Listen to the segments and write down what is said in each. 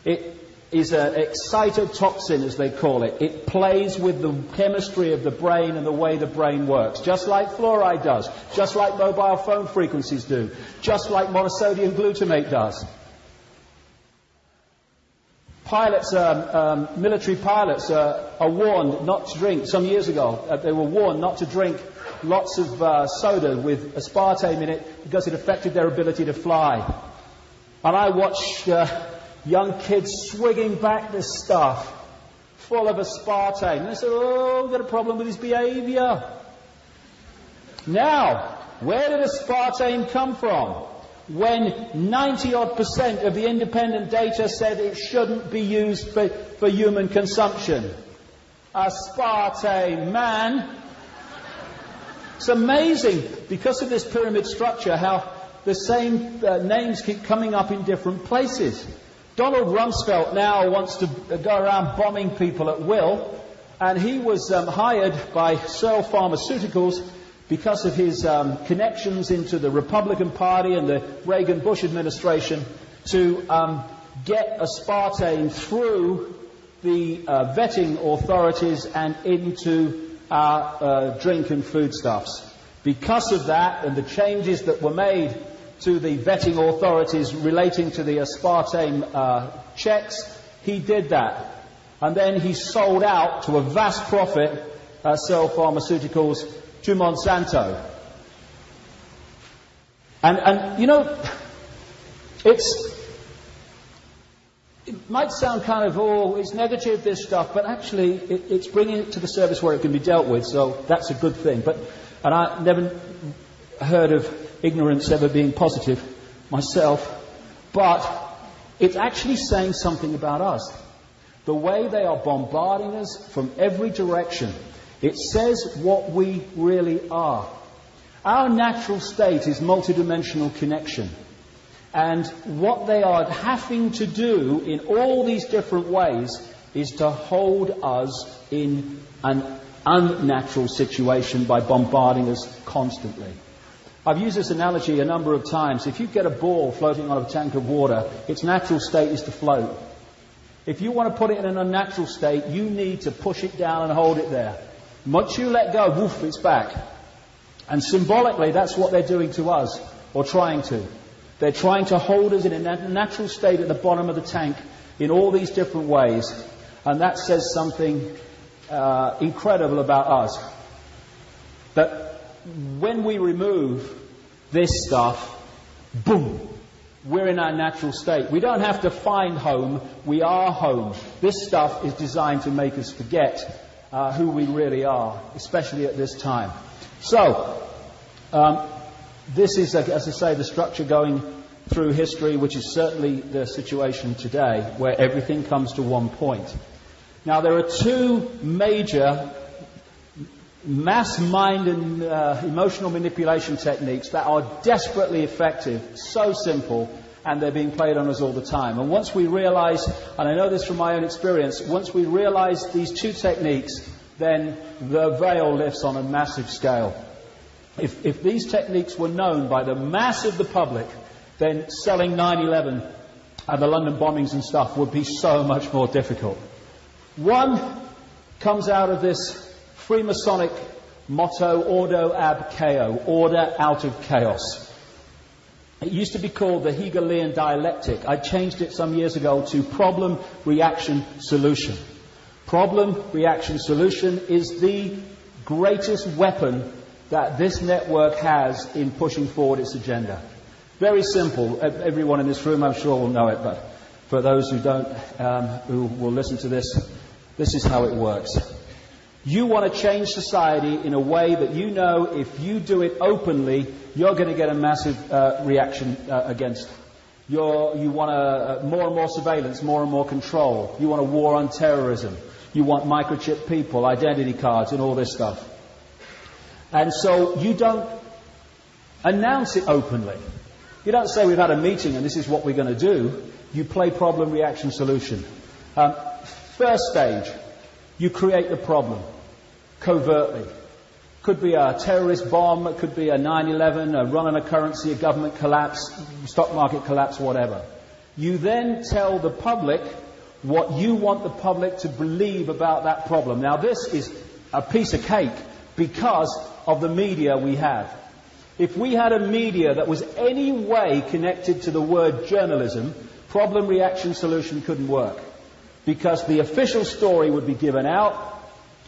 It is an excitotoxin, as they call it. It plays with the chemistry of the brain and the way the brain works, just like fluoride does, just like mobile phone frequencies do, just like monosodium glutamate does. Pilots, military pilots are warned not to drink. Some years ago, they were warned not to drink lots of soda with aspartame in it because it affected their ability to fly. And I watched young kids swigging back this stuff full of aspartame. And they said, oh, we've got a problem with his behavior. Now, where did aspartame come from? When 90-odd% of the independent data said it shouldn't be used for human consumption. Aspartame, man. It's amazing, because of this pyramid structure, how the same names keep coming up in different places. Donald Rumsfeld now wants to go around bombing people at will, and he was hired by Searle Pharmaceuticals because of his connections into the Republican Party and the Reagan-Bush administration to get aspartame through the vetting authorities and into our drink and foodstuffs. Because of that and the changes that were made to the vetting authorities relating to the aspartame checks, he did that. And then he sold out to a vast profit, Searle Pharmaceuticals, to Monsanto. And you know, it might sound kind of, oh, it's negative, this stuff, but actually it's bringing it to the surface where it can be dealt with, so that's a good thing. And I never heard of ignorance ever being positive myself, but it's actually saying something about us. The way they are bombarding us from every direction, it says what we really are. Our natural state is multidimensional connection. And what they are having to do in all these different ways is to hold us in an unnatural situation by bombarding us constantly. I've used this analogy a number of times. If you get a ball floating on a tank of water, its natural state is to float. If you want to put it in an unnatural state, you need to push it down and hold it there. Once you let go, woof, it's back. And symbolically, that's what they're doing to us, or trying to. They're trying to hold us in a natural state at the bottom of the tank in all these different ways. And that says something incredible about us. That when we remove this stuff, boom, we're in our natural state. We don't have to find home, we are home. This stuff is designed to make us forget who we really are, especially at this time. So, this is, as I say, the structure going through history, which is certainly the situation today, where everything comes to one point. Now, there are two major mass mind and emotional manipulation techniques that are desperately effective, so simple, and they're being played on us all the time. And once we realize, and I know this from my own experience, once we realize these two techniques, then the veil lifts on a massive scale. If these techniques were known by the mass of the public, then selling 9/11 and the London bombings and stuff would be so much more difficult. One comes out of this Freemasonic motto, Ordo ab Chaos, order out of chaos. It used to be called the Hegelian dialectic. I changed it some years ago to problem, reaction, solution. Problem, reaction, solution is the greatest weapon that this network has in pushing forward its agenda. Very simple. Everyone in this room, I'm sure, will know it, but for those who don't, who will listen to this, this is how it works. You want to change society in a way that you know if you do it openly, you're going to get a massive reaction against. You want more and more surveillance, more and more control. You want a war on terrorism. You want microchip people, identity cards, and all this stuff. And so you don't announce it openly. You don't say we've had a meeting and this is what we're going to do. You play problem, reaction, solution. First stage, you create the problem covertly. Could be a terrorist bomb, it could be a 9/11, a run on a currency, a government collapse, stock market collapse, whatever. You then tell the public what you want the public to believe about that problem. Now, this is a piece of cake because of the media we have. If we had a media that was any way connected to the word journalism, problem, reaction, solution couldn't work. Because the official story would be given out,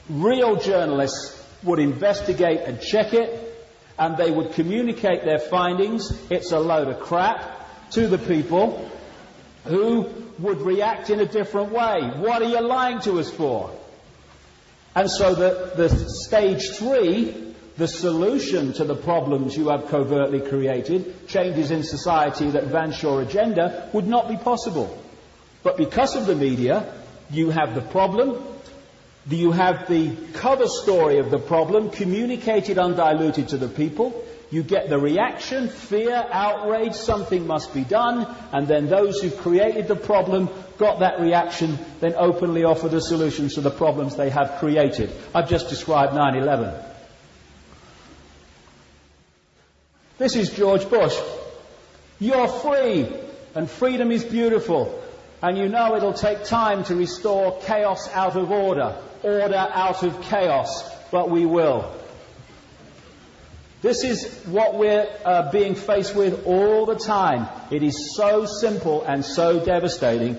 real journalists would investigate and check it, and they would communicate their findings, it's a load of crap, to the people who would react in a different way. What are you lying to us for? And so the stage 3, the solution to the problems you have covertly created, changes in society that advance your agenda, would not be possible. But because of the media, you have the problem, you have the cover story of the problem communicated undiluted to the people, you get the reaction, fear, outrage, something must be done, and then those who created the problem got that reaction, then openly offer the solutions to the problems they have created. I've just described 9/11. This is George Bush. You're free, and freedom is beautiful, and you know it'll take time to restore chaos out of order, order out of chaos, but we will. This is what we're being faced with all the time. It is so simple and so devastating,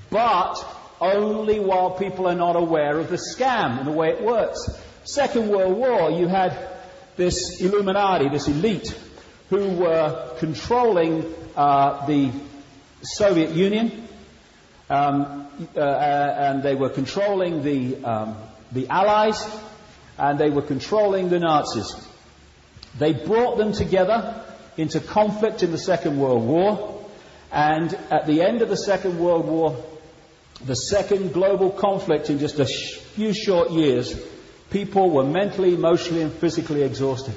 but only while people are not aware of the scam and the way it works. Second World War, you had this Illuminati, this elite, who were controlling the Soviet Union, and they were controlling the Allies, and they were controlling the Nazis. They brought them together into conflict in the Second World War, and at the end of the Second World War, the second global conflict in just a few short years, people were mentally, emotionally and physically exhausted.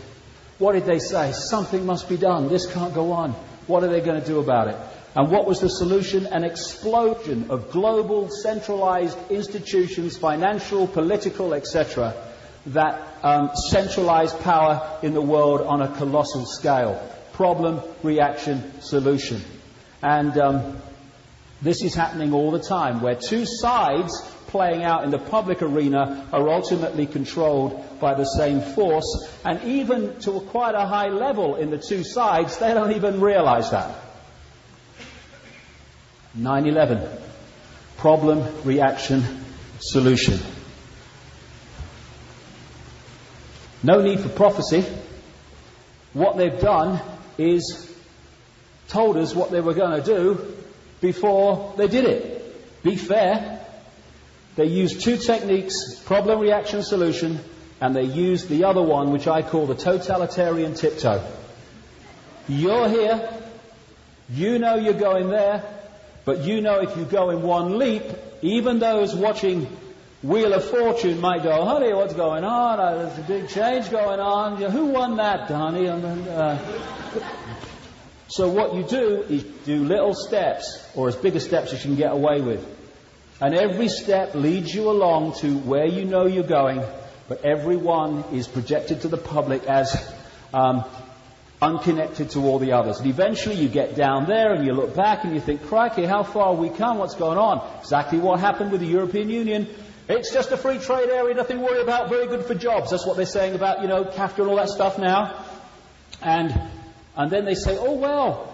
What did they say? Something must be done. This can't go on. What are they going to do about it? And what was the solution? An explosion of global centralized institutions, financial, political, etc., that centralized power in the world on a colossal scale. Problem, reaction, solution. And this is happening all the time, where two sides playing out in the public arena are ultimately controlled by the same force, and even to quite a high level in the two sides, they don't even realize that. 9/11. Problem, reaction, solution. No need for prophecy. What they've done is told us what they were going to do before they did it. Be fair. They used two techniques, problem, reaction, solution, and they used the other one, which I call the totalitarian tiptoe. You're here, you know you're going there, but you know if you go in one leap, even those watching Wheel of Fortune might go, honey, what's going on? There's a big change going on. Who won that, honey? So what you do is do little steps, or as big a steps as you can get away with. And every step leads you along to where you know you're going, but every one is projected to the public as unconnected to all the others. And eventually you get down there and you look back and you think, crikey, how far have we come? What's going on? Exactly what happened with the European Union. It's just a free trade area, nothing to worry about, very good for jobs. That's what they're saying about, CAFTA and all that stuff now. And then they say, oh, well,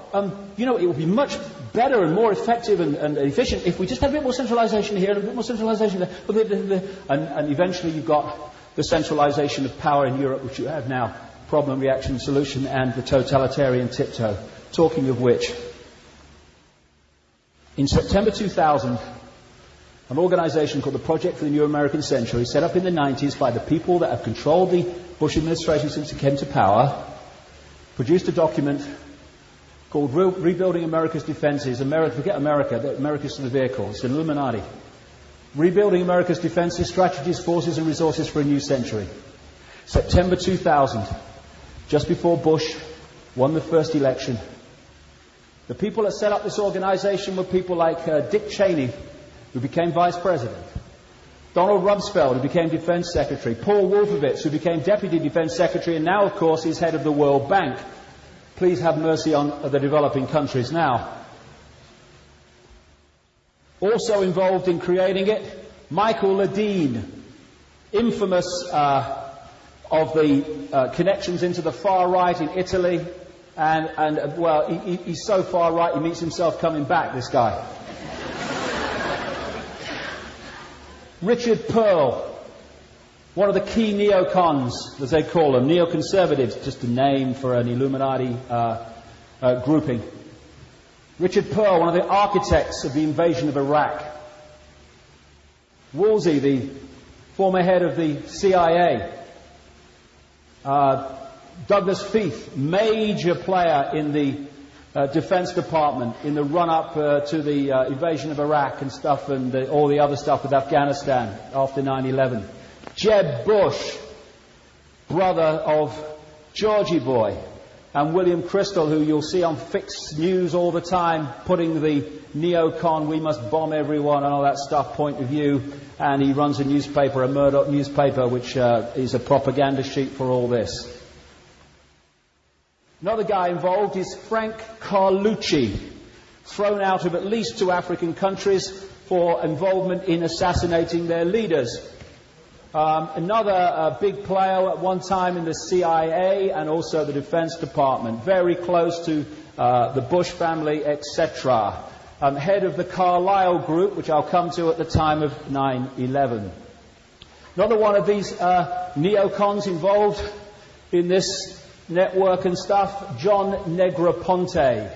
it would be much better and more effective and efficient if we just had a bit more centralization here and a bit more centralization there. And eventually you've got the centralization of power in Europe, which you have now. Problem, reaction, solution, and the totalitarian tiptoe. Talking of which, in September 2000, an organization called the Project for the New American Century, set up in the 90s by the people that have controlled the Bush administration since it came to power, produced a document called Rebuilding America's Defenses. Forget America, America's the vehicle. It's an Illuminati. Rebuilding America's Defenses, Strategies, Forces and Resources for a New Century. September 2000, just before Bush won the first election. The people that set up this organization were people like Dick Cheney, who became Vice President, Donald Rumsfeld, who became Defense Secretary, Paul Wolfowitz, who became Deputy Defense Secretary, and now, of course, is head of the World Bank. Please have mercy on the developing countries now. Also involved in creating it, Michael Ledeen, infamous of the connections into the far right in Italy, and well, he's so far right he meets himself coming back, this guy. Richard Pearl, one of the key neocons, as they call them, neoconservatives, just a name for an Illuminati grouping. Richard Pearl, one of the architects of the invasion of Iraq. Woolsey, the former head of the CIA. Douglas Feith, major player in the Defense Department in the run-up to the invasion of Iraq and stuff, and all the other stuff with Afghanistan after 9/11. Jeb Bush, brother of Georgie Boy, and William Crystal, who you'll see on Fix News all the time, putting the neocon, we must bomb everyone and all that stuff point of view, and he runs a newspaper, a Murdoch newspaper, which is a propaganda sheet for all this. Another guy involved is Frank Carlucci, thrown out of at least 2 African countries for involvement in assassinating their leaders. Another big player at one time in the CIA and also the Defense Department, very close to the Bush family, etc. Head of the Carlyle Group, which I'll come to at the time of 9/11. Another one of these neocons involved in this network and stuff, John Negroponte.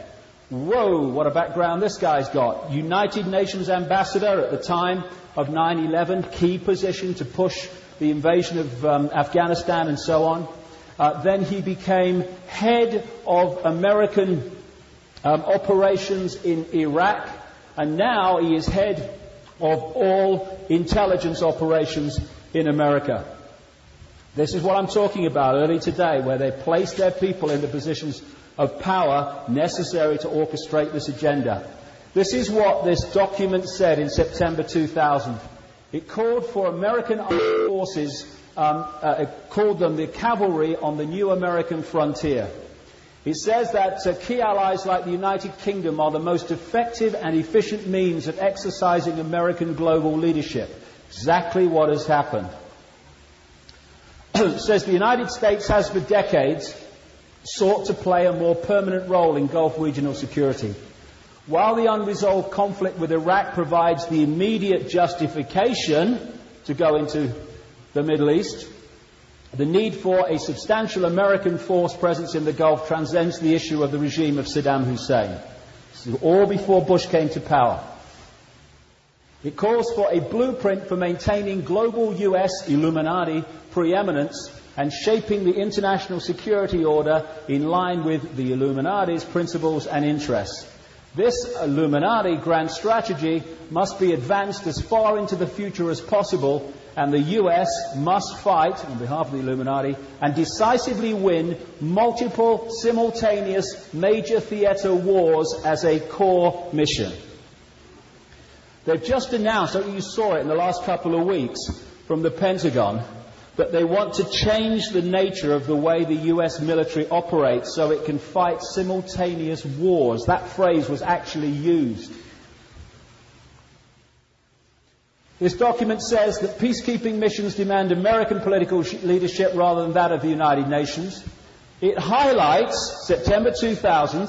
Whoa, what a background this guy's got. United Nations ambassador at the time of 9/11, key position to push the invasion of Afghanistan and so on. Then he became head of American operations in Iraq, and now he is head of all intelligence operations in America. This is what I'm talking about early today, where they place their people in the positions of power necessary to orchestrate this agenda. This is what this document said in September 2000. It called for American armed forces, it called them the cavalry on the new American frontier. It says that key allies like the United Kingdom are the most effective and efficient means of exercising American global leadership. Exactly what has happened. It says the United States has for decades sought to play a more permanent role in Gulf regional security. While the unresolved conflict with Iraq provides the immediate justification to go into the Middle East, the need for a substantial American force presence in the Gulf transcends the issue of the regime of Saddam Hussein. This is all before Bush came to power. It calls for a blueprint for maintaining global US Illuminati preeminence and shaping the international security order in line with the Illuminati's principles and interests. This Illuminati grand strategy must be advanced as far into the future as possible, and the US must fight, on behalf of the Illuminati, and decisively win multiple simultaneous major theater wars as a core mission. They've just announced, you saw it in the last couple of weeks from the Pentagon, that they want to change the nature of the way the US military operates so it can fight simultaneous wars. That phrase was actually used. This document says that peacekeeping missions demand American political leadership rather than that of the United Nations. It highlights, September 2000,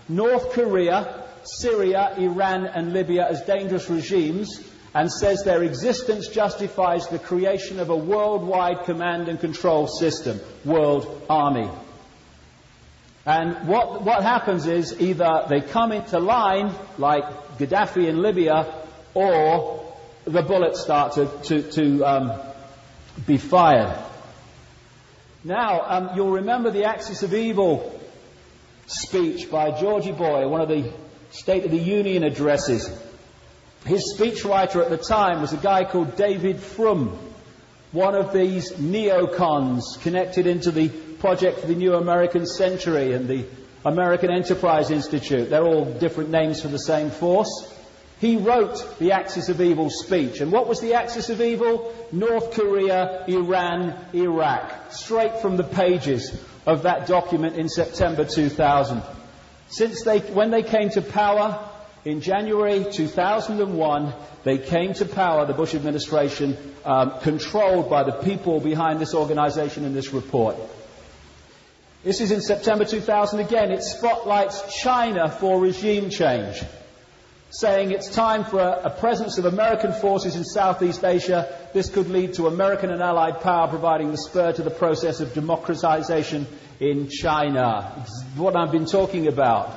North Korea, Syria, Iran and Libya as dangerous regimes, and says their existence justifies the creation of a worldwide command and control system, World Army. And what happens is either they come into line, like Gaddafi in Libya, or the bullets start to be fired. Now, you'll remember the Axis of Evil speech by Georgie Boy, one of the State of the Union addresses. His speechwriter at the time was a guy called David Frum, one of these neocons connected into the Project for the New American Century and the American Enterprise Institute. They're all different names for the same force. He wrote the Axis of Evil speech. And what was the Axis of Evil? North Korea, Iran, Iraq. Straight from the pages of that document in September 2000. When they came to power, In January 2001, they came to power, the Bush administration, controlled by the people behind this organization and this report. This is in September 2000 again. It spotlights China for regime change, saying it's time for a presence of American forces in Southeast Asia. This could lead to American and Allied power providing the spur to the process of democratization in China. It's what I've been talking about.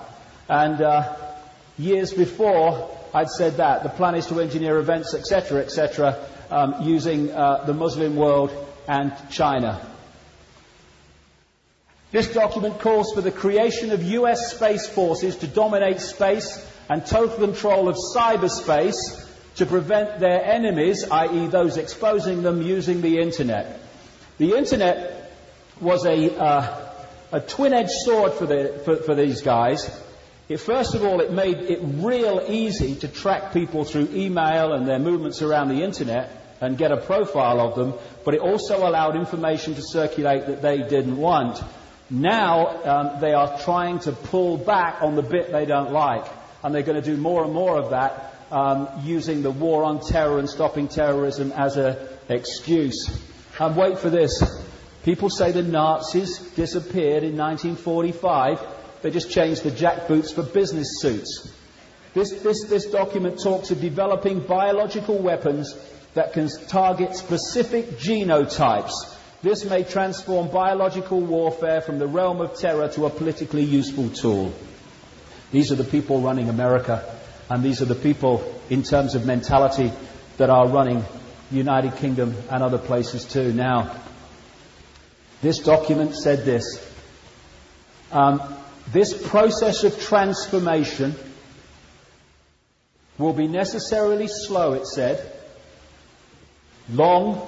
And years before, I'd said that. The plan is to engineer events, etc., using the Muslim world and China. This document calls for the creation of US space forces to dominate space and total control of cyberspace to prevent their enemies, i.e. those exposing them, using the Internet. The Internet was a twin-edged sword for these guys. First of all, it made it real easy to track people through email and their movements around the Internet and get a profile of them, but it also allowed information to circulate that they didn't want. Now they are trying to pull back on the bit they don't like, and they're going to do more and more of that, using the war on terror and stopping terrorism as an excuse. And wait for this. People say the Nazis disappeared in 1945. They just changed the jackboots for business suits. This document talks of developing biological weapons that can target specific genotypes. This may transform biological warfare from the realm of terror to a politically useful tool. These are the people running America, and these are the people, in terms of mentality, that are running the United Kingdom and other places too. Now, this document said this. This process of transformation will be necessarily slow, it said, long,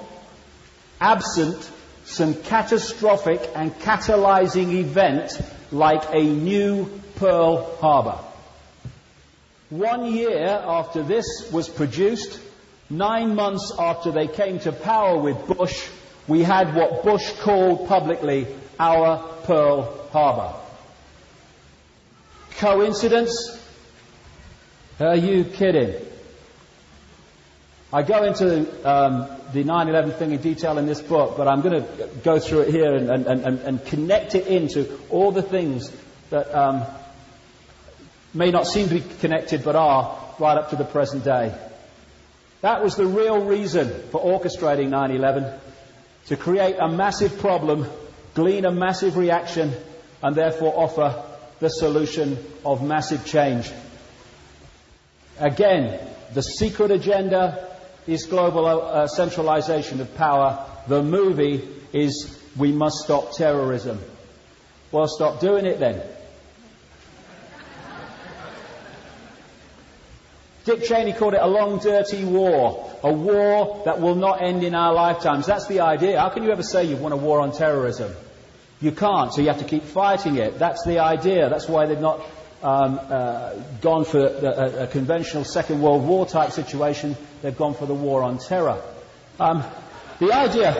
absent some catastrophic and catalyzing event like a new Pearl Harbor. 1 year after this was produced, 9 months after they came to power with Bush, we had what Bush called publicly our Pearl Harbor. Coincidence? Are you kidding? I go into the 9/11 thing in detail in this book, but I'm going to go through it here and connect it into all the things that may not seem to be connected, but are right up to the present day. That was the real reason for orchestrating 9/11, to create a massive problem, glean a massive reaction, and therefore offer the solution of massive change. Again, the secret agenda is global centralization of power. The movie is we must stop terrorism. Well, stop doing it then. Dick Cheney called it a long, dirty war. A war that will not end in our lifetimes. That's the idea. How can you ever say you've won a war on terrorism? You can't, so you have to keep fighting it. That's the idea. That's why they've not gone for a conventional Second World War type situation. They've gone for the war on terror. The idea...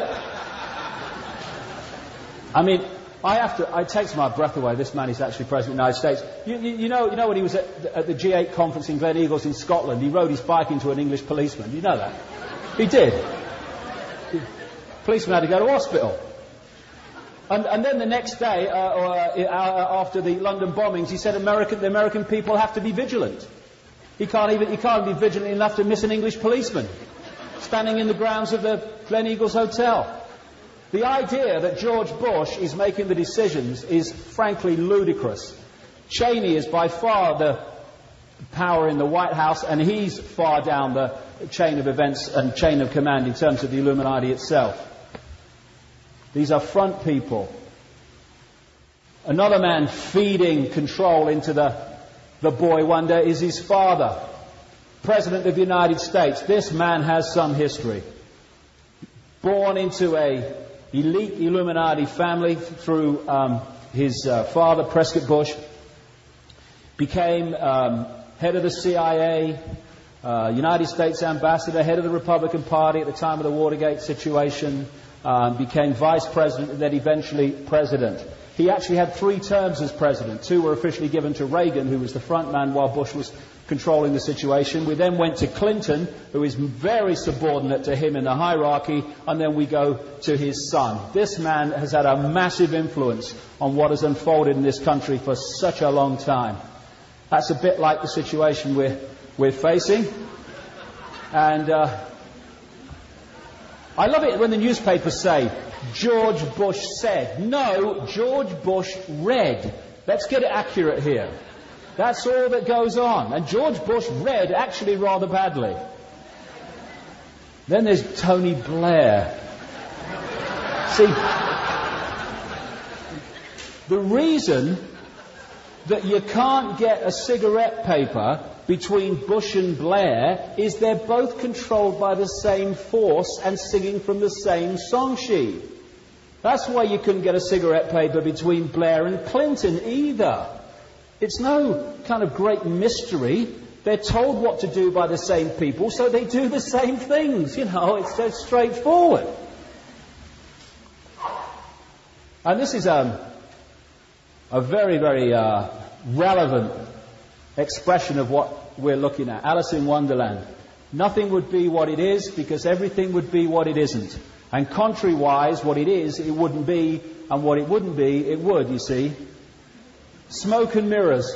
I mean, it takes my breath away. This man is actually President of the United States. You know when he was at the G8 conference in Glen Eagles in Scotland, he rode his bike into an English policeman. You know that? He did. The policeman had to go to hospital. And then the next day, after the London bombings, he said the American people have to be vigilant. He can't be vigilant enough to miss an English policeman standing in the grounds of the Glen Eagles Hotel. The idea that George Bush is making the decisions is frankly ludicrous. Cheney is by far the power in the White House, and he's far down the chain of events and chain of command in terms of the Illuminati itself. These are front people. Another man feeding control into the boy wonder is his father, President of the United States. This man has some history. Born into a elite Illuminati family through his father, Prescott Bush, became head of the CIA, United States ambassador, head of the Republican Party at the time of the Watergate situation, became vice president and then eventually president. He actually had 3 terms as president. 2 were officially given to Reagan, who was the front man, while Bush was controlling the situation. We then went to Clinton, who is very subordinate to him in the hierarchy, and then we go to his son. This man has had a massive influence on what has unfolded in this country for such a long time. That's a bit like the situation we're facing. And I love it when the newspapers say, George Bush said. No, George Bush read. Let's get it accurate here. That's all that goes on. And George Bush read actually rather badly. Then there's Tony Blair. See, the reason that you can't get a cigarette paper between Bush and Blair is they're both controlled by the same force and singing from the same song sheet. That's why you couldn't get a cigarette paper between Blair and Clinton either. It's no kind of great mystery. They're told what to do by the same people, so they do the same things. You know, it's so straightforward. And this is a very, very relevant expression of what we're looking at. Alice in Wonderland. Nothing would be what it is because everything would be what it isn't. And contrary-wise, what it is, it wouldn't be, and what it wouldn't be, it would, you see. Smoke and mirrors.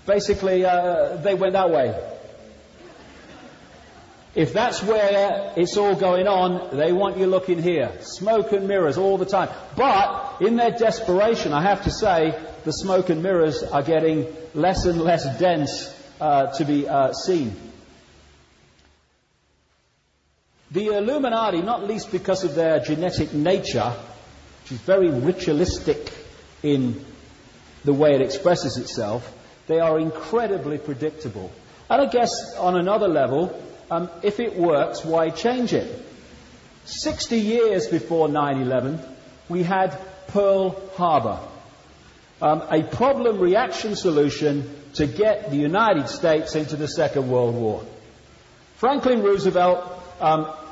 Basically, they went that way. If that's where it's all going on, they want you looking here. Smoke and mirrors all the time. But in their desperation, I have to say, the smoke and mirrors are getting less and less dense to be seen. The Illuminati, not least because of their genetic nature, which is very ritualistic in the way it expresses itself, they are incredibly predictable. And I guess on another level, if it works, why change it? 60 years before 9/11, we had Pearl Harbor, a problem-reaction solution to get the United States into the Second World War. Franklin Roosevelt,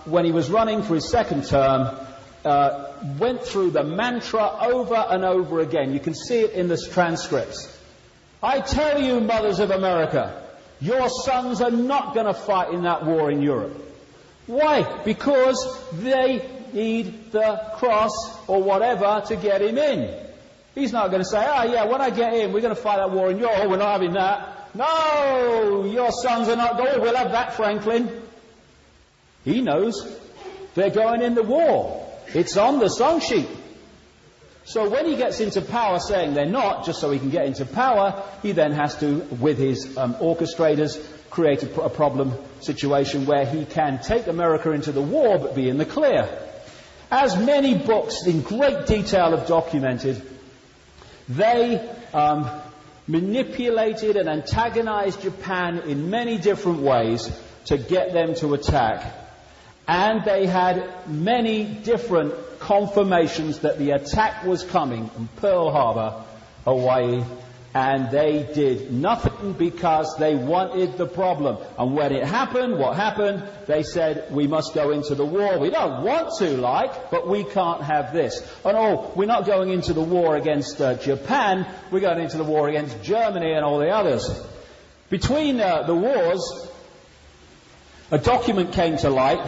when he was running for his second term, went through the mantra over and over again. You can see it in the transcripts. I tell you, mothers of America, your sons are not going to fight in that war in Europe. Why? Because they need the cross or whatever to get him in. He's not going to say, oh yeah, when I get in, we're going to fight that war in Europe. Oh, we're not having that. No, your sons are not going. We'll have that, Franklin. He knows they're going in the war. It's on the song sheet. So when he gets into power saying they're not, just so he can get into power, he then has to, with his orchestrators, create a problem situation where he can take America into the war but be in the clear. As many books in great detail have documented, they manipulated and antagonized Japan in many different ways to get them to attack. And they had many different confirmations that the attack was coming from Pearl Harbor, Hawaii, and they did nothing because they wanted the problem. And when it happened, what happened? They said, we must go into the war. We don't want to, but we can't have this. And we're not going into the war against Japan, we're going into the war against Germany and all the others. Between the wars, a document came to light,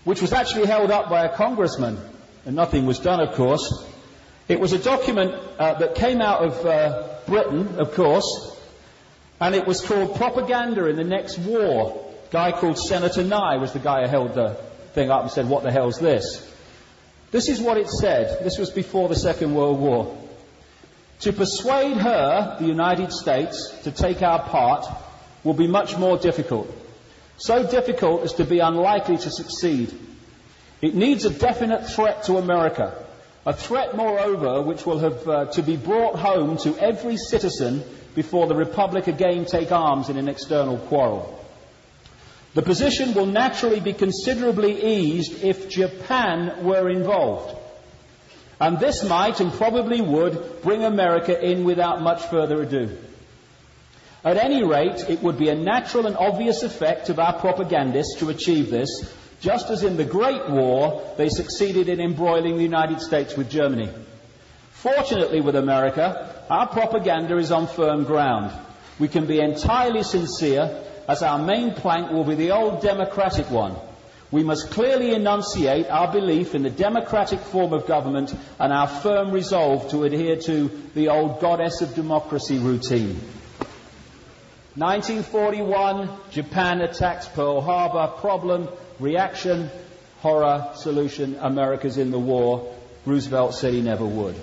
which was actually held up by a congressman, and nothing was done, of course. It was a document that came out of Britain, of course, and it was called Propaganda in the Next War. A guy called Senator Nye was the guy who held the thing up and said, what the hell's this? This is what it said. This was before the Second World War. To persuade her, the United States, to take our part will be much more difficult. So difficult as to be unlikely to succeed. It needs a definite threat to America. A threat, moreover, which will have to be brought home to every citizen before the Republic again take arms in an external quarrel. The position will naturally be considerably eased if Japan were involved. And this might, and probably would, bring America in without much further ado. At any rate, it would be a natural and obvious effect of our propagandists to achieve this, just as in the Great War they succeeded in embroiling the United States with Germany. Fortunately with America, our propaganda is on firm ground. We can be entirely sincere, as our main plank will be the old democratic one. We must clearly enunciate our belief in the democratic form of government and our firm resolve to adhere to the old goddess of democracy routine. 1941, Japan attacks Pearl Harbor. Problem, reaction, horror, solution, America's in the war. Roosevelt said he never would.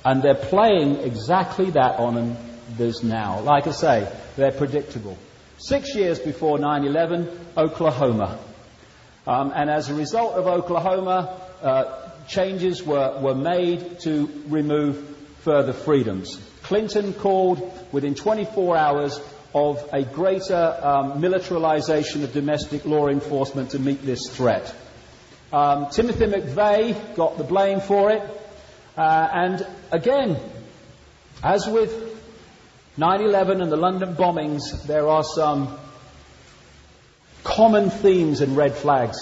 And they're playing exactly that on this now. Like I say, they're predictable. 6 years before 9/11, Oklahoma. And as a result of Oklahoma, changes were made to remove further freedoms. Clinton called within 24 hours of a greater militarization of domestic law enforcement to meet this threat. Timothy McVeigh got the blame for it. And again, as with 9/11 and the London bombings, there are some common themes and red flags.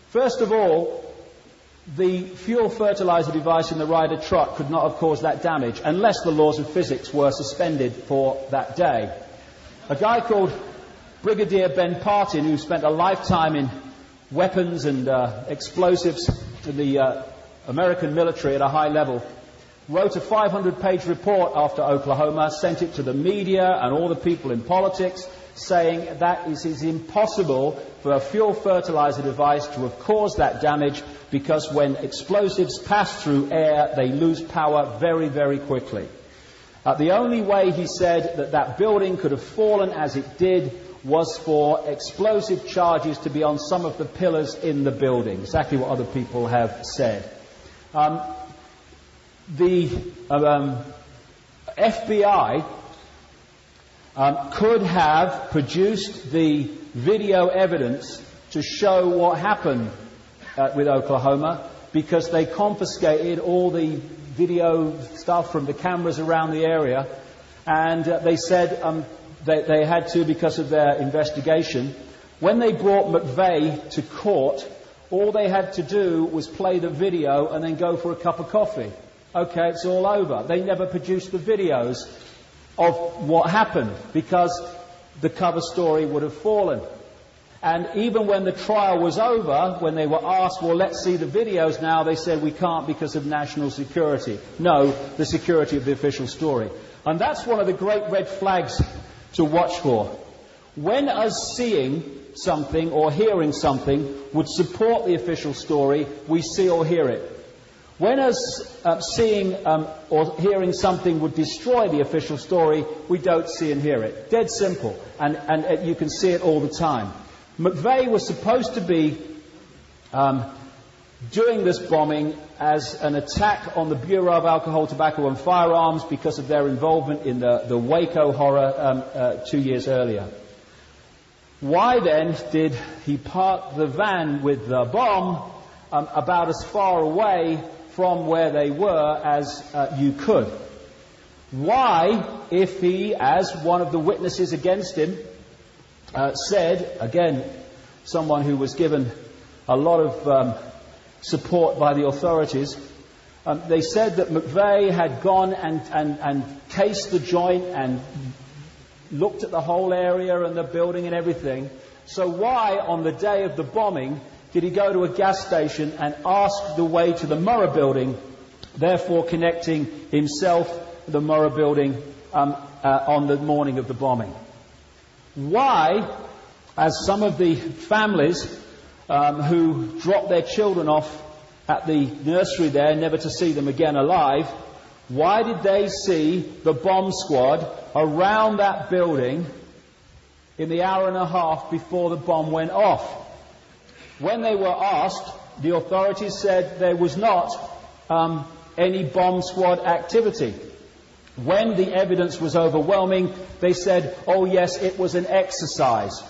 First of all, the fuel fertilizer device in the Ryder truck could not have caused that damage unless the laws of physics were suspended for that day. A guy called Brigadier Ben Partin, who spent a lifetime in weapons and explosives in the American military at a high level, wrote a 500-page report after Oklahoma, sent it to the media and all the people in politics, saying that it is impossible for a fuel fertilizer device to have caused that damage because when explosives pass through air, they lose power very, very quickly. The only way, he said, that building could have fallen as it did was for explosive charges to be on some of the pillars in the building. Exactly what other people have said. The FBI could have produced the video evidence to show what happened with Oklahoma, because they confiscated all the video stuff from the cameras around the area, and they said they had to because of their investigation. When they brought McVeigh to court, all they had to do was play the video and then go for a cup of coffee. Okay, it's all over. They never produced the videos of what happened because the cover story would have fallen. And even when the trial was over, when they were asked, well, let's see the videos now, they said, we can't because of national security. No, the security of the official story. And that's one of the great red flags to watch for. When us seeing something or hearing something would support the official story, we see or hear it. When us seeing or hearing something would destroy the official story, we don't see and hear it. Dead simple. And you can see it all the time. McVeigh was supposed to be doing this bombing as an attack on the Bureau of Alcohol, Tobacco and Firearms because of their involvement in the Waco horror 2 years earlier. Why then did he park the van with the bomb about as far away from where they were as you could? Why, if he, as one of the witnesses against him, said, again, someone who was given a lot of support by the authorities, they said that McVeigh had gone and cased the joint and looked at the whole area and the building and everything. So why, on the day of the bombing, did he go to a gas station and ask the way to the Murrah building, therefore connecting himself to the Murrah building on the morning of the bombing? Why, as some of the families who dropped their children off at the nursery there, never to see them again alive, why did they see the bomb squad around that building in the hour and a half before the bomb went off? When they were asked, the authorities said there was not any bomb squad activity. When the evidence was overwhelming, they said, oh yes, it was an exercise.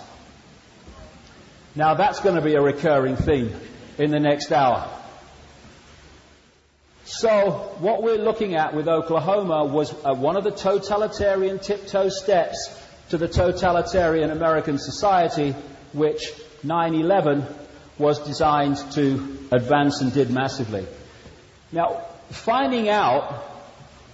Now that's going to be a recurring theme in the next hour. So what we're looking at with Oklahoma was one of the totalitarian tiptoe steps to the totalitarian American society, which 9/11 was designed to advance and did massively. Now, finding out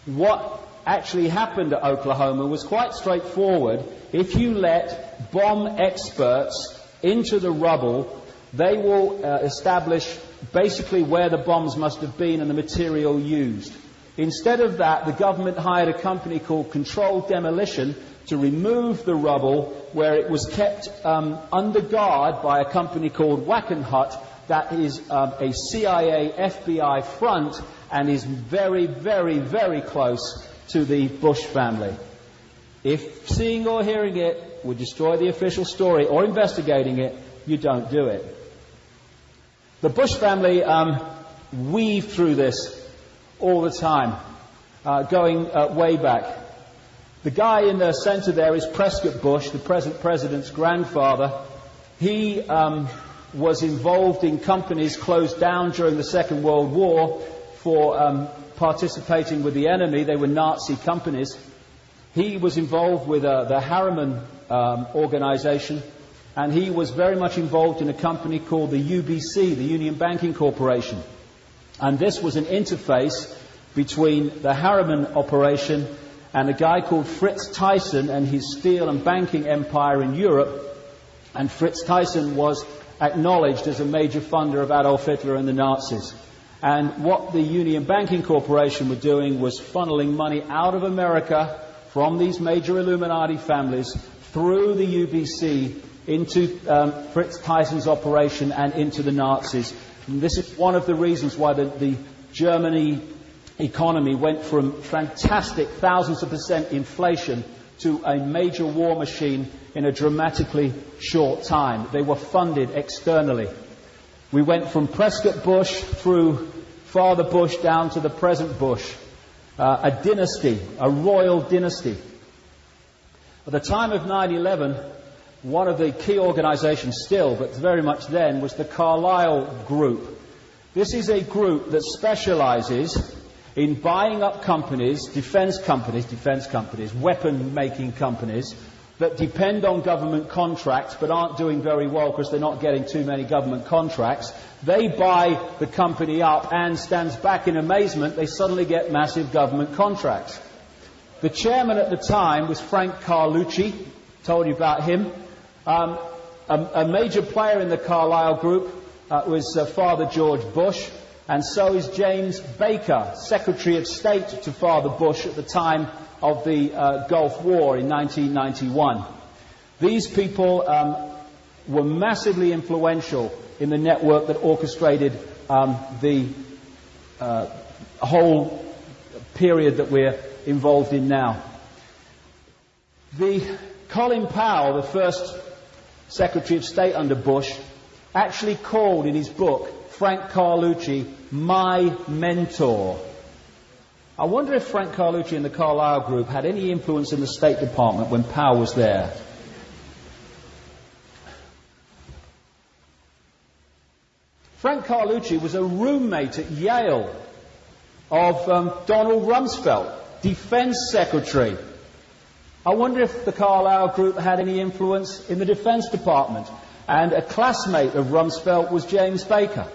what actually happened at Oklahoma was quite straightforward. If you let bomb experts into the rubble, they will establish basically where the bombs must have been and the material used. Instead of that, the government hired a company called Controlled Demolition to remove the rubble, where it was kept under guard by a company called Wackenhut, that is a CIA, FBI front, and is very, very, very close to the Bush family. If seeing or hearing it would destroy the official story, or investigating it, you don't do it. The Bush family weave through this all the time, going way back. The guy in the center there is Prescott Bush, the present president's grandfather. He was involved in companies closed down during the Second World War for participating with the enemy. They were Nazi companies. He was involved with the Harriman organization, and he was very much involved in a company called the UBC, the Union Banking Corporation. And this was an interface between the Harriman operation and a guy called Fritz Thyssen and his steel and banking empire in Europe. And Fritz Thyssen was acknowledged as a major funder of Adolf Hitler and the Nazis. And what the Union Banking Corporation were doing was funneling money out of America from these major Illuminati families through the UBC into Fritz Tyssen's operation and into the Nazis. And this is one of the reasons why the Germany economy went from fantastic thousands of % inflation to a major war machine in a dramatically short time. They were funded externally. We went from Prescott Bush through Father Bush down to the present Bush, a dynasty, a royal dynasty. At the time of 9/11, one of the key organizations still, but very much then, was the Carlyle Group. This is a group that specializes in buying up companies, defense companies, weapon-making companies, that depend on government contracts but aren't doing very well because they're not getting too many government contracts. They buy the company up and stands back in amazement. They suddenly get massive government contracts. The chairman at the time was Frank Carlucci. Told you about him. A major player in the Carlyle Group was Father George Bush, and so is James Baker, Secretary of State to Father Bush at the time of the Gulf War in 1991. These people were massively influential in the network that orchestrated the whole period that we're involved in now. Colin Powell, the first Secretary of State under Bush, actually called in his book Frank Carlucci my mentor. I wonder if Frank Carlucci and the Carlyle Group had any influence in the State Department when Powell was there. Frank Carlucci was a roommate at Yale of Donald Rumsfeld, Defense Secretary. I wonder if the Carlyle Group had any influence in the Defense Department. And a classmate of Rumsfeld was James Baker.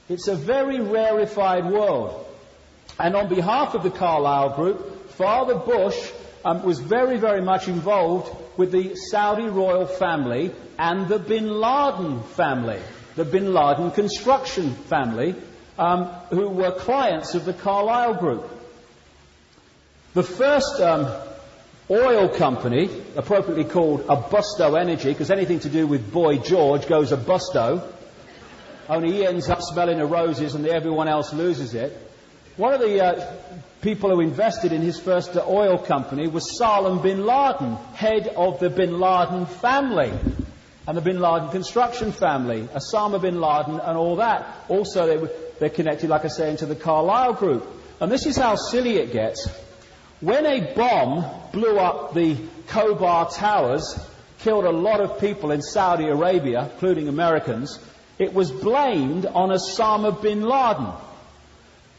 It's a very rarefied world. And on behalf of the Carlyle Group, Father Bush was very, very much involved with the Saudi royal family and the Bin Laden family, the Bin Laden construction family, who were clients of the Carlyle Group. The first oil company, appropriately called Abusto Energy, because anything to do with Boy George goes Abusto, only he ends up smelling the roses and everyone else loses it. One of the people who invested in his first oil company was Salem bin Laden, head of the bin Laden family and the bin Laden construction family, Osama bin Laden and all that. Also, they're connected, like I say, into the Carlyle Group. And this is how silly it gets. When a bomb blew up the Khobar Towers, killed a lot of people in Saudi Arabia, including Americans, it was blamed on Osama bin Laden.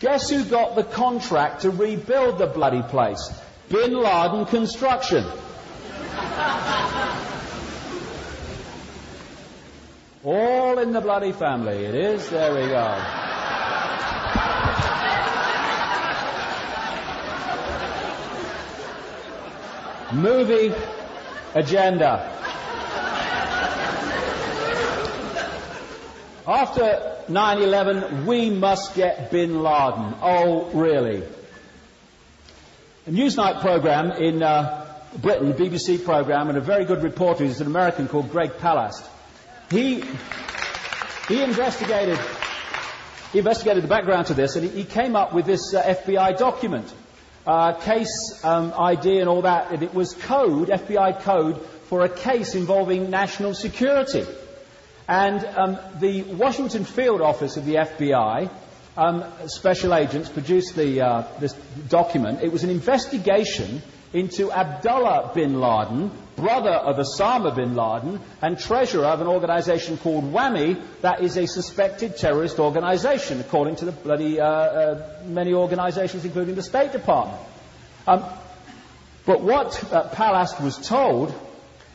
Guess who got the contract to rebuild the bloody place? Bin Laden Construction. All in the bloody family. It is. There we go. movie agenda. After 9/11, we must get bin Laden. Oh, really? A Newsnight program in Britain, BBC program, and a very good reporter, he's an American called Greg Palast. He investigated the background to this, and he came up with this FBI document, case ID and all that, and it was code, FBI code, for a case involving national security. And the Washington field office of the FBI, special agents, produced this document. It was an investigation into Abdullah bin Laden, brother of Osama bin Laden, and treasurer of an organization called WAMI, that is a suspected terrorist organization, according to the bloody many organizations, including the State Department. But what Palast was told,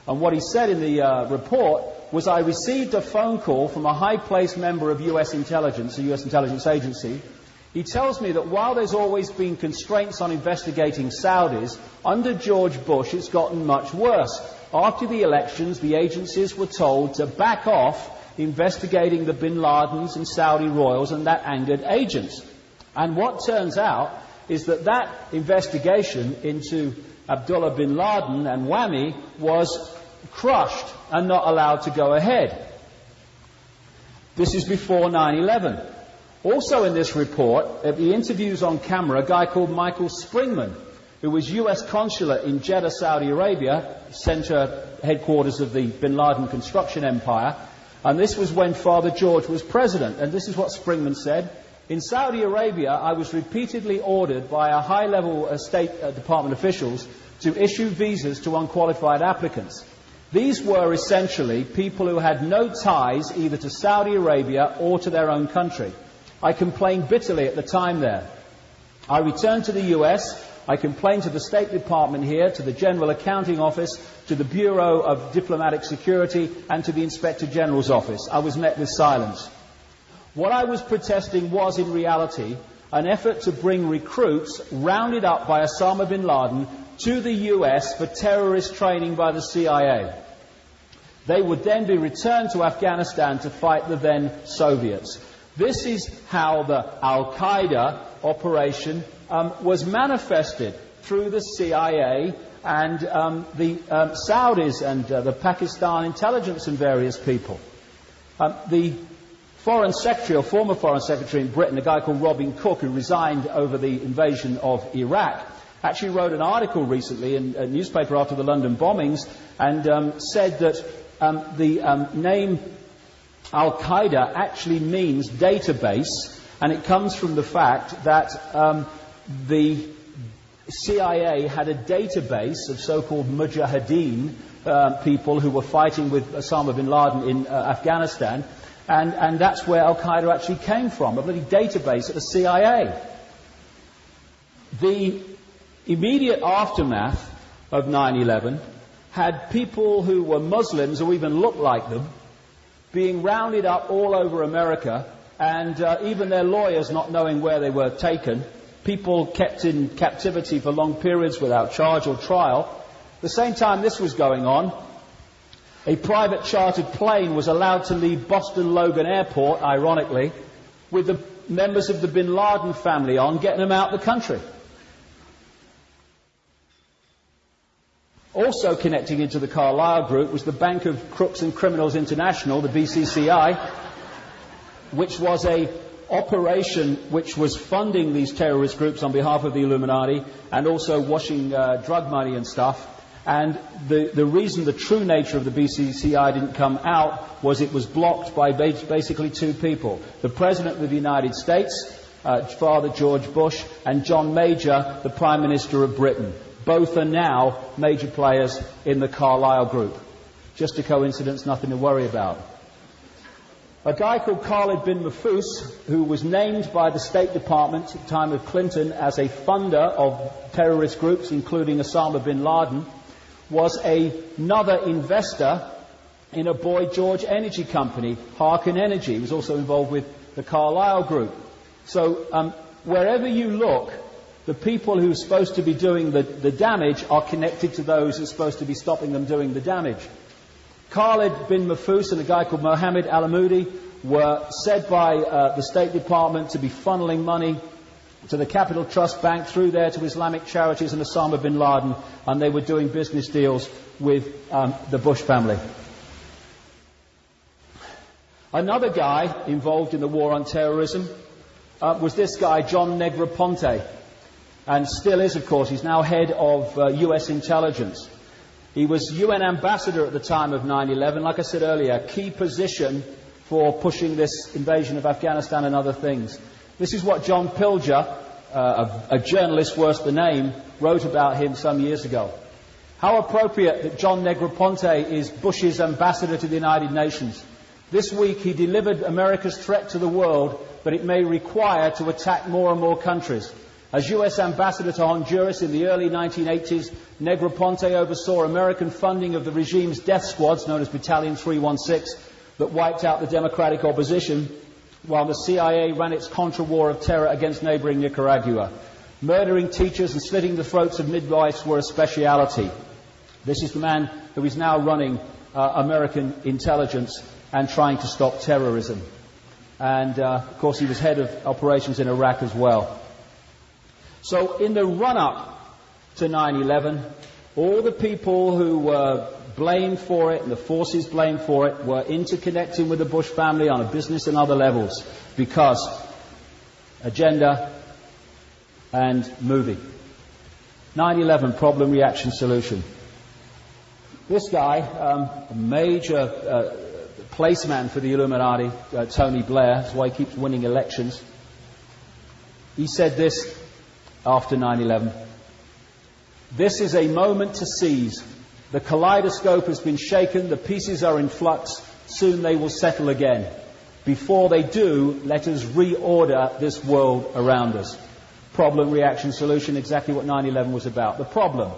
and what he said in the report, was, I received a phone call from a high-placed member of U.S. intelligence, a U.S. intelligence agency. He tells me that while there's always been constraints on investigating Saudis, under George Bush it's gotten much worse. After the elections, the agencies were told to back off investigating the bin Ladens and Saudi royals, and that angered agents. And what turns out is that investigation into Abdullah bin Laden and WAMI was crushed and not allowed to go ahead. This is before 9/11. Also in this report, at the interviews on camera, a guy called Michael Springman, who was U.S. consulate in Jeddah, Saudi Arabia, center headquarters of the bin Laden construction empire, and this was when Father George was president. And this is what Springman said: in Saudi Arabia, I was repeatedly ordered by a high-level State Department officials to issue visas to unqualified applicants. These were essentially people who had no ties either to Saudi Arabia or to their own country. I complained bitterly at the time there. I returned to the US. I complained to the State Department here, to the General Accounting Office, to the Bureau of Diplomatic Security, and to the Inspector General's office. I was met with silence. What I was protesting was, in reality, an effort to bring recruits rounded up by Osama bin Laden to the US for terrorist training by the CIA. They would then be returned to Afghanistan to fight the then Soviets. This is how the Al-Qaeda operation was manifested through the CIA and the Saudis and the Pakistan intelligence and various people. The Foreign Secretary, or former Foreign Secretary in Britain, a guy called Robin Cook, who resigned over the invasion of Iraq, actually wrote an article recently in a newspaper after the London bombings and said that the name Al-Qaeda actually means database, and it comes from the fact that the CIA had a database of so-called mujahideen, people who were fighting with Osama bin Laden in Afghanistan, and that's where Al-Qaeda actually came from, a bloody database at the CIA. The immediate aftermath of 9/11 had people who were Muslims, or even looked like them, being rounded up all over America, and even their lawyers not knowing where they were taken, people kept in captivity for long periods without charge or trial. At the same time this was going on, a private chartered plane was allowed to leave Boston Logan Airport, ironically, with the members of the bin Laden family on, getting them out of the country. Also connecting into the Carlyle Group was the Bank of Crooks and Criminals International, the BCCI, which was a operation which was funding these terrorist groups on behalf of the Illuminati and also washing drug money and stuff. And the reason, the true nature of the BCCI didn't come out was it was blocked by basically two people: the President of the United States, Father George Bush, and John Major, the Prime Minister of Britain. Both are now major players in the Carlyle Group. Just a coincidence, nothing to worry about. A guy called Khalid bin Mahfouz, who was named by the State Department at the time of Clinton as a funder of terrorist groups, including Osama bin Laden, was another investor in a Boy George energy company, Harken Energy. He was also involved with the Carlyle Group. So wherever you look, The people who are supposed to be doing the damage are connected to those who are supposed to be stopping them doing the damage. Khalid bin Mahfouz and a guy called Mohammed Alamoudi were said by the State Department to be funneling money to the Capital Trust Bank through there to Islamic charities and Osama bin Laden, and they were doing business deals with the Bush family. Another guy involved in the war on terrorism was this guy, John Negroponte, and still is, of course. He's now head of US intelligence. He was UN ambassador at the time of 9/11. Like I said earlier, key position for pushing this invasion of Afghanistan and other things. This is what John Pilger, a journalist worth the name, wrote about him some years ago. How appropriate that John Negroponte is Bush's ambassador to the United Nations. This week he delivered America's threat to the world, but it may require to attack more and more countries. As US ambassador to Honduras in the early 1980s, Negroponte oversaw American funding of the regime's death squads, known as Battalion 316, that wiped out the democratic opposition, while the CIA ran its Contra war of terror against neighboring Nicaragua. Murdering teachers and slitting the throats of midwives were a speciality. This is the man who is now running American intelligence and trying to stop terrorism. And, of course, he was head of operations in Iraq as well. So in the run-up to 9/11, all the people who were blamed for it and the forces blamed for it were interconnecting with the Bush family on a business and other levels because agenda and movie. 9/11, problem, reaction, solution. This guy, a major placeman for the Illuminati, Tony Blair, that's why he keeps winning elections. He said this after 9/11. This is a moment to seize. The kaleidoscope has been shaken, the pieces are in flux, soon they will settle again. Before they do, let us reorder this world around us. Problem, reaction, solution, exactly what 9/11 was about. The problem: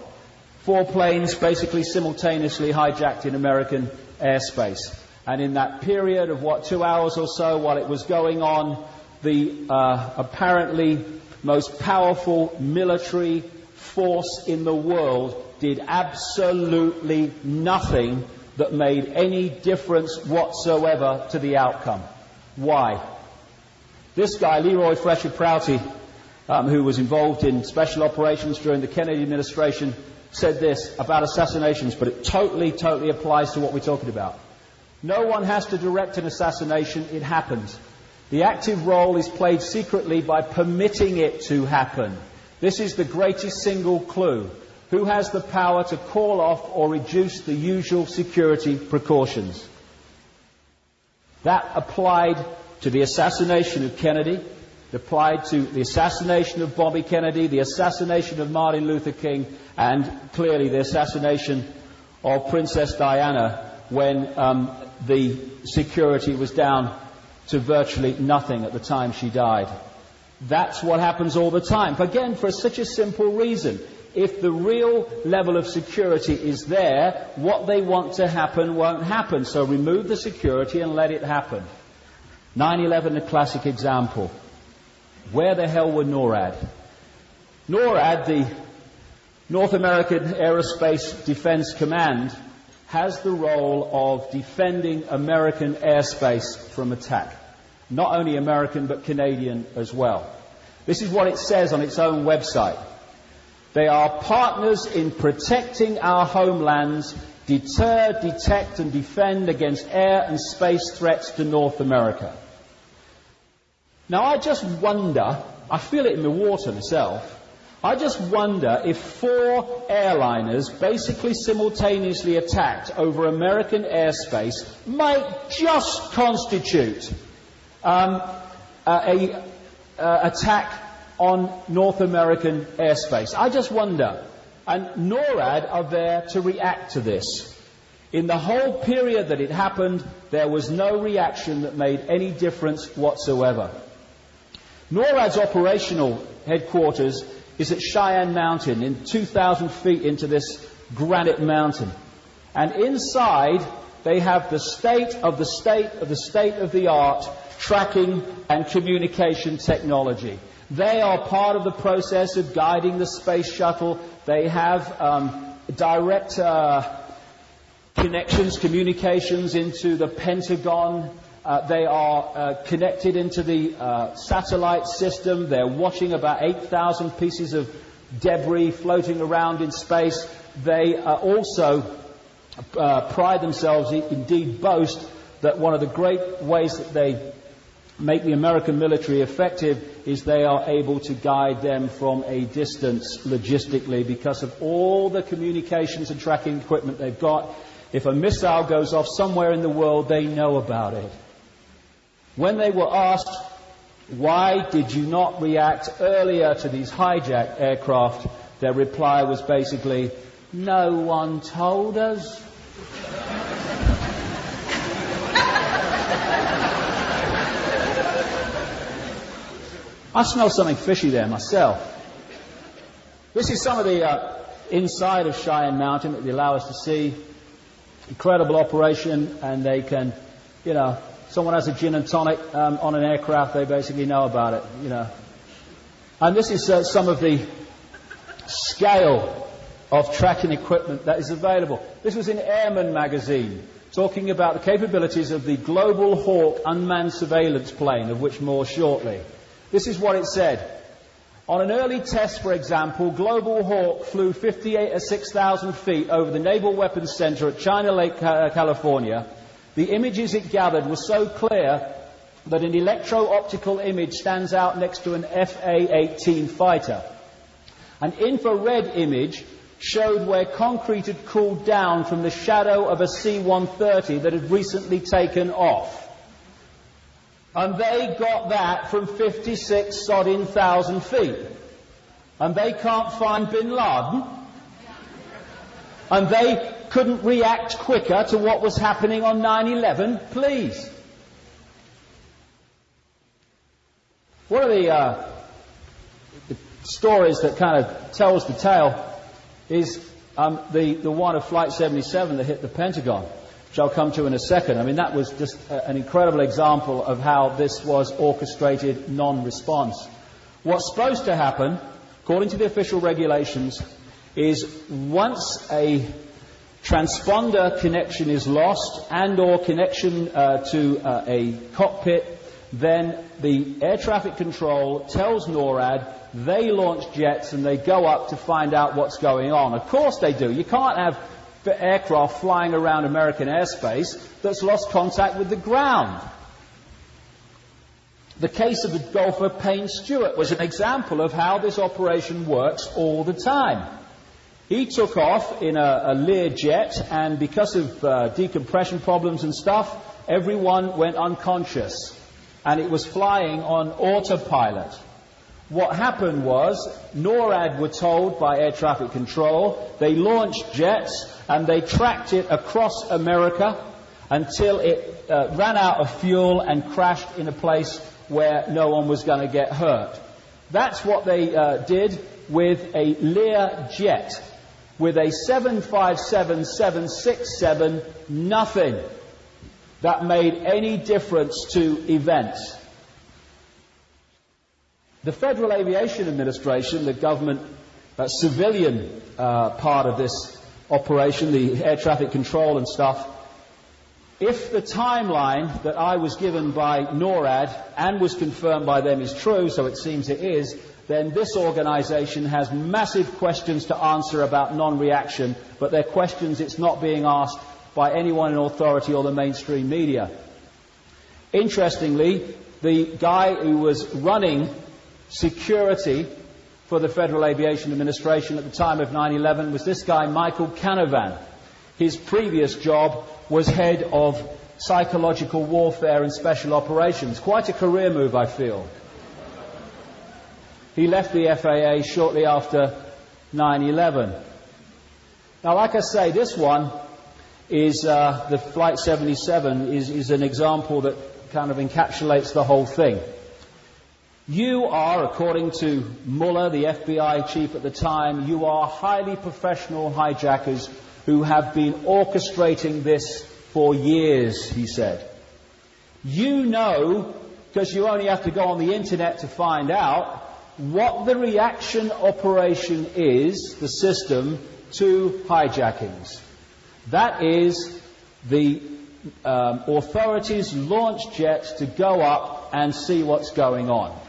4 planes basically simultaneously hijacked in American airspace. And in that period of, 2 hours or so while it was going on, the apparently most powerful military force in the world did absolutely nothing that made any difference whatsoever to the outcome. Why? This guy, Leroy Fletcher Prouty, who was involved in special operations during the Kennedy administration, said this about assassinations, but it totally applies to what we're talking about. No one has to direct an assassination, it happens. The active role is played secretly by permitting it to happen. This is the greatest single clue. Who has the power to call off or reduce the usual security precautions? That applied to the assassination of Kennedy, it applied to the assassination of Bobby Kennedy, the assassination of Martin Luther King, and clearly the assassination of Princess Diana when the security was down to virtually nothing at the time she died. That's what happens all the time. Again, for such a simple reason. If the real level of security is there, what they want to happen won't happen. So remove the security and let it happen. 9/11, a classic example. Where the hell were NORAD? NORAD, the North American Aerospace Defense Command, has the role of defending American airspace from attack. Not only American, but Canadian as well. This is what it says on its own website. They are partners in protecting our homelands, deter, detect and defend against air and space threats to North America. Now I just wonder, I feel it in the water myself, I just wonder if 4 airliners basically simultaneously attacked over American airspace might just constitute an attack on North American airspace. I just wonder. And NORAD are there to react to this. In the whole period that it happened, there was no reaction that made any difference whatsoever. NORAD's operational headquarters is at Cheyenne Mountain, in 2,000 feet into this granite mountain. And inside, they have the state of the art tracking and communication technology. They are part of the process of guiding the space shuttle. They have direct connections, communications into the Pentagon. They are connected into the satellite system. They're watching about 8,000 pieces of debris floating around in space. They also pride themselves, indeed boast, that one of the great ways that they make the American military effective is they are able to guide them from a distance logistically because of all the communications and tracking equipment they've got. If a missile goes off somewhere in the world, they know about it. When they were asked, why did you not react earlier to these hijacked aircraft, their reply was basically, no one told us. I smell something fishy there myself. This is some of the inside of Cheyenne Mountain that they allow us to see. Incredible operation, and they can, someone has a gin and tonic on an aircraft, they basically know about it, And this is some of the scale of tracking equipment that is available. This was in Airman magazine, talking about the capabilities of the Global Hawk unmanned surveillance plane, of which more shortly. This is what it said. On an early test, for example, Global Hawk flew 6,000 feet over the Naval Weapons Center at China Lake, California. The images it gathered were so clear that an electro-optical image stands out next to an FA-18 fighter. An infrared image showed where concrete had cooled down from the shadow of a C-130 that had recently taken off. And they got that from 56,000 feet. And they can't find Bin Laden. And they couldn't react quicker to what was happening on 9/11, please. One of the stories that kind of tells the tale is the one of Flight 77 that hit the Pentagon, which I'll come to in a second. I mean, that was just an incredible example of how this was orchestrated non-response. What's supposed to happen, according to the official regulations, is once a transponder connection is lost and or connection to a cockpit, then the air traffic control tells NORAD, they launch jets and they go up to find out what's going on. Of course they do. You can't have aircraft flying around American airspace that's lost contact with the ground. The case of the golfer Payne Stewart was an example of how this operation works all the time. He took off in a Lear jet, and because of decompression problems and stuff, everyone went unconscious. And it was flying on autopilot. What happened was, NORAD were told by air traffic control, they launched jets and they tracked it across America until it ran out of fuel and crashed in a place where no one was going to get hurt. That's what they did with a Lear jet. With a 757-767, nothing that made any difference to events. The Federal Aviation Administration, the government civilian part of this operation, the air traffic control and stuff, if the timeline that I was given by NORAD and was confirmed by them is true, so it seems it is, then this organization has massive questions to answer about non-reaction, but they're questions it's not being asked by anyone in authority or the mainstream media. Interestingly, the guy who was running security for the Federal Aviation Administration at the time of 9/11 was this guy, Michael Canavan. His previous job was head of psychological warfare and special operations. Quite a career move, I feel. He left the FAA shortly after 9/11. Now, like I say, this one is the Flight 77 is an example that kind of encapsulates the whole thing. You are, according to Mueller, the FBI chief at the time, you are highly professional hijackers who have been orchestrating this for years, he said. You know, because you only have to go on the internet to find out, what the reaction operation is, the system, to hijackings. That is, the authorities launch jets to go up and see what's going on.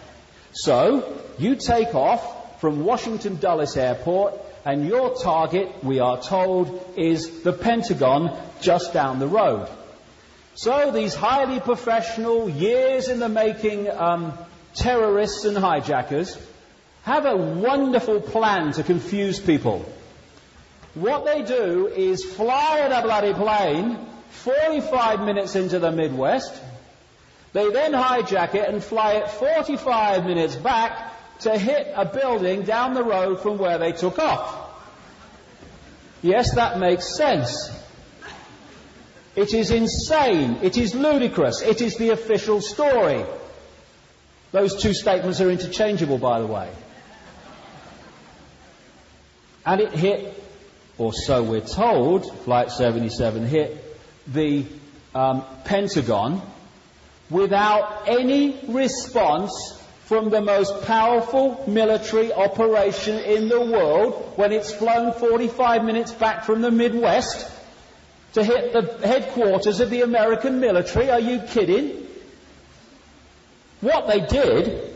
So, you take off from Washington Dulles Airport, and your target, we are told, is the Pentagon just down the road. So these highly professional, years in the making terrorists and hijackers have a wonderful plan to confuse people. What they do is fly in a bloody plane 45 minutes into the Midwest. They then hijack it and fly it 45 minutes back to hit a building down the road from where they took off. Yes, that makes sense. It is insane. It is ludicrous. It is the official story. Those two statements are interchangeable, by the way. And it hit, or so we're told, Flight 77 hit the Pentagon without any response from the most powerful military operation in the world when it's flown 45 minutes back from the Midwest to hit the headquarters of the American military. Are you kidding? What they did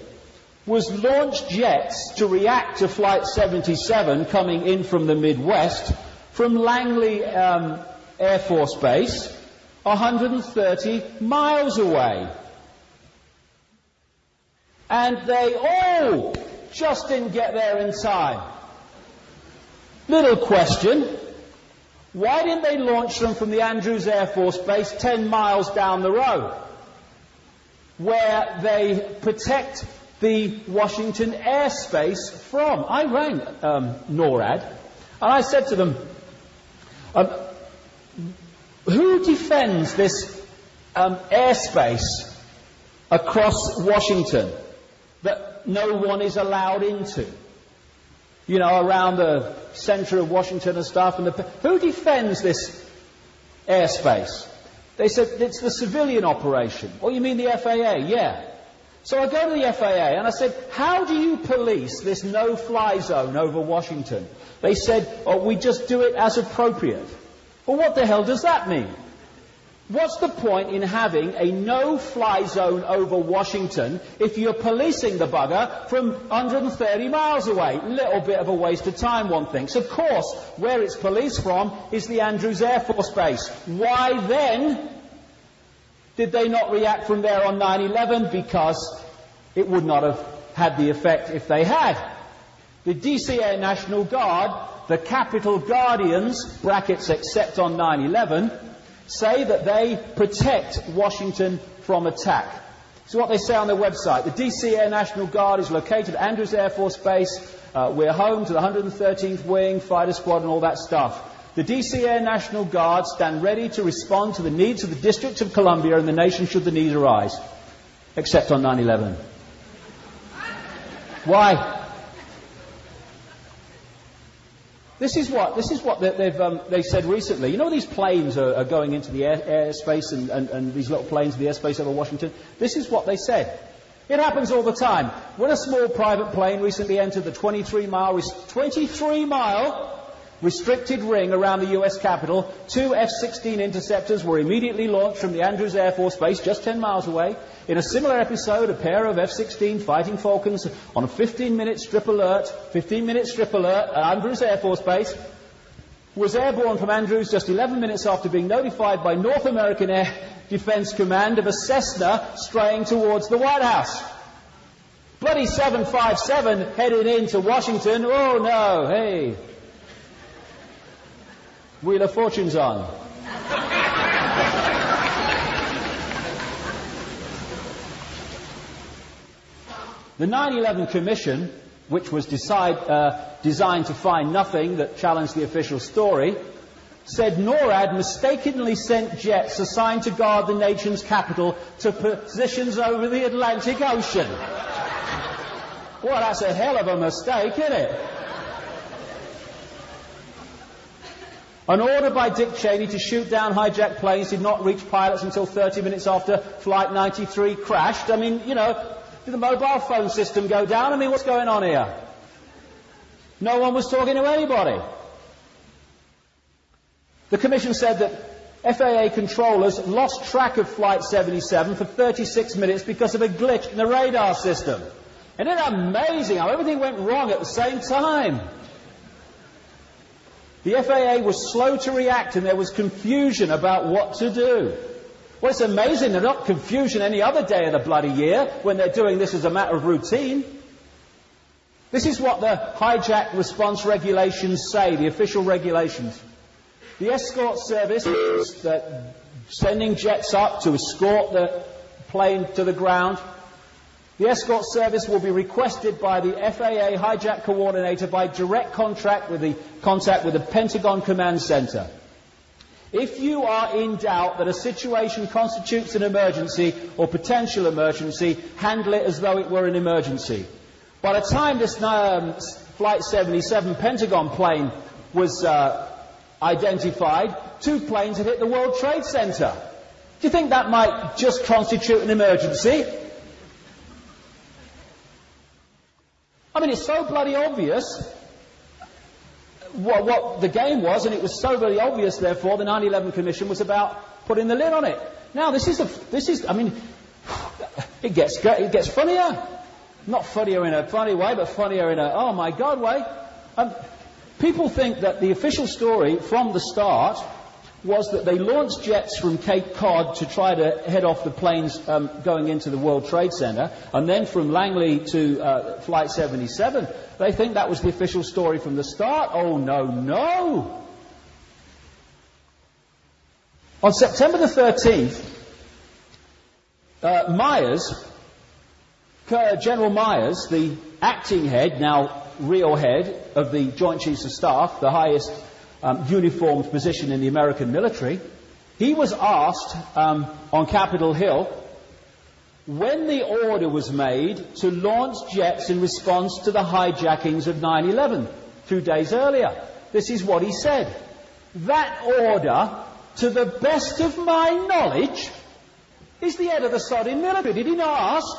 was launch jets to react to Flight 77 coming in from the Midwest from Langley Air Force Base, 130 miles away. And they all just didn't get there in time. Little question. Why didn't they launch them from the Andrews Air Force Base 10 miles down the road, where they protect the Washington airspace from? I rang NORAD, and I said to them, who defends this airspace across Washington that no one is allowed into? You know, around the centre of Washington and stuff. And who defends this airspace? They said, it's the civilian operation. Oh, you mean the FAA? Yeah. So I go to the FAA and I said, how do you police this no-fly zone over Washington? They said, oh, we just do it as appropriate. Well, what the hell does that mean? What's the point in having a no-fly zone over Washington if you're policing the bugger from 130 miles away? Little bit of a waste of time, one thinks. Of course, where it's policed from is the Andrews Air Force Base. Why then did they not react from there on 9/11? Because it would not have had the effect if they had. The DC Air National Guard, the Capitol Guardians, brackets except on 9/11, say that they protect Washington from attack. So what they say on their website, the DC Air National Guard is located at Andrews Air Force Base. We're home to the 113th Wing, Fighter Squad and all that stuff. The DC Air National Guard stand ready to respond to the needs of the District of Columbia and the nation should the need arise. Except on 9/11. Why? This is what they've said recently. You know, these planes are going into the airspace and these little planes in the airspace over Washington. This is what they said. It happens all the time. When a small private plane recently entered the 23-mile restricted ring around the US Capitol, 2 F-16 interceptors were immediately launched from the Andrews Air Force Base, just 10 miles away. In a similar episode, a pair of F-16 Fighting Falcons on a 15-minute strip alert at Andrews Air Force Base was airborne from Andrews just 11 minutes after being notified by North American Air Defense Command of a Cessna straying towards the White House. Bloody 757 headed into Washington. Oh no, hey. Wheel of Fortune's on. The 9/11 Commission, which was designed to find nothing that challenged the official story, said NORAD mistakenly sent jets assigned to guard the nation's capital to positions over the Atlantic Ocean. Well, that's a hell of a mistake, isn't it? An order by Dick Cheney to shoot down hijacked planes did not reach pilots until 30 minutes after Flight 93 crashed. I mean, you know, Did the mobile phone system go down? I mean, what's going on here? No one was talking to anybody. The Commission said that FAA controllers lost track of Flight 77 for 36 minutes because of a glitch in the radar system. Isn't it amazing how everything went wrong at the same time? The FAA was slow to react and there was confusion about what to do. Well, it's amazing there's not confusion any other day of the bloody year when they're doing this as a matter of routine. This is what the hijack response regulations say, the official regulations. The escort service is that sending jets up to escort the plane to the ground. The escort service will be requested by the FAA hijack coordinator by direct contact with the Pentagon Command Center. If you are in doubt that a situation constitutes an emergency or potential emergency, handle it as though it were an emergency. By the time this Flight 77 Pentagon plane was identified, 2 planes had hit the World Trade Center. Do you think that might just constitute an emergency? I mean, it's so bloody obvious what the game was, and it was so bloody obvious, therefore, the 9/11 Commission was about putting the lid on it. Now, I mean, it gets funnier. Not funnier in a funny way, but funnier in a, oh my God way. People think that the official story from the start was that they launched jets from Cape Cod to try to head off the planes going into the World Trade Center, and then from Langley to Flight 77. They think that was the official story from the start. Oh, no, no. On September the 13th, General Myers, the acting head, now real head of the Joint Chiefs of Staff, the highest uniformed position in the American military, he was asked on Capitol Hill when the order was made to launch jets in response to the hijackings of 9/11 2 days earlier. This is what he said. That order, to the best of my knowledge, is the head of the sodding military. Did he not ask?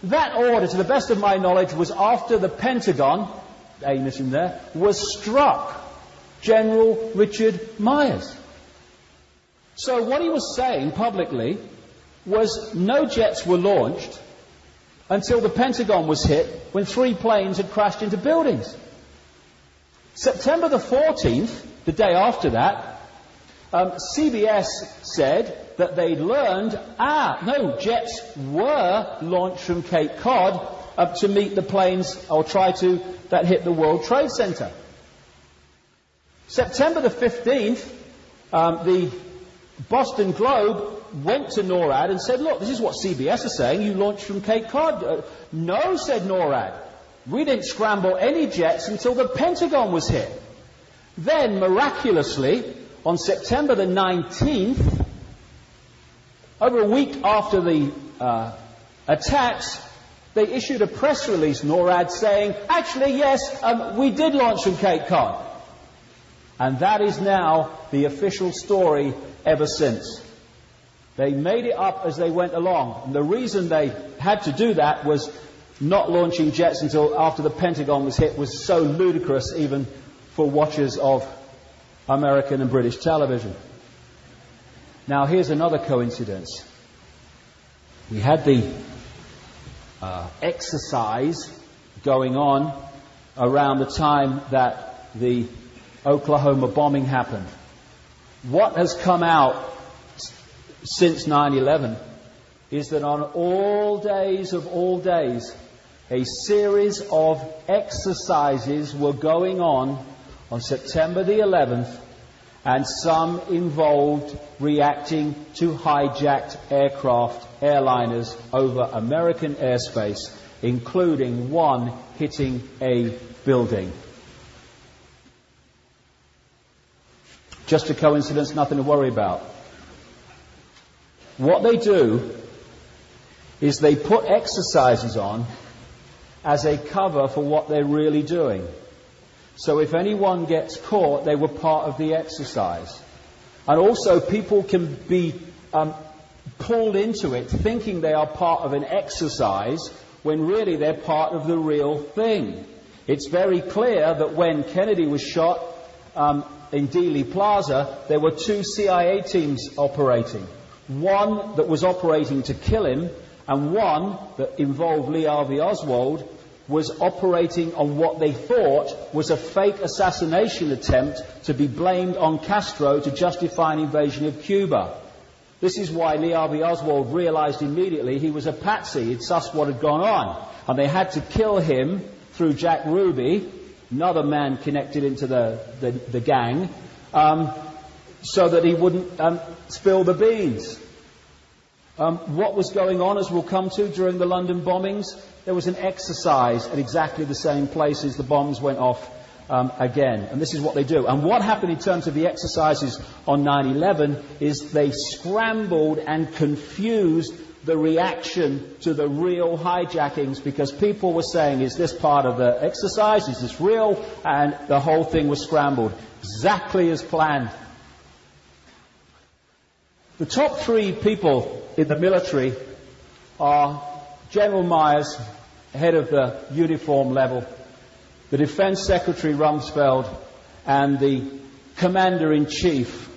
That order, to the best of my knowledge, was after the Pentagon, Amos in there, was struck. General Richard Myers. So what he was saying publicly was no jets were launched until the Pentagon was hit, when 3 planes had crashed into buildings. September the 14th, the day after that, CBS said that they'd learned, no, jets were launched from Cape Cod to meet the planes, or that hit the World Trade Center. September the 15th, the Boston Globe went to NORAD and said, look, this is what CBS is saying, you launched from Cape Cod. No, said NORAD. We didn't scramble any jets until the Pentagon was hit. Then, miraculously, on September the 19th, over a week after the attacks, they issued a press release, NORAD, saying, actually, yes, we did launch from Cape Cod. And that is now the official story ever since. They made it up as they went along. And the reason they had to do that was not launching jets until after the Pentagon was hit was so ludicrous even for watchers of American and British television. Now here's another coincidence. We had the exercise going on around the time that the Oklahoma bombing happened. What has come out since 9/11 is that on all days of all days, a series of exercises were going on September the 11th, and some involved reacting to hijacked airliners over American airspace, including one hitting a building. Just a coincidence, nothing to worry about. What they do is they put exercises on as a cover for what they're really doing. So if anyone gets caught, they were part of the exercise. And also people can be pulled into it thinking they are part of an exercise when really they're part of the real thing. It's very clear that when Kennedy was shot in Dealey Plaza, there were 2 CIA teams operating. One that was operating to kill him, and one that involved Lee Harvey Oswald was operating on what they thought was a fake assassination attempt to be blamed on Castro to justify an invasion of Cuba. This is why Lee Harvey Oswald realized immediately he was a patsy. He'd sussed what had gone on. And they had to kill him through Jack Ruby, another man connected into the gang, so that he wouldn't spill the beans. What was going on, as we'll come to, during the London bombings? There was an exercise at exactly the same places the bombs went off again. And this is what they do. And what happened in terms of the exercises on 9/11 is they scrambled and confused the reaction to the real hijackings, because people were saying, is this part of the exercise? Is this real? And the whole thing was scrambled. Exactly as planned. The top 3 people in the military are General Myers, head of the uniform level, the Defense Secretary Rumsfeld, and the Commander-in-Chief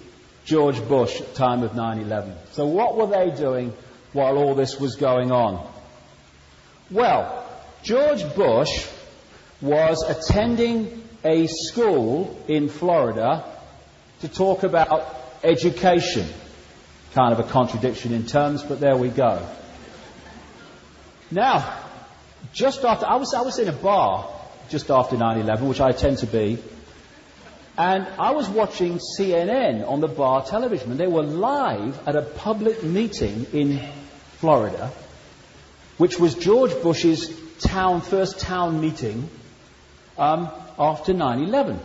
George Bush at the time of 9/11. So what were they doing while all this was going on? Well, George Bush was attending a school in Florida to talk about education. Kind of a contradiction in terms, but there we go. Now, just after, I was in a bar just after 9/11, which I tend to be, and I was watching CNN on the bar television, and they were live at a public meeting in Florida, which was George Bush's first town meeting after 9/11.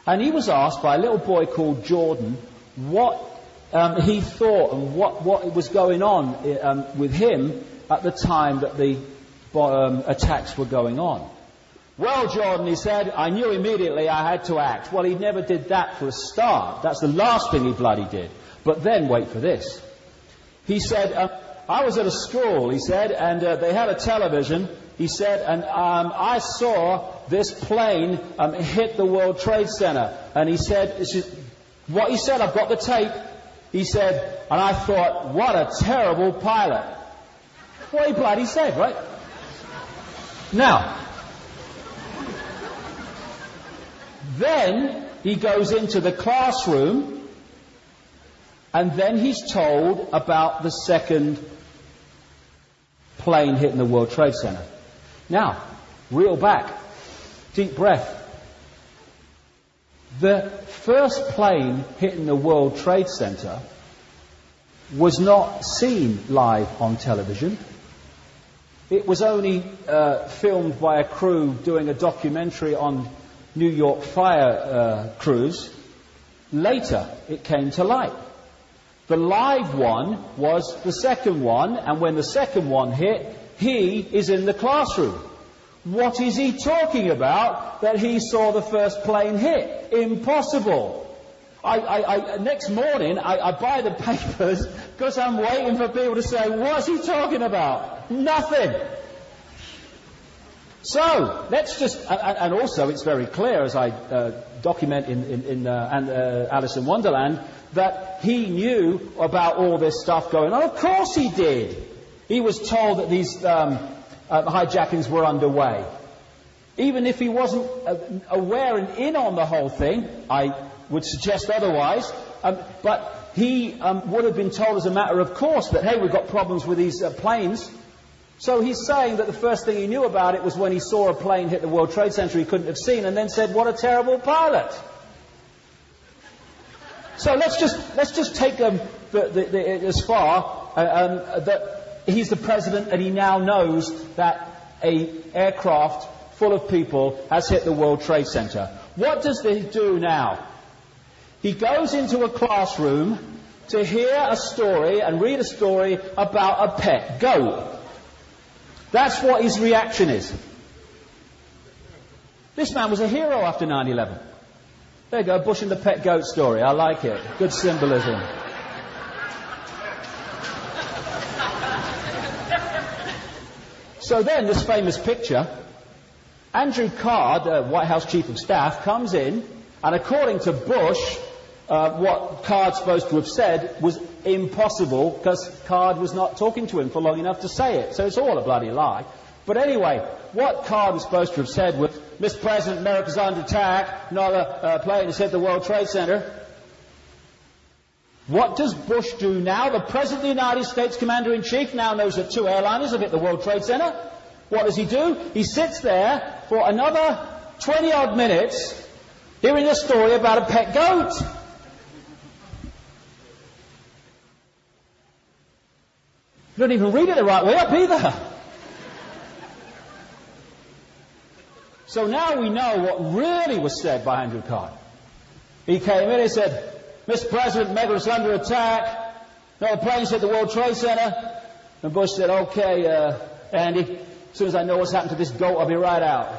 And he was asked by a little boy called Jordan what he thought and what was going on with him at the time that the attacks were going on. Well, Jordan, he said, I knew immediately I had to act. Well, he never did that for a start. That's the last thing he bloody did. But then, wait for this. He said, I was at a school, he said, and they had a television, he said, and I saw this plane hit the World Trade Center. And he said, what he said, I've got the tape. He said, and I thought, what a terrible pilot. What he bloody said, right? Now, then he goes into the classroom, and then he's told about the second plane hitting the World Trade Center. Now, reel back, deep breath. The first plane hitting the World Trade Center was not seen live on television. It was only filmed by a crew doing a documentary on New York fire crews. Later, it came to light. The live one was the second one, and when the second one hit, he is in the classroom. What is he talking about that he saw the first plane hit? Impossible. Next morning, I buy the papers because I'm waiting for people to say, what's he talking about? Nothing. So, let's just, and also it's very clear, as I document in Alice in Wonderland, that he knew about all this stuff going on. Of course he did. He was told that these hijackings were underway. Even if he wasn't aware and in on the whole thing, I would suggest otherwise, but he would have been told as a matter of course that, hey, we've got problems with these planes. So he's saying that the first thing he knew about it was when he saw a plane hit the World Trade Center he couldn't have seen, and then said, what a terrible pilot. So let's just take as far that he's the president and he now knows that an aircraft full of people has hit the World Trade Center. What does he do now? He goes into a classroom to hear a story and read a story about a pet goat. That's what his reaction is. This man was a hero after 9/11. There you go, Bush and the pet goat story. I like it. Good symbolism. So then, this famous picture, Andrew Card, White House Chief of Staff, comes in, and according to Bush, what Card's supposed to have said was impossible because Card was not talking to him for long enough to say it. So it's all a bloody lie. But anyway, what Card was supposed to have said was, Mr. President, America's under attack, another plane has hit the World Trade Center. What does Bush do now? The President of the United States, Commander-in-Chief, now knows that 2 airliners have hit the World Trade Center. What does he do? He sits there for another 20-odd minutes hearing a story about a pet goat. You don't even read it the right way up either. So now we know what really was said by Andrew Card. He came in and said, Mr. President, America's under attack. No, the planes hit the World Trade Center. And Bush said, okay, Andy, as soon as I know what's happened to this goat, I'll be right out.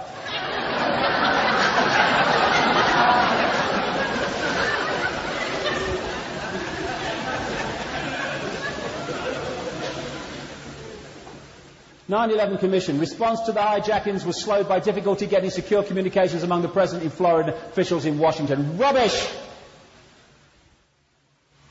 9/11 Commission. Response to the hijackings was slowed by difficulty getting secure communications among the President in Florida, officials in Washington. Rubbish!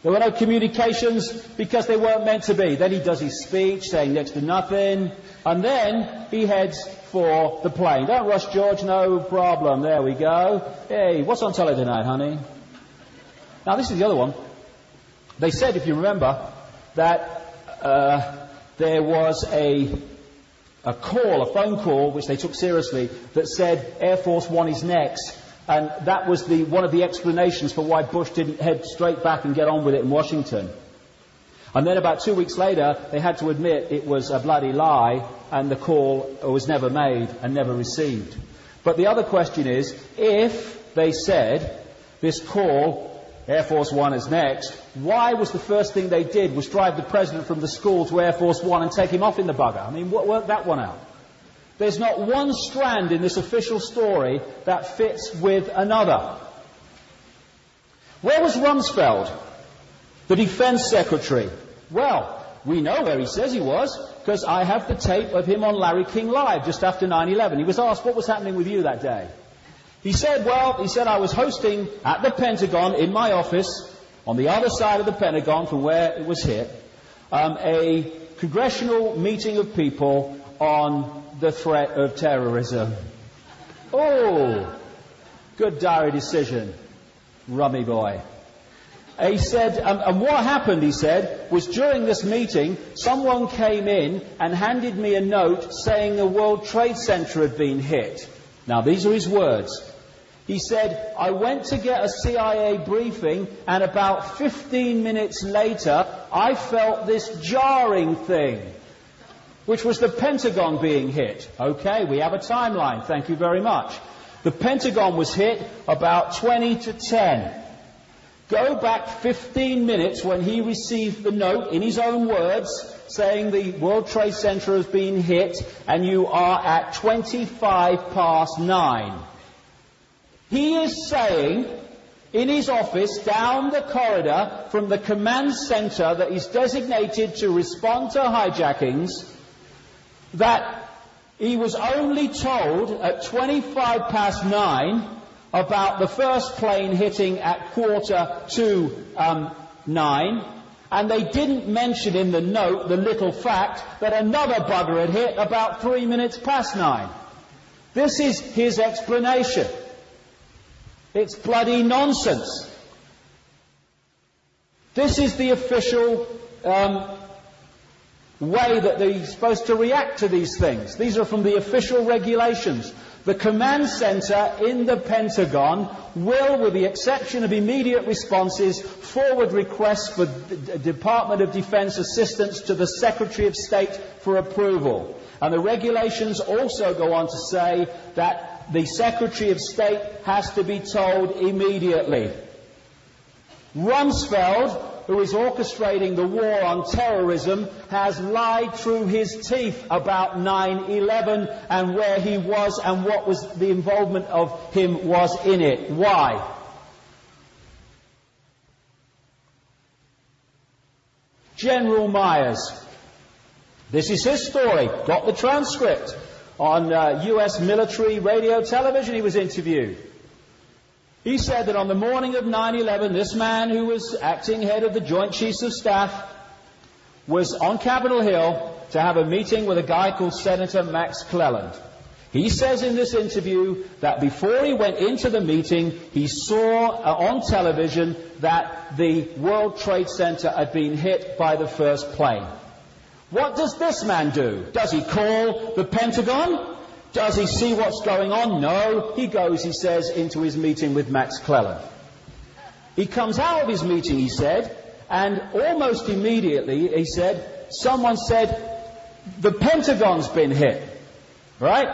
There were no communications because they weren't meant to be. Then he does his speech saying next to nothing. And then he heads for the plane. Don't rush, George. No problem. There we go. Hey, what's on telly tonight, honey? Now, this is the other one. They said, if you remember, that there was a phone call, which they took seriously, that said Air Force One is next. And that was one of the explanations for why Bush didn't head straight back and get on with it in Washington. And then about 2 weeks later, they had to admit it was a bloody lie, and the call was never made and never received. But the other question is, if they said this call, Air Force One is next, why was the first thing they did was drive the President from the school to Air Force One and take him off in the bugger? I mean, work that one out. There's not one strand in this official story that fits with another. Where was Rumsfeld, the Defense Secretary? Well, we know where he says he was, because I have the tape of him on Larry King Live just after 9/11. He was asked, what was happening with you that day? He said, I was hosting at the Pentagon in my office, on the other side of the Pentagon from where it was hit, a congressional meeting of people on the threat of terrorism. Oh, good diary decision, rummy boy. He said, and what happened, he said, was during this meeting, someone came in and handed me a note saying the World Trade Center had been hit. Now, these are his words. He said, I went to get a CIA briefing, and about 15 minutes later, I felt this jarring thing, which was the Pentagon being hit. Okay, we have a timeline. Thank you very much. The Pentagon was hit about 20 to 10. Go back 15 minutes when he received the note, in his own words, saying the World Trade Center has been hit, and you are at 9:25. He is saying, in his office, down the corridor from the command center that is designated to respond to hijackings, that he was only told at 9:25 about the first plane hitting at 9:15, and they didn't mention in the note the little fact that another bugger had hit about 9:03. This is his explanation. It's bloody nonsense. This is the official way that they're supposed to react to these things. These are from the official regulations. The command center in the Pentagon will, with the exception of immediate responses, forward requests for the Department of Defense assistance to the Secretary of State for approval. And the regulations also go on to say that the Secretary of State has to be told immediately. Rumsfeld, who is orchestrating the war on terrorism, has lied through his teeth about 9/11 and where he was and what was the involvement of him was in it. Why? General Myers, This is his story. Got the transcript. On US military radio television he was interviewed. He said that on the morning of 9/11, this man who was acting head of the Joint Chiefs of Staff was on Capitol Hill to have a meeting with a guy called Senator Max Cleland. He says in this interview that before he went into the meeting, he saw on television that the World Trade Center had been hit by the first plane. What does this man do? Does he call the Pentagon? Does he see what's going on? No. He goes, he says, into his meeting with Max Cleland. He comes out of his meeting, he said, and almost immediately, he said, someone said, the Pentagon's been hit. Right?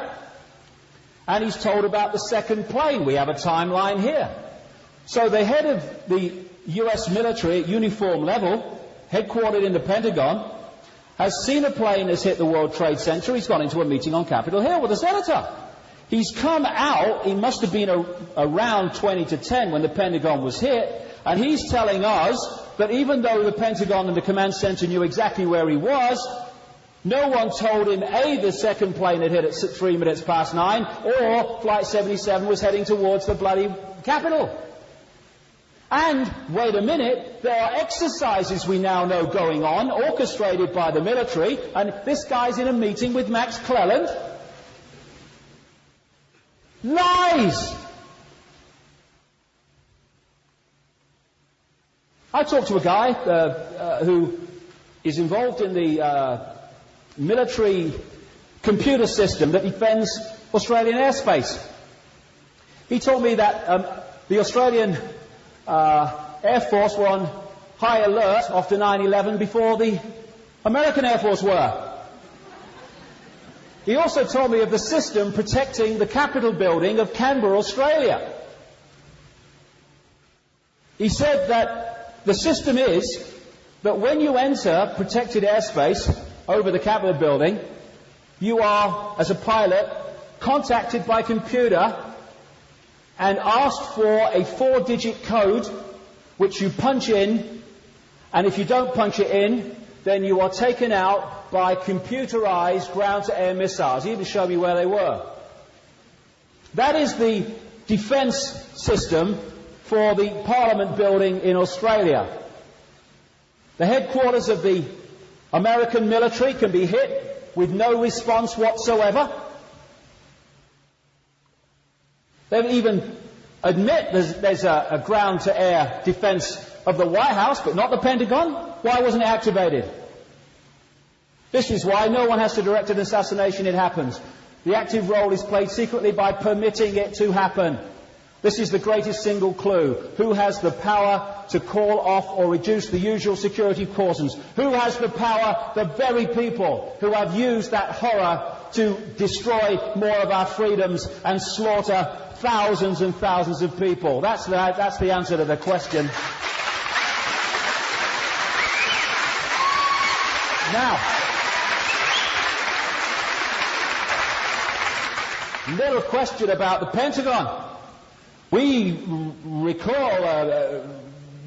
And he's told about the second plane. We have a timeline here. So the head of the US military at uniform level, headquartered in the Pentagon, has seen a plane that's hit the World Trade Center. He's gone into a meeting on Capitol Hill with a senator. He's come out, he must have been around 20 to 10 when the Pentagon was hit, and he's telling us that even though the Pentagon and the command center knew exactly where he was, no one told him, A, the second plane had hit at 3 minutes past 9, or Flight 77 was heading towards the bloody Capitol. And, wait a minute, there are exercises we now know going on, orchestrated by the military, and this guy's in a meeting with Max Cleland. Lies! I talked to a guy who is involved in the military computer system that defends Australian airspace. He told me that the Australian Air Force were on high alert after 9/11 before the American Air Force were. He also told me of the system protecting the Capitol building of Canberra, Australia. He said that the system is that when you enter protected airspace over the Capitol building, you are, as a pilot, contacted by computer and asked for a 4-digit code which you punch in, and if you don't punch it in, then you are taken out by computerized ground-to-air missiles. He even showed me where they were. That is the defense system for the Parliament building in Australia. The headquarters of the American military can be hit with no response whatsoever. They even admit there's a ground-to-air defense of the White House, but not the Pentagon. Why wasn't it activated? This is why no one has to direct an assassination. It happens. The active role is played secretly by permitting it to happen. This is the greatest single clue. Who has the power to call off or reduce the usual security precautions? Who has the power? The very people who have used that horror to destroy more of our freedoms and slaughter thousands and thousands of people. That's the answer to the question. Now, little question about the Pentagon. We recall,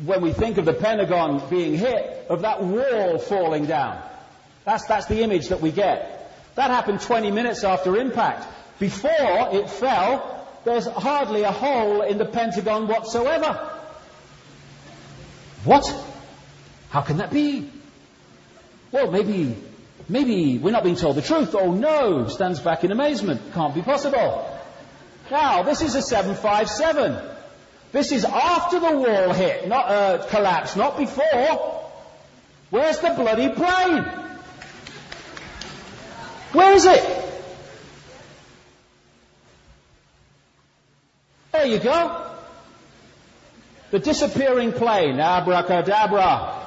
when we think of the Pentagon being hit, of that wall falling down. That's the image that we get. That happened 20 minutes after impact. Before it fell, there's hardly a hole in the Pentagon whatsoever. What? How can that be? Well, maybe we're not being told the truth. Oh no, stands back in amazement. Can't be possible. Now, this is a 757. This is after the wall hit, not collapsed, not before. Where's the bloody plane? Where is it? There you go. The disappearing plane. Abracadabra.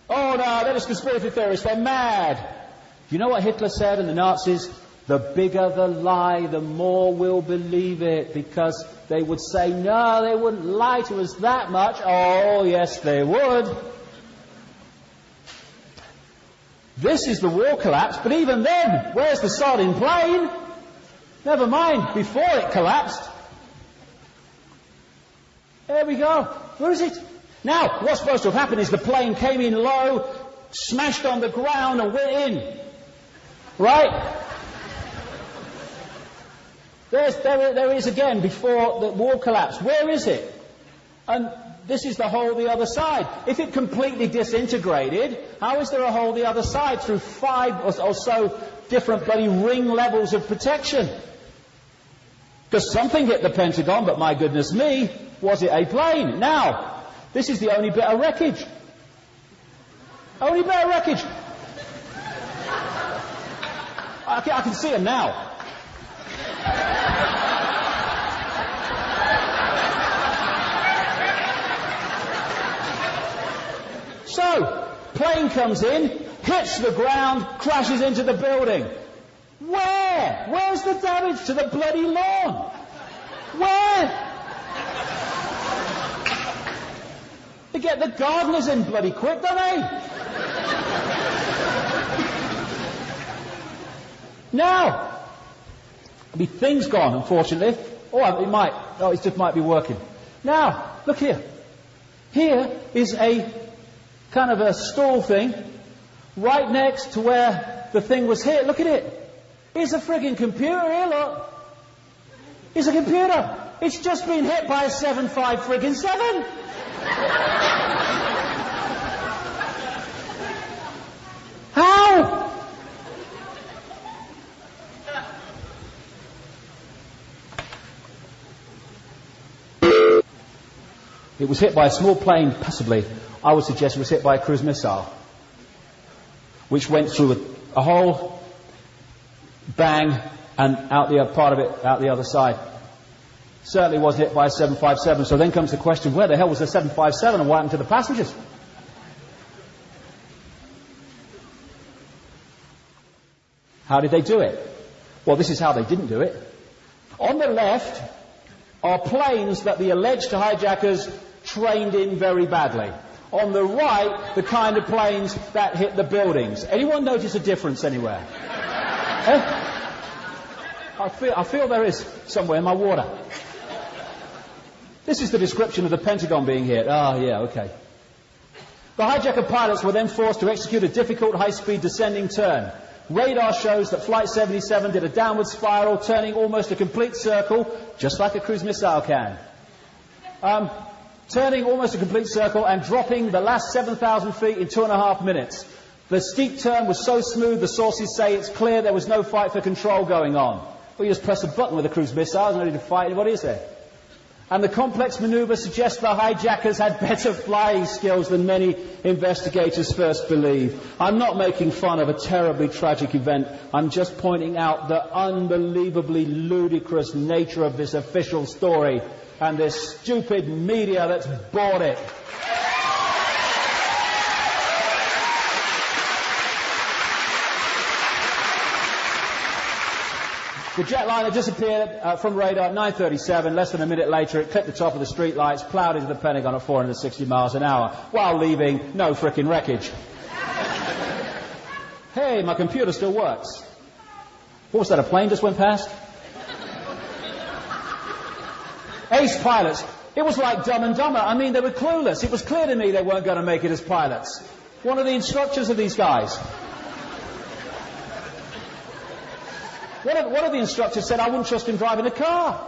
Oh no, they're just conspiracy theorists. They're mad. Do you know what Hitler said and the Nazis? The bigger the lie, the more we'll believe it. Because they would say, no, they wouldn't lie to us that much. Oh, yes, they would. This is the wall collapse, but even then, where's the sodding plane? Never mind, before it collapsed. There we go. Where is it? Now, what's supposed to have happened is the plane came in low, smashed on the ground and went in. Right? There is again before the wall collapsed. Where is it? And this is the hole the other side. If it completely disintegrated, how is there a hole the other side through 5 or so different bloody ring levels of protection? Because something hit the Pentagon, but my goodness me, was it a plane? Now, this is the only bit of wreckage. Only bit of wreckage. I can see them now. So, plane comes in, hits the ground, crashes into the building. Where? Where's the damage to the bloody lawn? Where? They get the gardeners in bloody quick, don't they? Now, I mean, things gone, unfortunately. It just might be working. Now, look here. Here is a kind of a stall thing right next to where the thing was hit. Look at it. It's a frigging computer here, look. It's a computer. It's just been hit by a 7.5 friggin' 7. How? It was hit by a small plane, possibly. I would suggest it was hit by a cruise missile, which went through a hole, bang, and out the part of it out the other side. Certainly was hit by a 757. So then comes the question: where the hell was the 757, and what happened to the passengers? How did they do it? Well, this is how they didn't do it. On the left are planes that the alleged hijackers trained in very badly. On the right, the kind of planes that hit the buildings. Anyone notice a difference anywhere? I feel there is somewhere in my water. This is the description of the Pentagon being hit. Ah, yeah, okay. The hijacker pilots were then forced to execute a difficult high-speed descending turn. Radar shows that Flight 77 did a downward spiral, turning almost a complete circle, just like a cruise missile can. Turning almost a complete circle and dropping the last 7,000 feet in 2.5 minutes. The steep turn was so smooth, the sources say it's clear there was no fight for control going on. Well, you just press a button with a cruise missile, there's no need to fight anybody, is there? And the complex maneuver suggests the hijackers had better flying skills than many investigators first believed. I'm not making fun of a terribly tragic event. I'm just pointing out the unbelievably ludicrous nature of this official story and this stupid media that's bought it. The jetliner disappeared from radar at 9:37. Less than a minute later, it clipped the top of the street lights, ploughed into the Pentagon at 460 miles an hour, while leaving no frickin' wreckage. Hey, my computer still works. What was that, a plane just went past? Ace pilots. It was like Dumb and Dumber. I mean, they were clueless. It was clear to me they weren't going to make it as pilots. One of the instructors of these guys. One of the instructors said, I wouldn't trust him driving a car.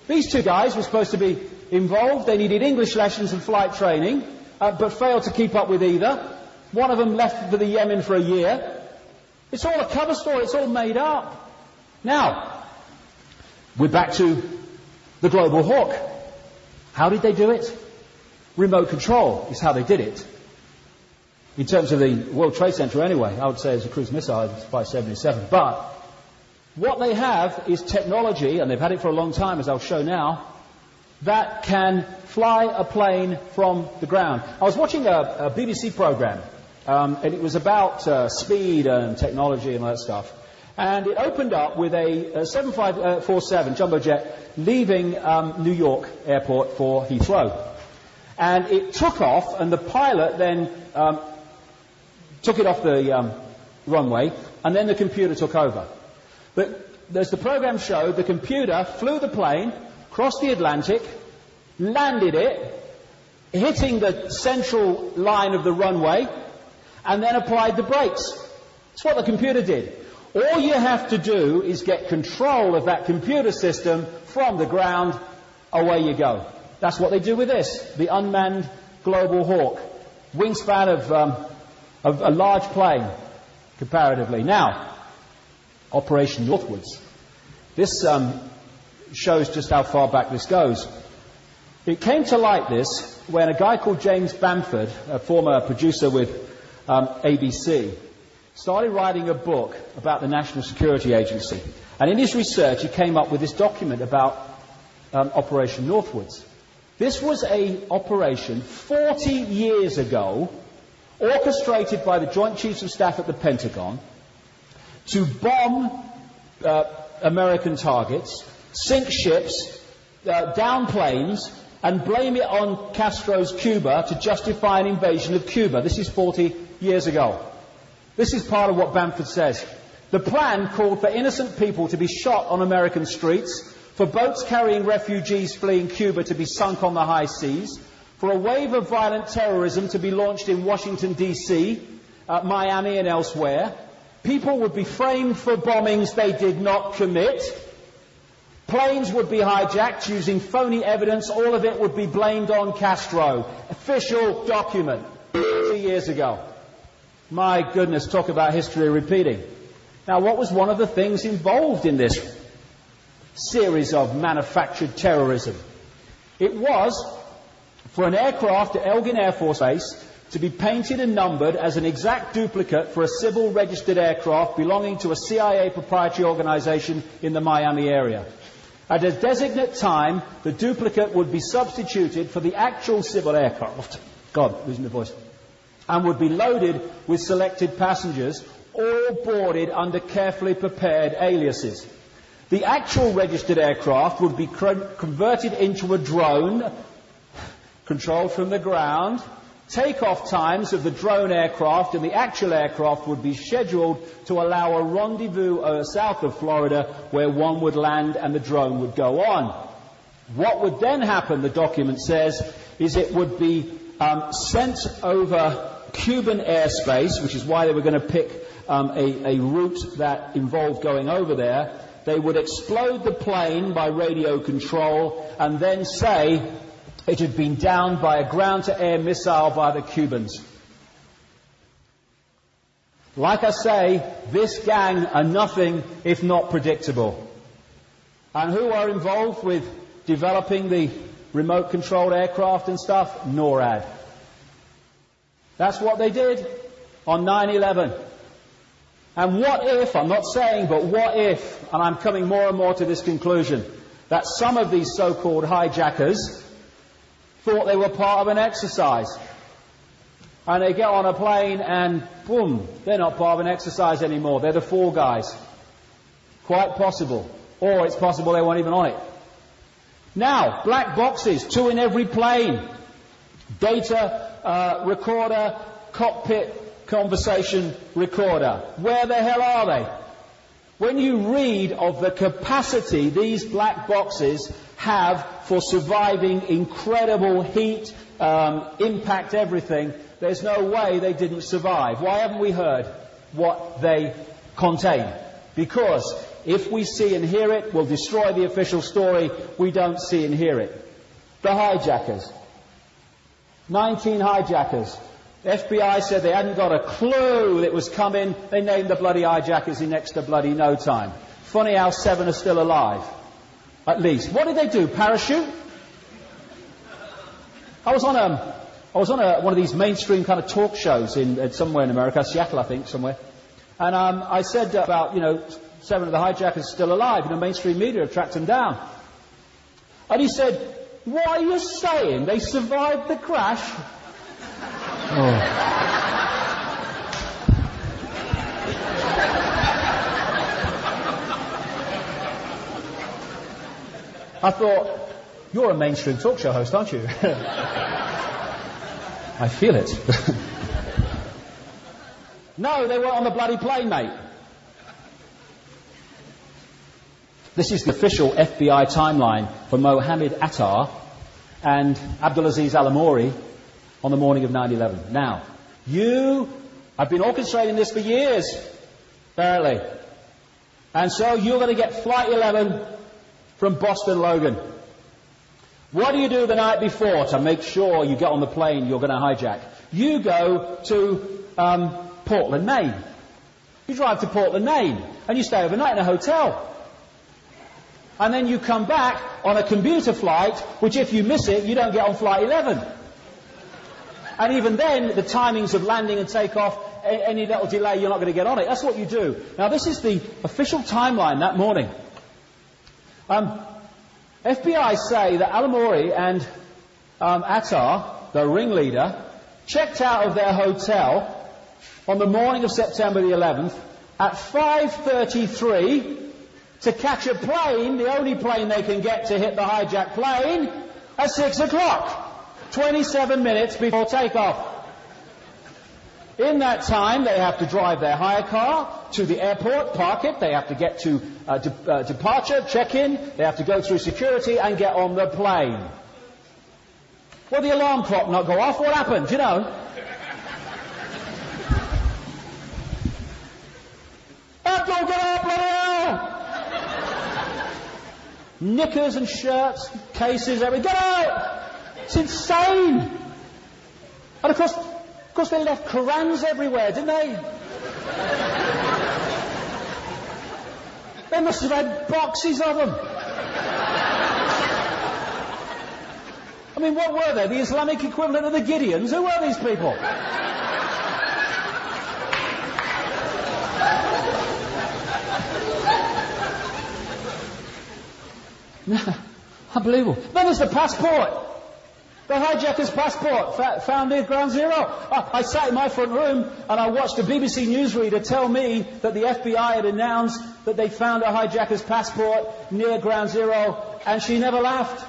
These two guys were supposed to be involved. They needed English lessons and flight training, but failed to keep up with either. One of them left for the Yemen for a year. It's all a cover story. It's all made up. Now, we're back to the Global Hawk. How did they do it? Remote control is how they did it. In terms of the World Trade Center anyway, I would say it's a cruise missile, it's by 77. But what they have is technology, and they've had it for a long time, as I'll show now, that can fly a plane from the ground. I was watching a BBC program, and it was about speed and technology and all that stuff. And it opened up with a 7547 jumbo jet leaving New York airport for Heathrow. And it took off, and the pilot then took it off the runway, and then the computer took over. But as the program showed, the computer flew the plane, crossed the Atlantic, landed it hitting the central line of the runway, and then applied the brakes. That's what the computer did. All you have to do is get control of that computer system from the ground. Away you go. That's what they do with this, the unmanned Global Hawk. Wingspan of a large plane, comparatively. Now, Operation Northwards. This shows just how far back this goes. It came to light this when a guy called James Bamford, a former producer with ABC, started writing a book about the National Security Agency. And in his research, he came up with this document about Operation Northwards. This was an operation 40 years ago, orchestrated by the Joint Chiefs of Staff at the Pentagon, to bomb American targets, sink ships, down planes, and blame it on Castro's Cuba to justify an invasion of Cuba. This is 40 years ago. This is part of what Bamford says. The plan called for innocent people to be shot on American streets, for boats carrying refugees fleeing Cuba to be sunk on the high seas, for a wave of violent terrorism to be launched in Washington, D.C., Miami and elsewhere. People would be framed for bombings they did not commit. Planes would be hijacked using phony evidence. All of it would be blamed on Castro. Official document 2 years ago. My goodness, talk about history repeating. Now, what was one of the things involved in this series of manufactured terrorism? It was for an aircraft at Elgin Air Force Base to be painted and numbered as an exact duplicate for a civil registered aircraft belonging to a CIA proprietary organization in the Miami area. At a designate time, the duplicate would be substituted for the actual civil aircraft. God, losing my voice. And would be loaded with selected passengers, all boarded under carefully prepared aliases. The actual registered aircraft would be converted into a drone, controlled from the ground. Takeoff times of the drone aircraft and the actual aircraft would be scheduled to allow a rendezvous south of Florida where one would land and the drone would go on. What would then happen, the document says, is it would be sent over Cuban airspace, which is why they were going to pick a route that involved going over there. They would explode the plane by radio control and then say it had been downed by a ground-to-air missile by the Cubans. Like I say, this gang are nothing if not predictable. And who are involved with developing the remote-controlled aircraft and stuff? NORAD. That's what they did on 9/11. And what if, I'm not saying, but what if, and I'm coming more and more to this conclusion, that some of these so-called hijackers thought they were part of an exercise. And they get on a plane and, boom, they're not part of an exercise anymore. They're the fall guys. Quite possible. Or it's possible they weren't even on it. Now, black boxes, 2 in every plane. Data recorder, cockpit conversation recorder. Where the hell are they? When you read of the capacity these black boxes have for surviving incredible heat, impact, everything, there's no way they didn't survive. Why haven't we heard what they contain? Because if we see and hear it, we'll destroy the official story. We don't see and hear it. The hijackers. 19 hijackers. The FBI said they hadn't got a clue that was coming. They named the bloody hijackers in next to bloody no time. Funny how 7 are still alive. At least. What did they do? Parachute? I was on one of these mainstream kind of talk shows in somewhere in America, Seattle, I think, somewhere. And I said about, 7 of the hijackers still alive. Mainstream media have tracked them down. And he said, "What are you saying? They survived the crash?" Oh. I thought, you're a mainstream talk show host, aren't you? I feel it. No, they weren't on the bloody plane, mate. This is the official FBI timeline for Mohammed Attar, and Abdulaziz Al-Amouri on the morning of 9/11. Now, I've been orchestrating this for years, apparently. And so you're going to get Flight 11 from Boston Logan. What do you do the night before to make sure you get on the plane you're going to hijack? You go to Portland, Maine. You drive to Portland, Maine, and you stay overnight in a hotel. And then you come back on a commuter flight, which if you miss it, you don't get on Flight 11. And even then, the timings of landing and takeoff, any little delay, you're not going to get on it. That's what you do. Now, this is the official timeline that morning. FBI say that Al-Amouri and Attar, the ringleader, checked out of their hotel on the morning of September the 11th at 5:33 to catch a plane, the only plane they can get to hit the hijacked plane, at 6 o'clock. 27 minutes before takeoff. In that time, they have to drive their hire car to the airport, park it, they have to get to departure, check-in, they have to go through security and get on the plane. Well, the alarm clock not go off, what happened? Do you know? Abdul, get up, bloody hell! Knickers and shirts, cases, everything, get out! It's insane! And of course they left Qurans everywhere, didn't they? They must have had boxes of them. I mean, what were they? The Islamic equivalent of the Gideons? Who were these people? Unbelievable. Then there's the passport. The hijacker's passport found near Ground Zero. I sat in my front room and I watched a BBC newsreader tell me that the FBI had announced that they found a hijacker's passport near Ground Zero, and she never laughed.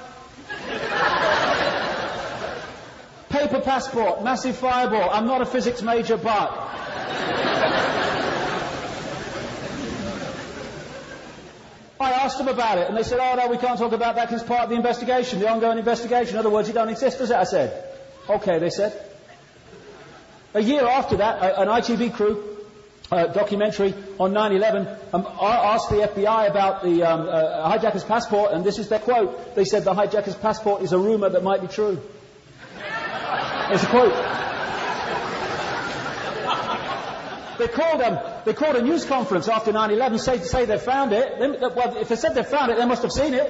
Paper passport, massive fireball. I'm not a physics major, but... I asked them about it, and they said, oh, no, we can't talk about that because it's part of the investigation, the ongoing investigation. In other words, it don't exist, does it? I said. OK, they said. A year after that, an ITV crew documentary on 9/11 asked the FBI about the hijacker's passport, and this is their quote. They said the hijacker's passport is a rumour that might be true. It's a quote. They called a news conference after 9/11 to say they found it. Well, if they said they found it, they must have seen it.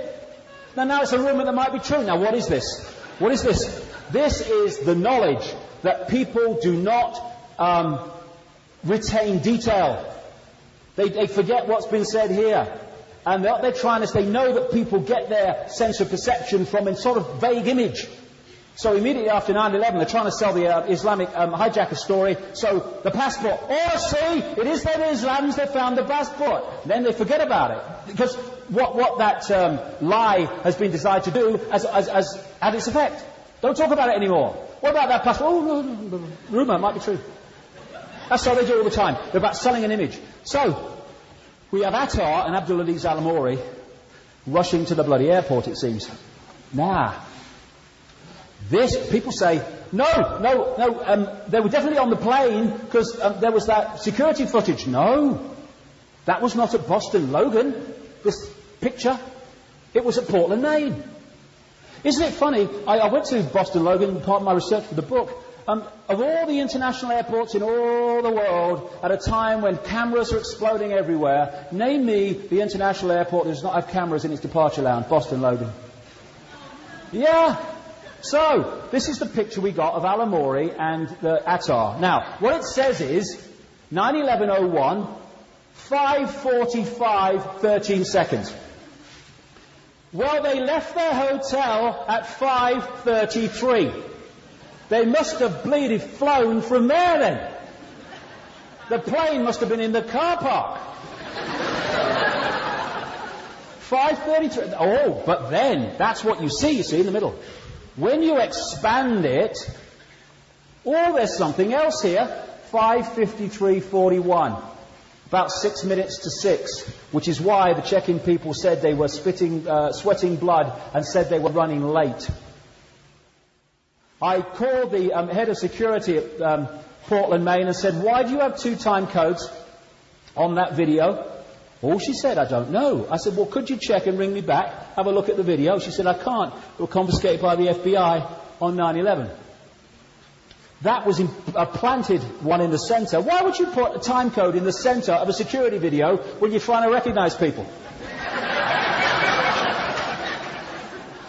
Now it's a rumour that might be true. Now what is this? What is this? This is the knowledge that people do not retain detail. They forget what's been said here. And what they're trying to say, they know that people get their sense of perception from a sort of vague image. So immediately after 9/11, they're trying to sell the Islamic hijacker story. So the passport. Oh, see, it is them Islams that found the passport. Then they forget about it. Because what that lie has been designed to do has had its effect. Don't talk about it anymore. What about that passport? Oh, no, rumour, might be true. That's how they do it all the time. They're about selling an image. So, we have Attar and Abdulaziz Al-Amouri rushing to the bloody airport, it seems. People say, no, they were definitely on the plane because there was that security footage. No, that was not at Boston Logan, this picture. It was at Portland, Maine. Isn't it funny? I went to Boston Logan, part of my research for the book. Of all the international airports in all the world, at a time when cameras are exploding everywhere, name me the international airport that does not have cameras in its departure lounge, Boston Logan. Yeah. So, this is the picture we got of Al-Amouri and the Attar. Now, what it says is 9/11/01, 5:45, 13 seconds. Well, they left their hotel at 5:33. They must have bleeded flown from there then. The plane must have been in the car park. 5:33. Oh, but then, that's what you see in the middle. When you expand it, there's something else here. 5:53:41. About 6 minutes to 6, which is why the check-in people said they were sweating blood and said they were running late. I called the head of security at Portland, Maine, and said, why do you have 2 time codes on that video? Oh, she said, I don't know. I said, well, could you check and ring me back, have a look at the video? She said, I can't. It was confiscated by the FBI on 9/11. That was a planted one in the center. Why would you put a time code in the center of a security video when you're trying to recognize people?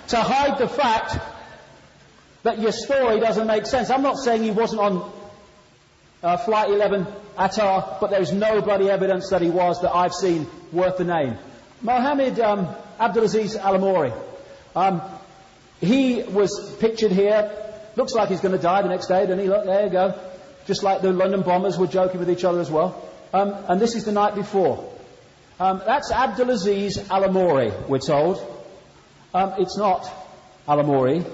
To hide the fact that your story doesn't make sense. I'm not saying he wasn't on Flight 11 Attar, but there is no bloody evidence that he was that I've seen worth the name. Mohammed Abdulaziz Al-Amori. He was pictured here. Looks like he's going to die the next day, doesn't he? Look, there you go. Just like the London bombers were joking with each other as well. And this is the night before. That's Abdulaziz Al-Amori, we're told. It's not Al-Amori.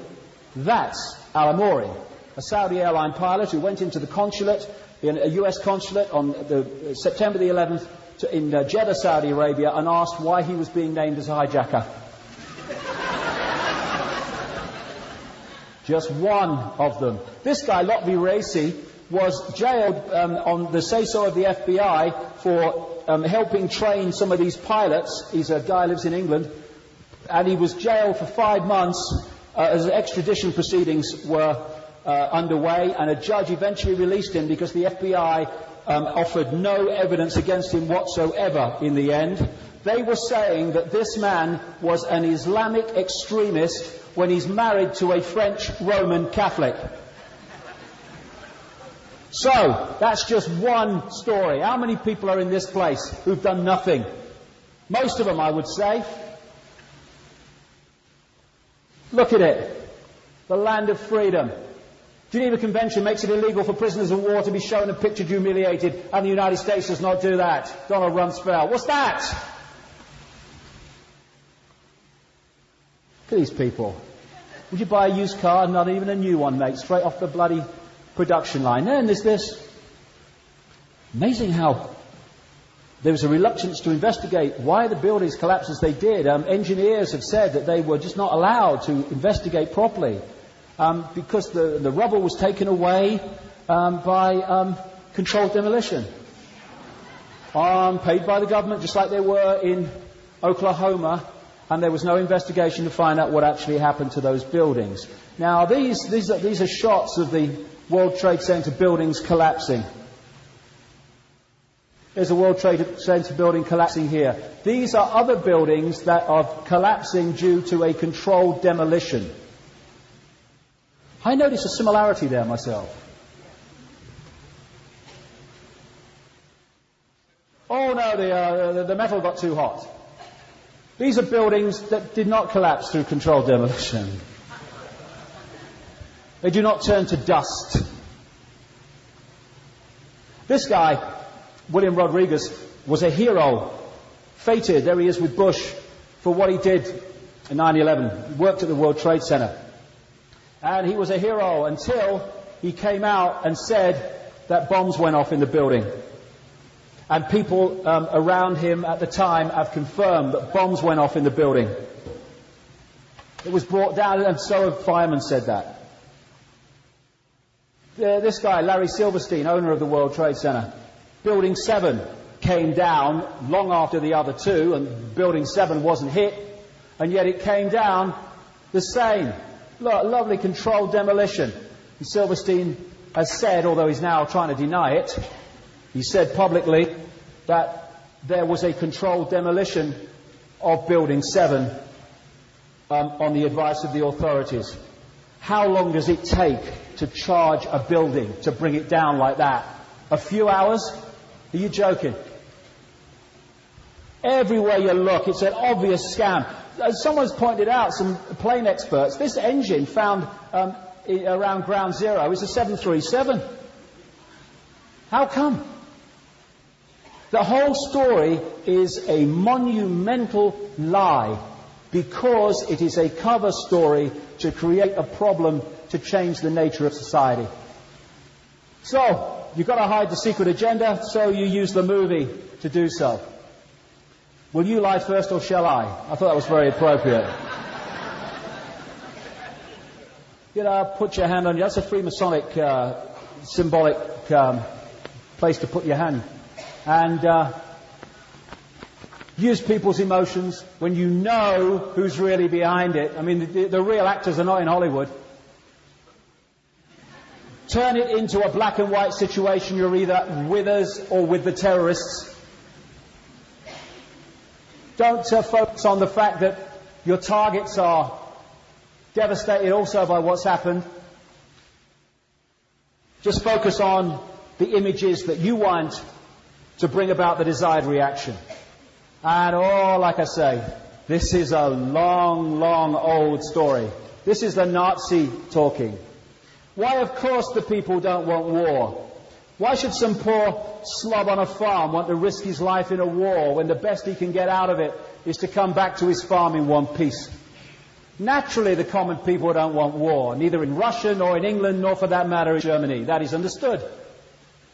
That's Al-Amori, a Saudi airline pilot who went into the consulate, in a US consulate on September the 11th in Jeddah, Saudi Arabia, and asked why he was being named as a hijacker. Just one of them. This guy, Lotfi Raisi, was jailed on the say-so of the FBI for helping train some of these pilots. He's a guy who lives in England. And he was jailed for 5 months as extradition proceedings were underway. And a judge eventually released him because the FBI offered no evidence against him whatsoever in the end. They were saying that this man was an Islamic extremist when he's married to a French Roman Catholic. So, that's just one story. How many people are in this place who've done nothing? Most of them, I would say. Look at it. The land of freedom. Geneva Convention makes it illegal for prisoners of war to be shown and pictured humiliated, and the United States does not do that. Donald Rumsfeld. What's that? Look at these people. Would you buy a used car? Not even a new one, mate. Straight off the bloody production line. Then there's this. Amazing how there was a reluctance to investigate why the buildings collapsed as they did. Engineers have said that they were just not allowed to investigate properly because the rubble was taken away by controlled demolition. Paid by the government, just like they were in Oklahoma, and there was no investigation to find out what actually happened to those buildings. Now, these are shots of the World Trade Center buildings collapsing. There's a World Trade Center building collapsing here. These are other buildings that are collapsing due to a controlled demolition. I notice a similarity there myself. Oh no, the metal got too hot. These are buildings that did not collapse through controlled demolition. They do not turn to dust. This guy, William Rodriguez, was a hero, fated, there he is with Bush, for what he did in 9/11. He worked at the World Trade Center. And he was a hero until he came out and said that bombs went off in the building. And people around him at the time have confirmed that bombs went off in the building. It was brought down, and so have firemen said that. This guy, Larry Silverstein, owner of the World Trade Center, Building 7 came down long after the other two, and Building 7 wasn't hit, and yet it came down the same. Look, lovely controlled demolition. And Silverstein has said, although he's now trying to deny it, he said publicly that there was a controlled demolition of Building 7 on the advice of the authorities. How long does it take to charge a building, to bring it down like that? A few hours? Are you joking? Everywhere you look, it's an obvious scam. As someone's pointed out, some plane experts, this engine found around ground zero is a 737. How come? The whole story is a monumental lie because it is a cover story to create a problem to change the nature of society. So, you've got to hide the secret agenda, so you use the movie to do so. Will you lie first or shall I? I thought that was very appropriate. put your hand on you. That's a Freemasonic symbolic place to put your hand. And use people's emotions when you know who's really behind it. I mean, the real actors are not in Hollywood. Turn it into a black and white situation. You're either with us or with the terrorists. Don't focus on the fact that your targets are devastated also by what's happened. Just focus on the images that you want to bring about the desired reaction. And like I say, this is a long, long old story. This is the Nazi talking. Why, of course, the people don't want war. Why should some poor slob on a farm want to risk his life in a war when the best he can get out of it is to come back to his farm in one piece? Naturally, the common people don't want war, neither in Russia nor in England, nor for that matter in Germany. That is understood.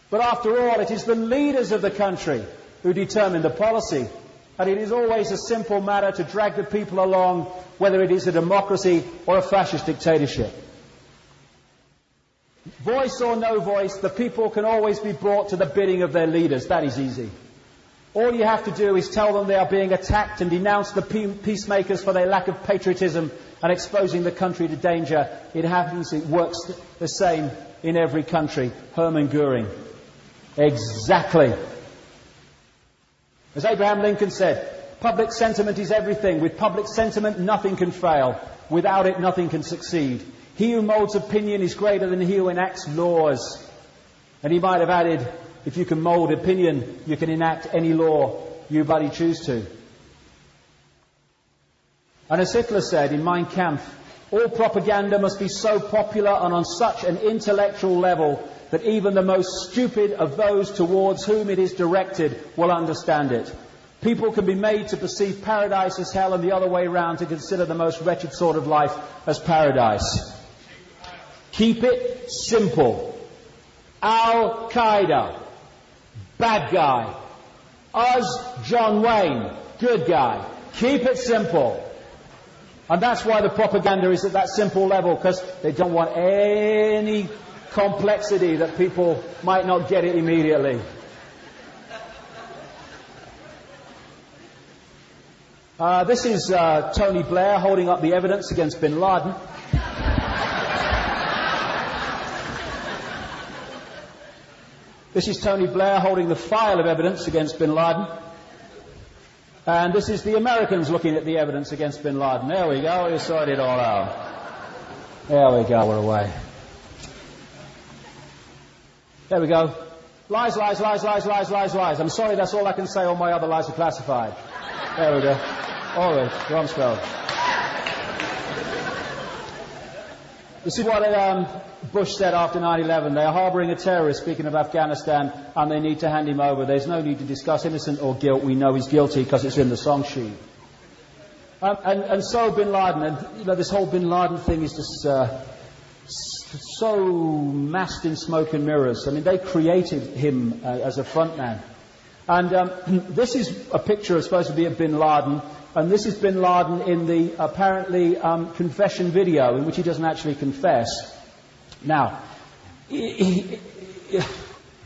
But after all, it is the leaders of the country who determine the policy. And it is always a simple matter to drag the people along, whether it is a democracy or a fascist dictatorship. Voice or no voice, the people can always be brought to the bidding of their leaders. That is easy. All you have to do is tell them they are being attacked and denounce the peacemakers for their lack of patriotism and exposing the country to danger. It happens, it works the same in every country. Hermann Goering. Exactly. As Abraham Lincoln said, public sentiment is everything. With public sentiment, nothing can fail. Without it, nothing can succeed. He who molds opinion is greater than he who enacts laws. And he might have added, if you can mold opinion, you can enact any law you bloody choose to. And as Hitler said in Mein Kampf, all propaganda must be so popular and on such an intellectual level that even the most stupid of those towards whom it is directed will understand it. People can be made to perceive paradise as hell and the other way round to consider the most wretched sort of life as paradise. Keep it simple. Al-Qaeda, bad guy. Us, John Wayne, good guy. Keep it simple. And that's why the propaganda is at that simple level, because they don't want any complexity that people might not get it immediately. This is Tony Blair holding up the evidence against bin Laden. This is Tony Blair holding the file of evidence against bin Laden. And this is the Americans looking at the evidence against bin Laden. There we go, we sorted it all out. There we go, we're away. There we go. Lies, lies, lies, lies, lies, lies, lies. I'm sorry, that's all I can say. All my other lies are classified. There we go. All right, Rumsfeld. This is what Bush said after 9/11. They are harbouring a terrorist, speaking of Afghanistan, and they need to hand him over. There's no need to discuss innocent or guilt. We know he's guilty because it's in the song sheet. And so bin Laden, and this whole bin Laden thing is just so masked in smoke and mirrors. I mean, they created him as a frontman. And this is a picture supposed to be of bin Laden, and this is bin Laden in the apparently confession video in which he doesn't actually confess. Now,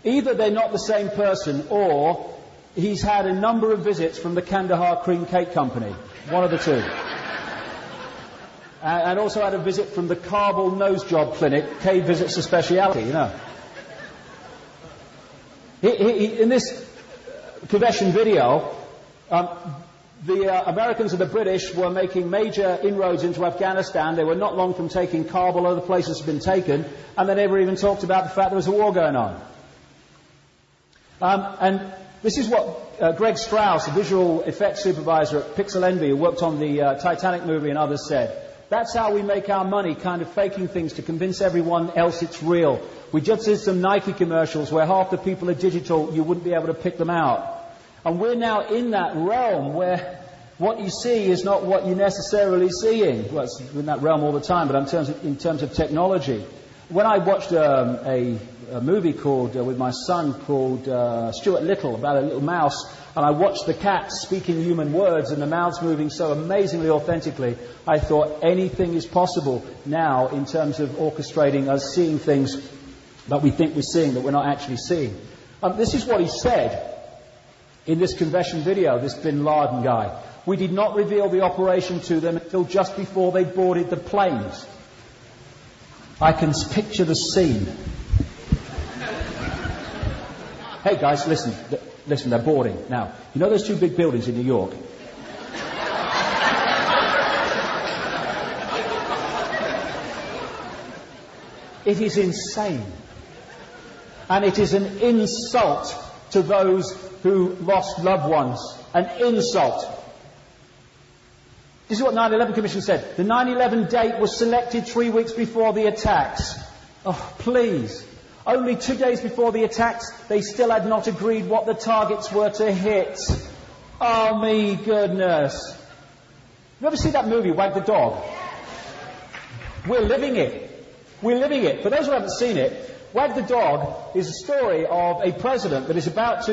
either they're not the same person, or he's had a number of visits from the Kandahar Cream Cake Company. One of the two. And also had a visit from the Kabul Nose Job Clinic, K Visits a Speciality, you know. In this confession video, the Americans and the British were making major inroads into Afghanistan. They were not long from taking Kabul. Other places had been taken, and they never even talked about the fact there was a war going on. And this is what Greg Strauss, a visual effects supervisor at Pixel Envy, who worked on the Titanic movie and others, said. That's how we make our money, kind of faking things to convince everyone else it's real. We just did some Nike commercials where half the people are digital, you wouldn't be able to pick them out. And we're now in that realm where what you see is not what you're necessarily seeing. Well, it's in that realm all the time, but in terms of technology. When I watched a movie called with my son called Stuart Little about a little mouse, and I watched the cat speaking human words and the mouths moving so amazingly authentically, I thought anything is possible now in terms of orchestrating us seeing things that we think we're seeing that we're not actually seeing. This is what he said in this confession video, this Bin Laden guy. We did not reveal the operation to them until just before they boarded the planes. I can picture the scene. Hey guys, listen, they're boarding. Now, you know those two big buildings in New York? It is insane. And it is an insult to those who lost loved ones. An insult. This is what 9/11 Commission said. The 9/11 date was selected 3 weeks before the attacks. Oh, please. Only 2 days before the attacks, they still had not agreed what the targets were to hit. Oh, me goodness. You ever see that movie, Wag the Dog? We're living it. We're living it. For those who haven't seen it, Wag the Dog is a story of a president that is about to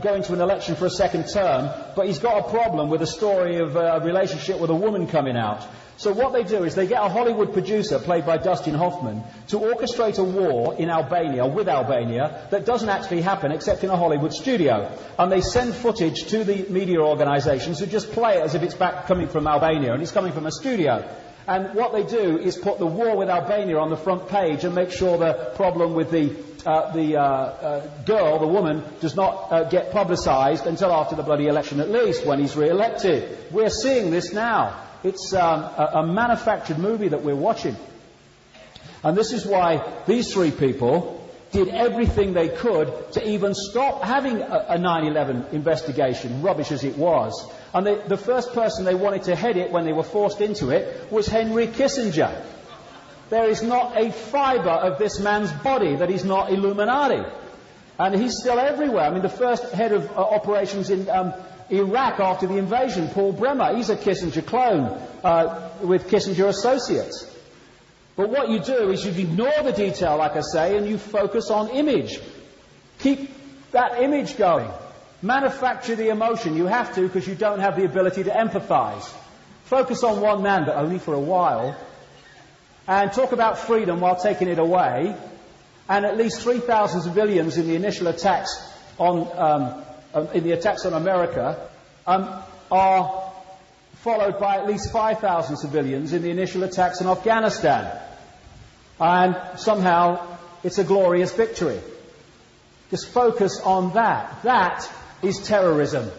go into an election for a second term, but he's got a problem with a story of a relationship with a woman coming out. So what they do is they get a Hollywood producer, played by Dustin Hoffman, to orchestrate a war in Albania, with Albania, that doesn't actually happen except in a Hollywood studio. And they send footage to the media organisations who just play it as if it's back coming from Albania, and it's coming from a studio. And what they do is put the war with Albania on the front page and make sure the problem with the girl, the woman, does not get publicised until after the bloody election at least, when he's re-elected. We're seeing this now. It's a manufactured movie that we're watching. And this is why these three people did everything they could to even stop having a 9/11 investigation, rubbish as it was. And the first person they wanted to head it when they were forced into it was Henry Kissinger. There is not a fibre of this man's body that is not Illuminati. And he's still everywhere. I mean, the first head of operations in Iraq after the invasion, Paul Bremer, he's a Kissinger clone with Kissinger Associates. But what you do is you ignore the detail, like I say, and you focus on image. Keep that image going. Manufacture the emotion. You have to, because you don't have the ability to empathise. Focus on one man, but only for a while. And talk about freedom while taking it away. And at least 3,000 civilians in the initial attacks on America are followed by at least 5,000 civilians in the initial attacks in Afghanistan. And somehow it's a glorious victory. Just focus on that. That is terrorism.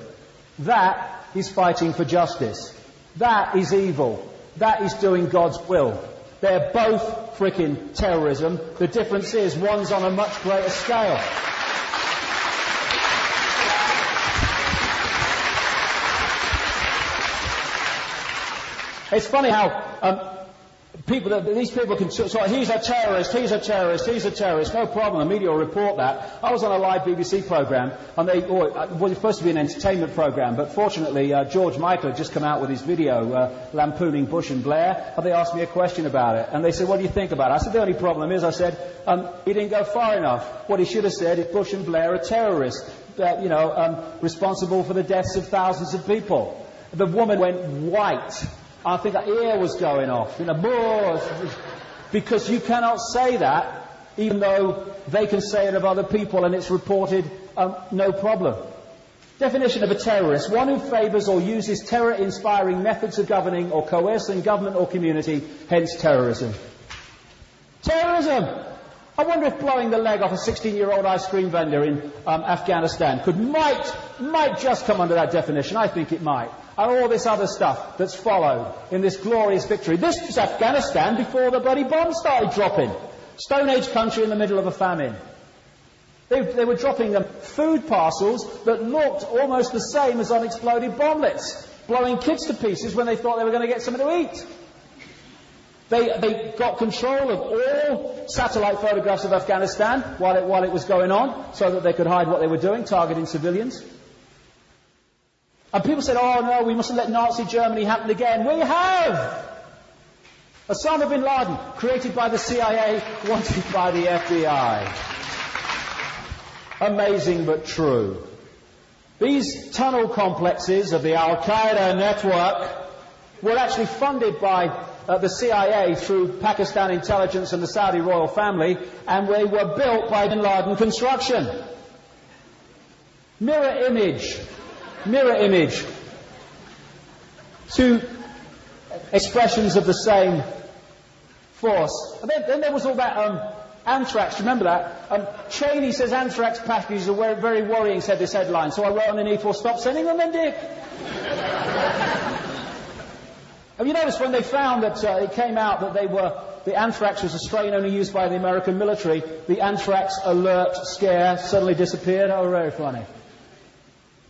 That is fighting for justice. That is evil. That is doing God's will. They're both frickin' terrorism. The difference is one's on a much greater scale. It's funny how these people can sort he's a terrorist, he's a terrorist, he's a terrorist, no problem, the media will report that. I was on a live BBC programme, and it was supposed to be an entertainment programme, but fortunately George Michael had just come out with his video lampooning Bush and Blair, and they asked me a question about it, and they said, what do you think about it? I said, the only problem is, I said, he didn't go far enough. What he should have said is Bush and Blair are terrorists, responsible for the deaths of thousands of people. The woman went white. I think her ear was going off, because you cannot say that, even though they can say it of other people and it's reported, no problem. Definition of a terrorist: one who favours or uses terror-inspiring methods of governing or coercing government or community, hence terrorism. Terrorism! I wonder if blowing the leg off a 16-year-old ice cream vendor in Afghanistan might just come under that definition. I think it might. And all this other stuff that's followed in this glorious victory. This was Afghanistan before the bloody bombs started dropping. Stone Age country in the middle of a famine. They were dropping them food parcels that looked almost the same as unexploded bomblets, blowing kids to pieces when they thought they were going to get something to eat. They got control of all satellite photographs of Afghanistan while it was going on, so that they could hide what they were doing, targeting civilians. And people said, oh no, we mustn't let Nazi Germany happen again. We have! Osama bin Laden, created by the CIA, wanted by the FBI. Amazing but true. These tunnel complexes of the Al-Qaeda network were actually funded by the CIA through Pakistan intelligence and the Saudi royal family, and they were built by bin Laden construction. Mirror image. Two expressions of the same force. And then there was all that anthrax. Remember that? Cheney says anthrax packages are very worrying, said this headline. So I wrote underneath, well, stop sending them then, Dick. Have you noticed when they found that it came out that the anthrax was a strain only used by the American military, the anthrax alert scare suddenly disappeared? Oh, very funny.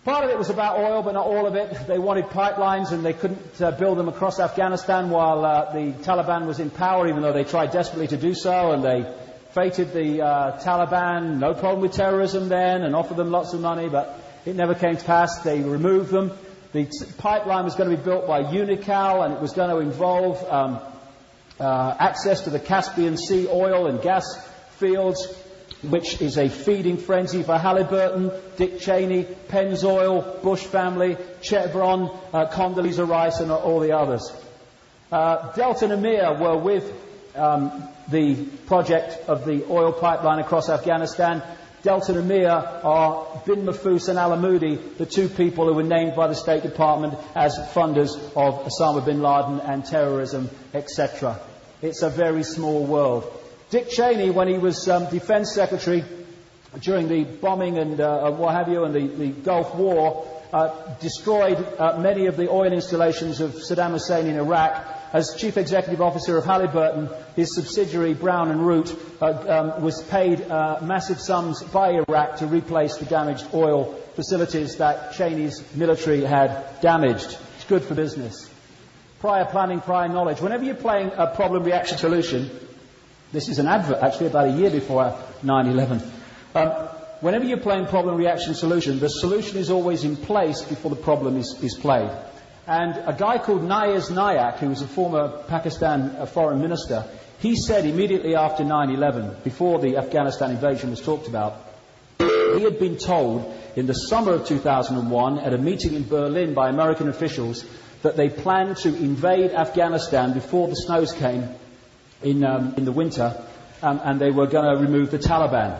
Part of it was about oil, but not all of it. They wanted pipelines and they couldn't build them across Afghanistan while the Taliban was in power, even though they tried desperately to do so, and they feted the Taliban, no problem with terrorism then, and offered them lots of money, but it never came to pass. They removed them. The pipeline was going to be built by Unocal, and it was going to involve access to the Caspian Sea oil and gas fields, which is a feeding frenzy for Halliburton, Dick Cheney, Pennzoil, Bush family, Chevron, Condoleezza Rice, and all the others. Delta and Amir were with the project of the oil pipeline across Afghanistan. Delta and Amir are Bin Mahfouz and Alamoudi, the two people who were named by the State Department as funders of Osama bin Laden and terrorism, etc. It's a very small world. Dick Cheney, when he was Defense Secretary during the bombing and what have you, and the Gulf War, destroyed many of the oil installations of Saddam Hussein in Iraq. As Chief Executive Officer of Halliburton, his subsidiary Brown and Root was paid massive sums by Iraq to replace the damaged oil facilities that Cheney's military had damaged. It's good for business. Prior planning, prior knowledge. Whenever you're playing a problem-reaction solution, this is an advert actually about a year before 9/11. Whenever you're playing problem-reaction solution, the solution is always in place before the problem is played. And a guy called Nayaz Nayak, who was a former Pakistan foreign minister, he said immediately after 9/11, before the Afghanistan invasion was talked about, he had been told in the summer of 2001 at a meeting in Berlin by American officials that they planned to invade Afghanistan before the snows came in the winter, and they were going to remove the Taliban.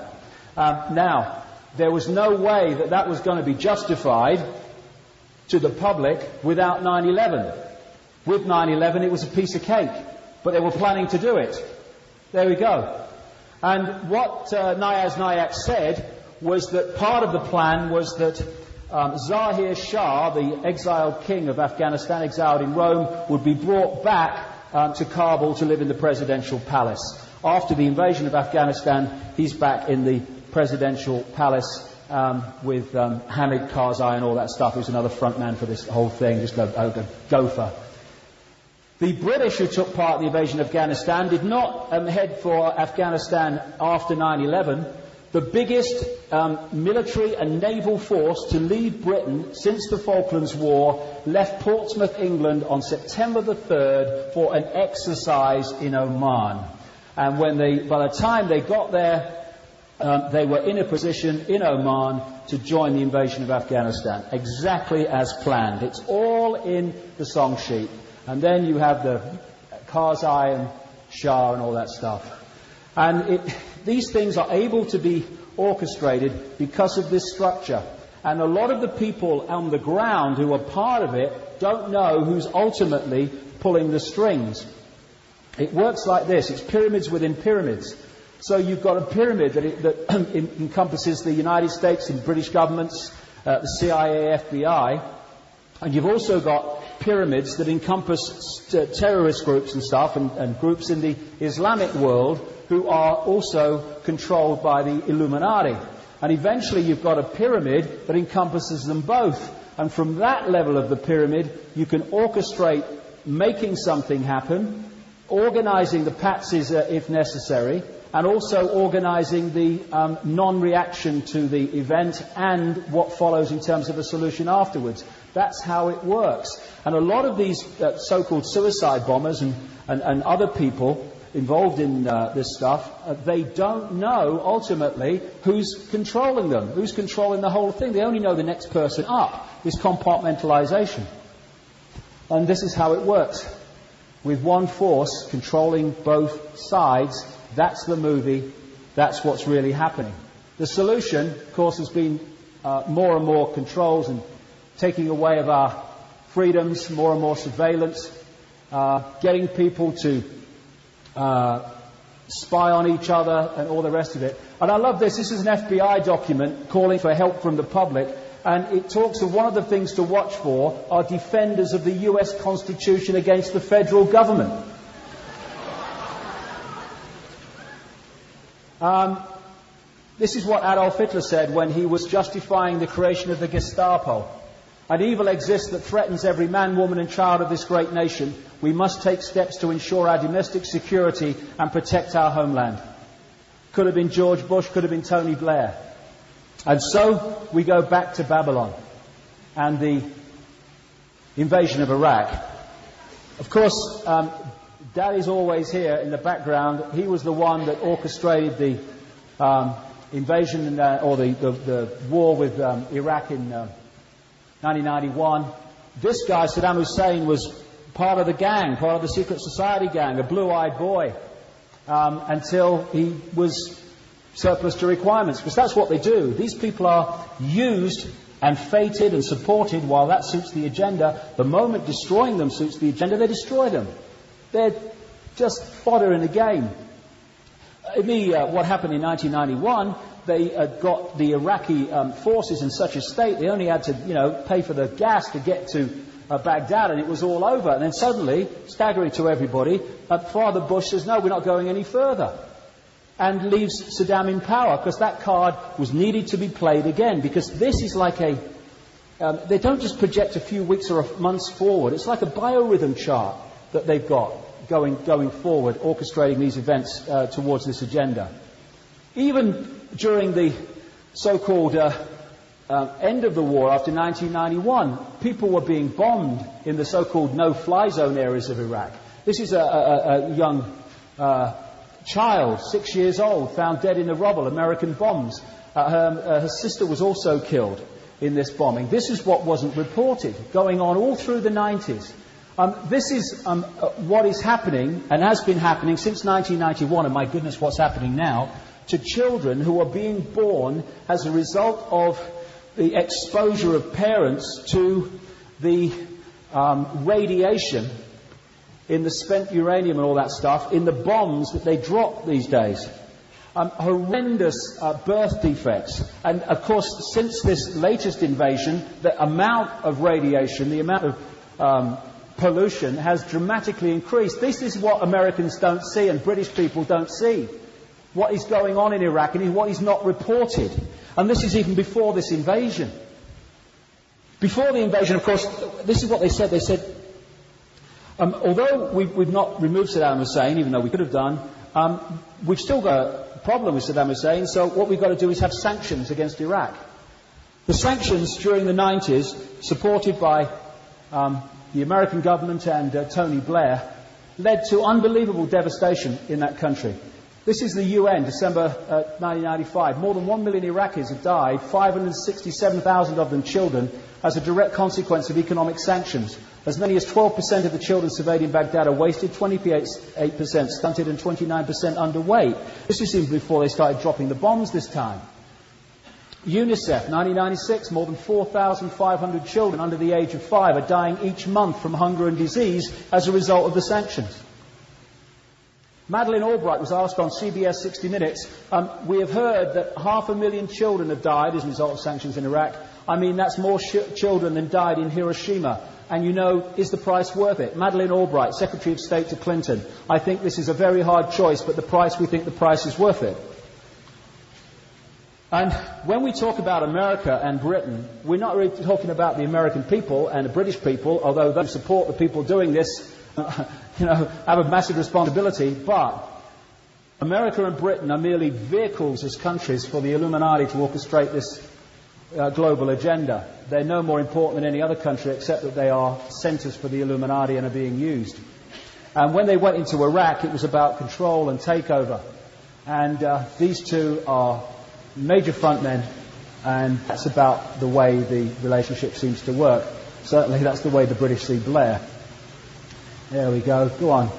Now, there was no way that was going to be justified to the public without 9/11. With 9/11, it was a piece of cake, but they were planning to do it. There we go. And what Nayaz Nayak said was that part of the plan was that Zahir Shah, the exiled king of Afghanistan, exiled in Rome, would be brought back to Kabul to live in the presidential palace. After the invasion of Afghanistan, he's back in the presidential palace with Hamid Karzai and all that stuff, who's another front man for this whole thing, just a gopher. The British, who took part in the invasion of Afghanistan, did not head for Afghanistan after 9/11. The biggest military and naval force to leave Britain since the Falklands War left Portsmouth, England on September the 3rd for an exercise in Oman. And by the time they got there, they were in a position in Oman to join the invasion of Afghanistan, exactly as planned. It's all in the song sheet. And then you have the Karzai and Shah and all that stuff. And these things are able to be orchestrated because of this structure. And a lot of the people on the ground who are part of it don't know who's ultimately pulling the strings. It works like this. It's pyramids within pyramids. So you've got a pyramid that encompasses the United States and British governments, the CIA, FBI, and you've also got pyramids that encompass terrorist groups and stuff, and groups in the Islamic world who are also controlled by the Illuminati. And eventually you've got a pyramid that encompasses them both. And from that level of the pyramid, you can orchestrate making something happen, organizing the patsies if necessary, and also organising the non-reaction to the event and what follows in terms of a solution afterwards. That's how it works. And a lot of these so-called suicide bombers and other people involved in this stuff, they don't know, ultimately, who's controlling them, who's controlling the whole thing. They only know the next person up. This compartmentalization. And this is how it works. With one force controlling both sides, that's the movie, that's what's really happening. The solution, of course, has been more and more controls and taking away of our freedoms, more and more surveillance, getting people to spy on each other and all the rest of it. And I love this. This is an FBI document calling for help from the public. And it talks of one of the things to watch for are defenders of the US Constitution against the federal government. This is what Adolf Hitler said when he was justifying the creation of the Gestapo. An evil exists that threatens every man, woman and child of this great nation. We must take steps to ensure our domestic security and protect our homeland. Could have been George Bush, could have been Tony Blair. And so we go back to Babylon and the invasion of Iraq. Of course, Daddy's always here in the background. He was the one that orchestrated the invasion or the war with Iraq in 1991. This guy, Saddam Hussein, was part of the gang, part of the secret society gang, a blue-eyed boy, until he was surplus to requirements, because that's what they do. These people are used and fated and supported while that suits the agenda. The moment destroying them suits the agenda, they destroy them. They're just fodder in the game. What happened in 1991, they got the Iraqi forces in such a state, they only had to, pay for the gas to get to Baghdad, and it was all over. And then suddenly, staggering to everybody, Father Bush says, no, we're not going any further. And leaves Saddam in power, because that card was needed to be played again. Because this is like they don't just project a few weeks or months forward. It's like a biorhythm chart that they've got going forward, orchestrating these events towards this agenda. Even during the so-called end of the war after 1991, people were being bombed in the so-called no-fly zone areas of Iraq. This is a young child, 6 years old, found dead in the rubble, American bombs. Her sister was also killed in this bombing. This is what wasn't reported, going on all through the 90s. This is what is happening, and has been happening since 1991, and my goodness, what's happening now, to children who are being born as a result of the exposure of parents to the radiation in the spent uranium and all that stuff, in the bombs that they drop these days. Horrendous birth defects. And, of course, since this latest invasion, the amount of radiation, the amount of pollution has dramatically increased. This is what Americans don't see and British people don't see. What is going on in Iraq and what is not reported. And this is even before this invasion. Before the invasion, of course, this is what they said. They said, although we've not removed Saddam Hussein, even though we could have done, we've still got a problem with Saddam Hussein, so what we've got to do is have sanctions against Iraq. The sanctions during the 90s, supported by the American government and Tony Blair, led to unbelievable devastation in that country. This is the UN, December 1995. More than 1 million Iraqis have died, 567,000 of them children, as a direct consequence of economic sanctions. As many as 12% of the children surveyed in Baghdad are wasted, 28% stunted and 29% underweight. This is even before they started dropping the bombs this time. UNICEF, 1996, more than 4,500 children under the age of 5 are dying each month from hunger and disease as a result of the sanctions. Madeleine Albright was asked on CBS 60 Minutes, we have heard that 500,000 children have died as a result of sanctions in Iraq. I mean, that's more children than died in Hiroshima. And is the price worth it? Madeleine Albright, Secretary of State to Clinton. I think this is a very hard choice, but we think the price is worth it. And when we talk about America and Britain, we're not really talking about the American people and the British people, although those who support the people doing this, have a massive responsibility. But America and Britain are merely vehicles as countries for the Illuminati to orchestrate this global agenda. They're no more important than any other country except that they are centres for the Illuminati and are being used. And when they went into Iraq, it was about control and takeover. And these two are major frontmen, and that's about the way the relationship seems to work. Certainly that's the way the British see Blair. There we go. Go on.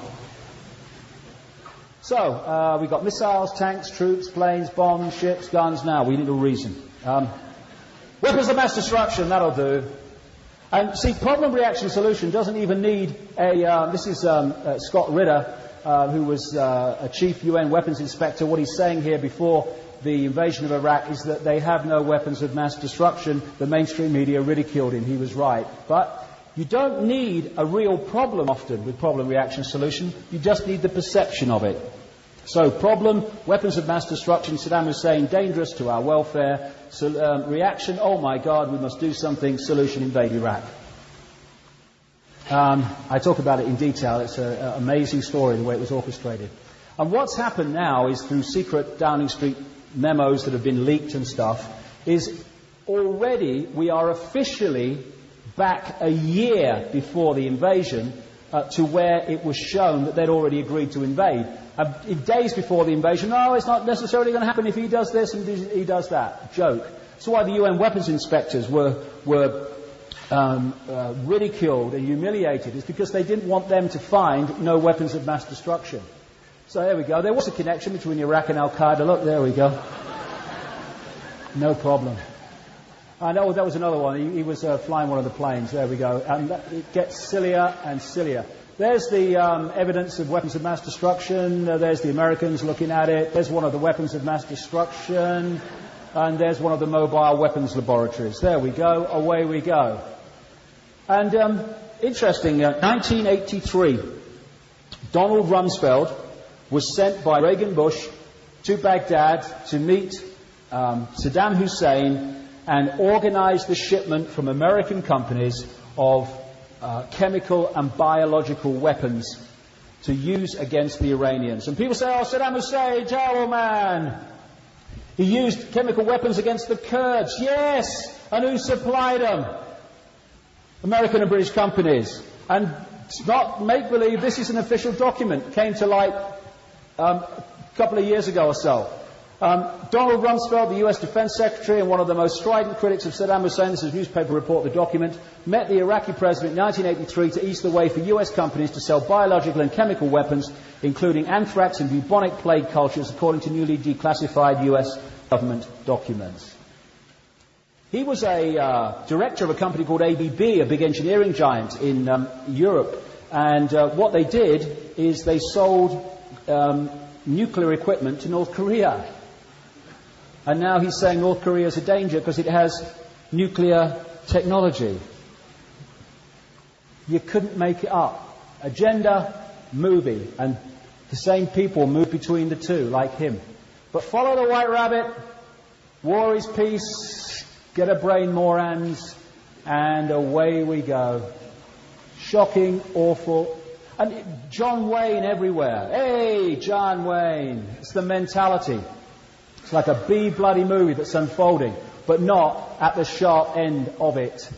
So, we've got missiles, tanks, troops, planes, bombs, ships, guns. Now, we need a reason. Weapons of mass destruction, that'll do. And see, problem, reaction, solution doesn't even need a... this is Scott Ritter, who was a chief UN weapons inspector. What he's saying here before the invasion of Iraq is that they have no weapons of mass destruction. The mainstream media ridiculed him. He was right. But you don't need a real problem often with problem, reaction, solution. You just need the perception of it. So, problem, weapons of mass destruction, Saddam Hussein, dangerous to our welfare. Reaction, oh my God, we must do something. Solution, invade Iraq. I talk about it in detail. It's an amazing story, the way it was orchestrated. And what's happened now is through secret Downing Street memos that have been leaked and stuff, is already we are officially back a year before the invasion to where it was shown that they'd already agreed to invade. In days before the invasion, no, it's not necessarily going to happen if he does this and he does that. Joke. That's why the UN weapons inspectors were ridiculed and humiliated. It's because they didn't want them to find no weapons of mass destruction. So there we go. There was a connection between Iraq and Al-Qaeda. Look, there we go. No problem. I know that was another one. He was flying one of the planes. There we go. And it gets sillier and sillier. There's the evidence of weapons of mass destruction. There's the Americans looking at it. There's one of the weapons of mass destruction. And there's one of the mobile weapons laboratories. There we go. Away we go. And interesting, 1983, Donald Rumsfeld was sent by Reagan Bush to Baghdad to meet Saddam Hussein and organize the shipment from American companies of chemical and biological weapons to use against the Iranians. And people say, oh, Saddam Hussein, terrible man. He used chemical weapons against the Kurds. Yes! And who supplied them? American and British companies. And it's not make-believe, this is an official document. Came to light a couple of years ago or so. Donald Rumsfeld, the US Defense Secretary and one of the most strident critics of Saddam Hussein, this is a newspaper report, the document, met the Iraqi president in 1983 to ease the way for US companies to sell biological and chemical weapons, including anthrax and bubonic plague cultures, according to newly declassified US government documents. He was a director of a company called ABB, a big engineering giant in Europe. And what they did is they sold nuclear equipment to North Korea. And now he's saying North Korea is a danger because it has nuclear technology. You couldn't make it up. Agenda, movie. And the same people move between the two, like him. But follow the white rabbit. War is peace. Get a brain, Morans. And away we go. Shocking, awful. And John Wayne everywhere. Hey, John Wayne. It's the mentality. It's like a B-bloody movie that's unfolding, but not at the sharp end of it.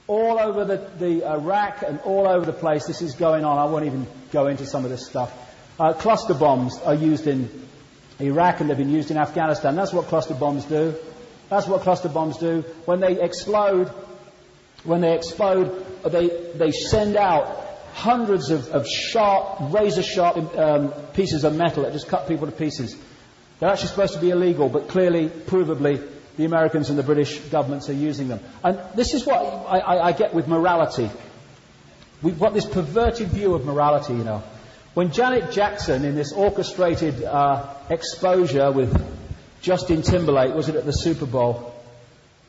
All over the Iraq and all over the place, this is going on. I won't even go into some of this stuff. Cluster bombs are used in Iraq and they've been used in Afghanistan. That's what cluster bombs do. That's what cluster bombs do. When they explode, they send out hundreds of sharp, razor-sharp pieces of metal that just cut people to pieces. They're actually supposed to be illegal, but clearly, provably, the Americans and the British governments are using them. And this is what I get with morality. We've got this perverted view of morality, you know. When Janet Jackson, in this orchestrated exposure with Justin Timberlake, was it at the Super Bowl,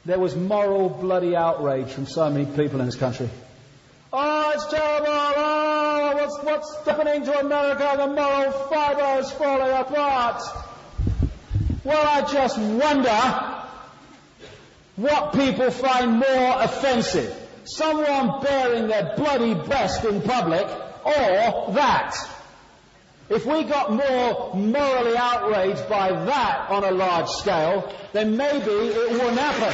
there was moral bloody outrage from so many people in this country. Oh, it's terrible! Oh, what's happening to America? The moral fibre is falling apart! Well, I just wonder what people find more offensive. Someone baring their bloody breast in public, or that. If we got more morally outraged by that on a large scale, then maybe it wouldn't happen.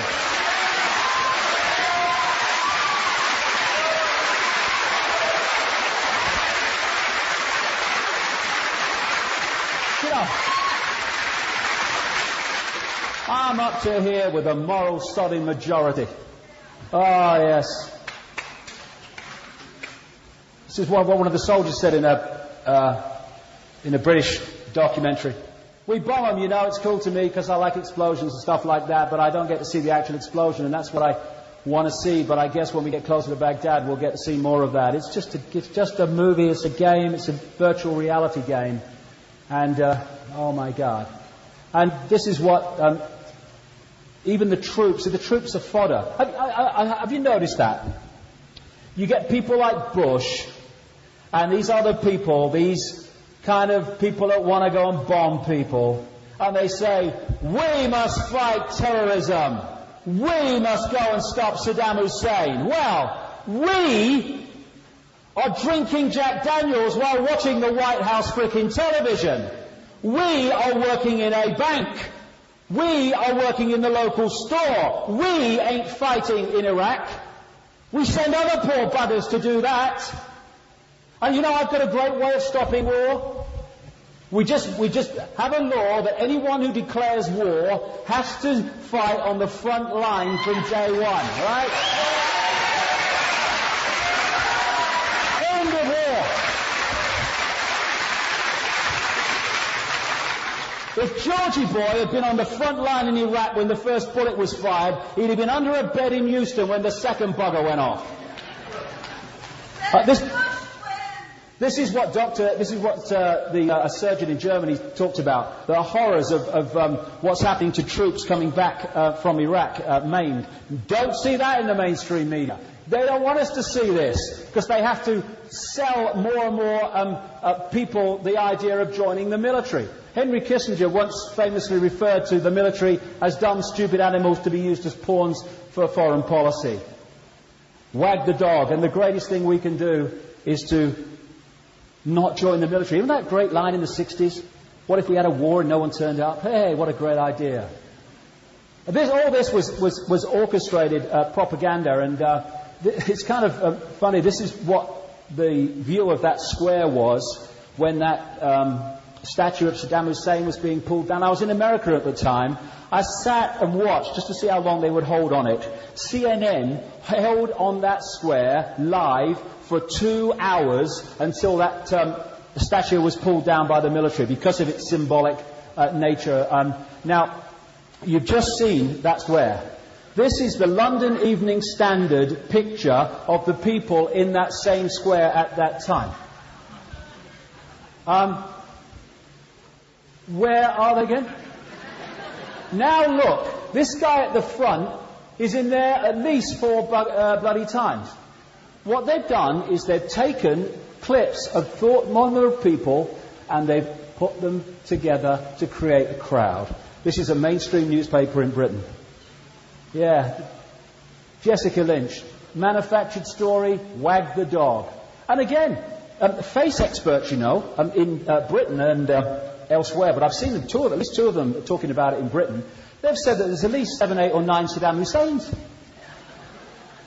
You know, I'm up to here with a moral sodding majority. Oh, yes. This is what one of the soldiers said in a British documentary. We bomb them, you know, it's cool to me because I like explosions and stuff like that, but I don't get to see the actual explosion, and that's what I want to see. But I guess when we get closer to Baghdad, we'll get to see more of that. It's just a movie, it's a game, it's a virtual reality game. And, oh my God. And this is what, even the troops are fodder. Have you noticed that? You get people like Bush, and these other people, these kind of people that want to go and bomb people, and they say, we must fight terrorism. We must go and stop Saddam Hussein. Well, we are drinking Jack Daniels while watching the White House freaking television. We are working in a bank. We are working in the local store. We ain't fighting in Iraq. We send other poor buggers to do that. And you know, I've got a great way of stopping war. We just have a law that anyone who declares war has to fight on the front line from day one, right? End of war. If Georgie boy had been on the front line in Iraq when the first bullet was fired, he'd have been under a bed in Houston when the second bugger went off. This is what a surgeon in Germany talked about. The horrors of what's happening to troops coming back from Iraq, maimed. Don't see that in the mainstream media. They don't want us to see this because they have to sell more and more people the idea of joining the military. Henry Kissinger once famously referred to the military as dumb, stupid animals to be used as pawns for foreign policy. Wag the dog, and the greatest thing we can do is to not join the military. Isn't that a great line in the 60s? What if we had a war and no one turned up? Hey, what a great idea. All this was orchestrated propaganda, and it's kind of funny. This is what the view of that square was when that statue of Saddam Hussein was being pulled down. I was in America at the time. I sat and watched just to see how long they would hold on it. CNN held on that square live for 2 hours until that statue was pulled down by the military because of its symbolic nature. Now, you've just seen that square. This is the London Evening Standard picture of the people in that same square at that time. Where are they again? Now look, this guy at the front is in there at least 4 bloody times. What they've done is they've taken clips of thought moment of people and they've put them together to create a crowd. This is a mainstream newspaper in Britain. Yeah. Jessica Lynch. Manufactured story, wag the dog. And again, face experts, you know, in Britain and elsewhere, but I've seen them, at least two of them talking about it in Britain. They've said that there's at least 7, 8 or 9 Saddam Husseins.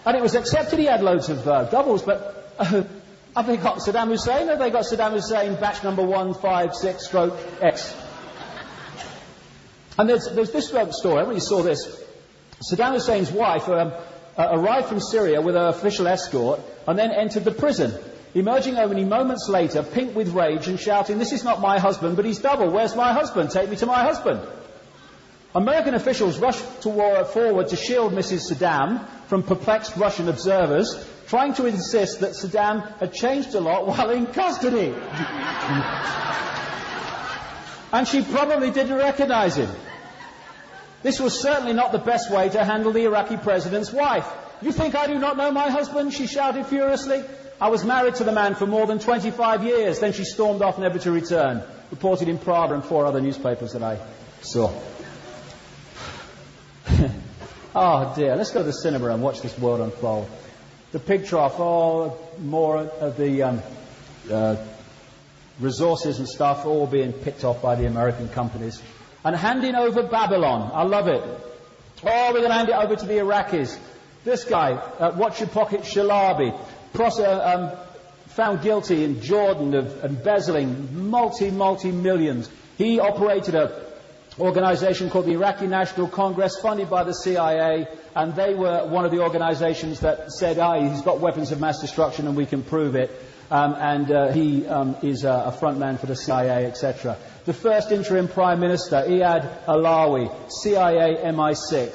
And it was accepted he had loads of doubles, but have they got Saddam Hussein or have they got Saddam Hussein batch number 156/X? And there's this story, everybody saw this. Saddam Hussein's wife arrived from Syria with her official escort and then entered the prison, emerging only moments later, pink with rage and shouting, "This is not my husband, but he's double. Where's my husband? Take me to my husband." American officials rushed forward to shield Mrs. Saddam from perplexed Russian observers, trying to insist that Saddam had changed a lot while in custody. And she probably didn't recognize him. This was certainly not the best way to handle the Iraqi president's wife. "You think I do not know my husband?" she shouted furiously. "I was married to the man for more than 25 years. Then she stormed off, never to return. Reported in Prada and 4 other newspapers that I saw. Oh dear, let's go to the cinema and watch this world unfold. The pig trough, more of the resources and stuff all being picked off by the American companies. And handing over Babylon. I love it. Oh, we're going to hand it over to the Iraqis. This guy, Watch Your Pocket Shalabi, found guilty in Jordan of embezzling multi-millions. He operated an organization called the Iraqi National Congress, funded by the CIA, and they were one of the organizations that said, he's got weapons of mass destruction and we can prove it. He is a front man for the CIA, etc. The first interim Prime Minister, Iyad Alawi, CIA MI6.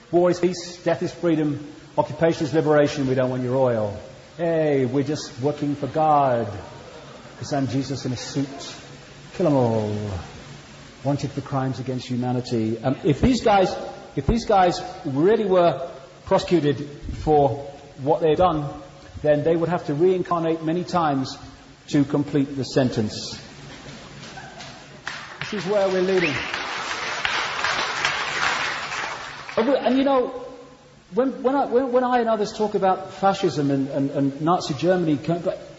War is peace, death is freedom, occupation is liberation, we don't want your oil. Hey, we're just working for God. Because I'm Jesus in a suit. Kill them all. Wanted for crimes against humanity. If these guys really were prosecuted for what they've done, then they would have to reincarnate many times to complete the sentence. This is where we're leading. And you know, when I and others talk about fascism and Nazi Germany,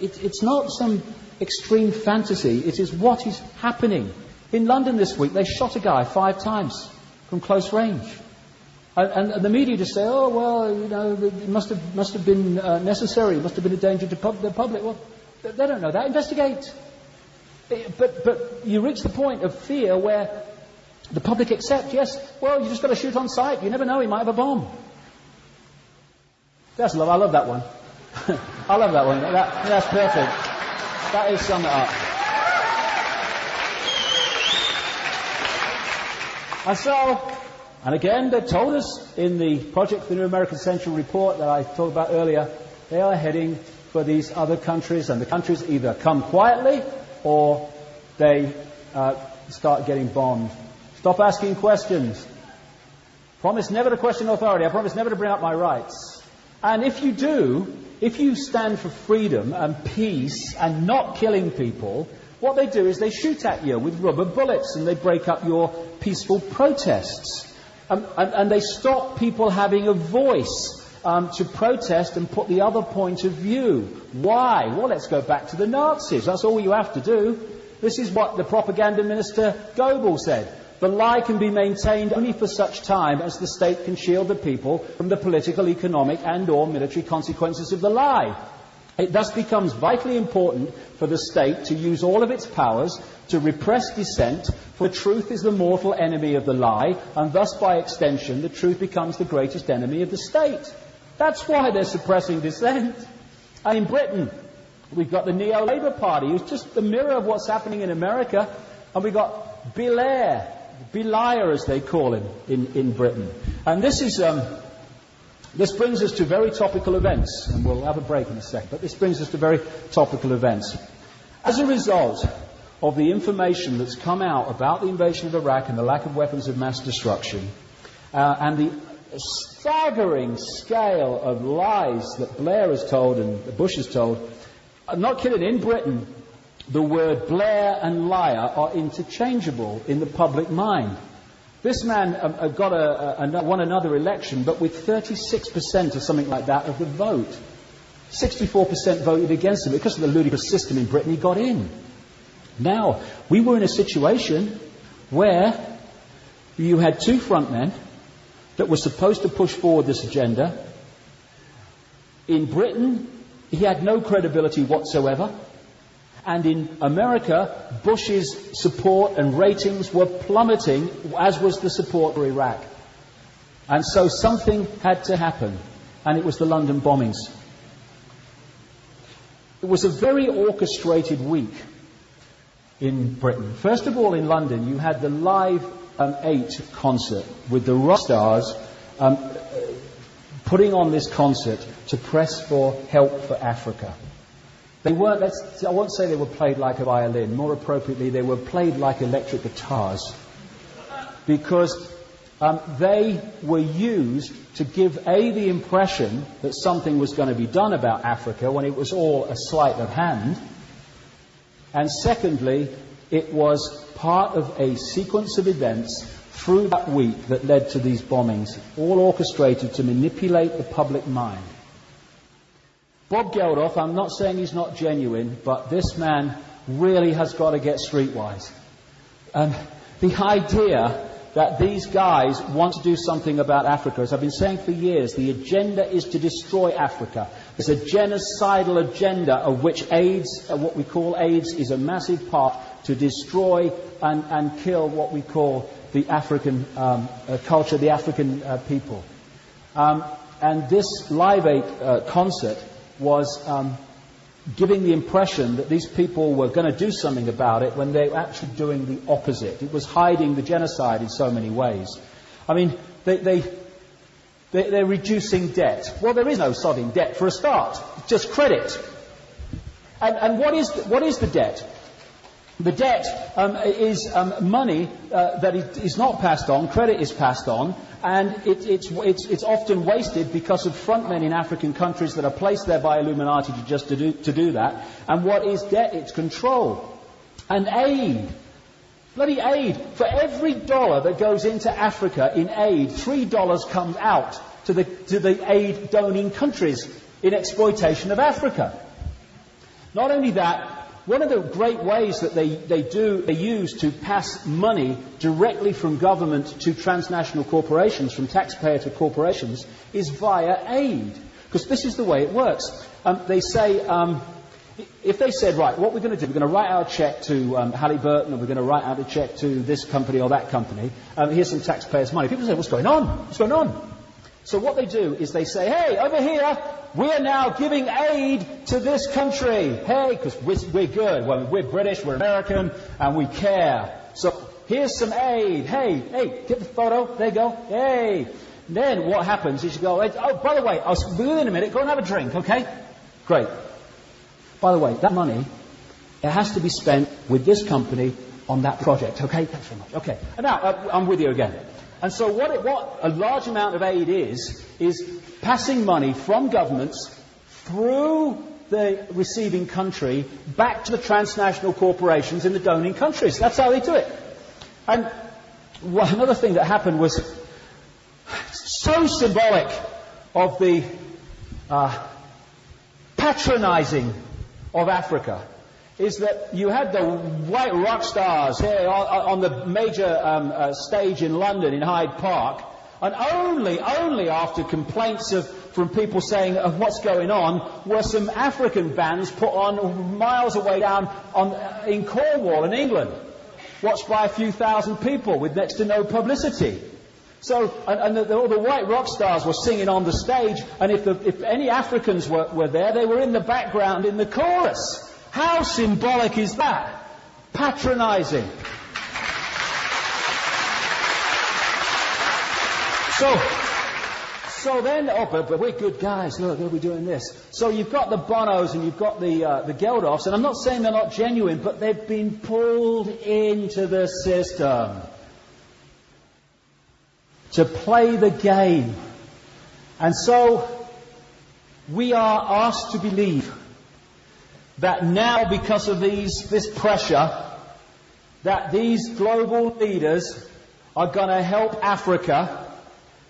it's not some extreme fantasy. It is what is happening. In London this week, they shot a guy 5 times from close range. And the media just say, oh, well, you know, it must have been necessary. It must have been a danger to the public. Well, they don't know that. Investigate. But you reach the point of fear where the public accept, yes, well, you just got to shoot on sight. You never know, he might have a bomb. That's love. I love that one. I love that one. That's perfect. That is sum it up. And again, they told us in the Project for the New American Century report that I talked about earlier, they are heading for these other countries, and the countries either come quietly or they start getting bombed. Stop asking questions. Promise never to question authority. I promise never to bring up my rights. And if you do, if you stand for freedom and peace and not killing people, what they do is they shoot at you with rubber bullets and they break up your peaceful protests. And they stop people having a voice to protest and put the other point of view. Why? Well, let's go back to the Nazis. That's all you have to do. This is what the propaganda minister Goebbels said. The lie can be maintained only for such time as the state can shield the people from the political, economic and or military consequences of the lie. It thus becomes vitally important for the state to use all of its powers to repress dissent, for truth is the mortal enemy of the lie, and thus by extension the truth becomes the greatest enemy of the state. That's why they're suppressing dissent. And in Britain, we've got the Neo-Labour Party, who's just the mirror of what's happening in America, and we've got Belair, as they call him in Britain. And this brings us to very topical events, and we'll have a break in a second, but this brings us to very topical events. As a result of the information that's come out about the invasion of Iraq and the lack of weapons of mass destruction, and the staggering scale of lies that Blair has told and Bush has told, I'm not kidding, in Britain, the word Blair and liar are interchangeable in the public mind. This man won another election, but with 36% or something like that of the vote. 64% voted against him. Because of the ludicrous system in Britain, he got in. Now, we were in a situation where you had 2 frontmen that were supposed to push forward this agenda. In Britain, he had no credibility whatsoever. And in America, Bush's support and ratings were plummeting, as was the support for Iraq. And so something had to happen, and it was the London bombings. It was a very orchestrated week in Britain. First of all, in London, you had the Live 8 concert with the rock stars putting on this concert to press for help for Africa. They weren't, I won't say they were played like a violin. More appropriately, they were played like electric guitars. Because they were used to give, the impression that something was going to be done about Africa when it was all a sleight of hand. And secondly, it was part of a sequence of events through that week that led to these bombings, all orchestrated to manipulate the public mind. Bob Geldof, I'm not saying he's not genuine, but this man really has got to get streetwise. The idea that these guys want to do something about Africa, as I've been saying for years, the agenda is to destroy Africa. It's a genocidal agenda of which AIDS, what we call AIDS, is a massive part to destroy and kill what we call the African culture, the African people. And this Live Aid concert was giving the impression that these people were going to do something about it when they were actually doing the opposite. It was hiding the genocide in so many ways. I mean, they're reducing debt. Well, there is no sodding debt for a start. It's just credit. And what is the debt? The debt is money that is not passed on. Credit is passed on, and it's often wasted because of frontmen in African countries that are placed there by Illuminati to do that. And what is debt? It's control and aid. Bloody aid. For every dollar that goes into Africa in aid, $3 comes out to the aid doning countries in exploitation of Africa. Not only that, one of the great ways that they use to pass money directly from government to transnational corporations, from taxpayer to corporations, is via aid. Because this is the way it works. They say, if they said, right, what we're going to do, we're going to write out a check to Halliburton, or we're going to write out a check to this company or that company, here's some taxpayers' money. People say, what's going on? What's going on? So what they do is they say, hey, over here, we're now giving aid to this country. Hey, because we're good. Well, we're British, we're American, and we care. So here's some aid. Hey, get the photo. There you go. Hey. And then what happens is you go, oh, by the way, I'll be with you in a minute. Go and have a drink, okay? Great. By the way, that money, it has to be spent with this company on that project, okay? Thanks very much. Okay. And now, I'm with you again. And so what a large amount of aid is passing money from governments through the receiving country back to the transnational corporations in the doning countries. That's how they do it. And another thing that happened was so symbolic of the patronizing of Africa, is that you had the white rock stars here on the major stage in London, in Hyde Park, and only after complaints from people saying what's going on, were some African bands put on miles away down in Cornwall in England, watched by a few thousand people with next to no publicity. So, all the white rock stars were singing on the stage, and if any Africans were there, they were in the background in the chorus. How symbolic is that? Patronizing. So then, but we're good guys. Look, we're doing this. So you've got the Bonos and you've got the Geldofs, and I'm not saying they're not genuine, but they've been pulled into the system to play the game. And so we are asked to believe that now, because of this pressure, that these global leaders are going to help Africa,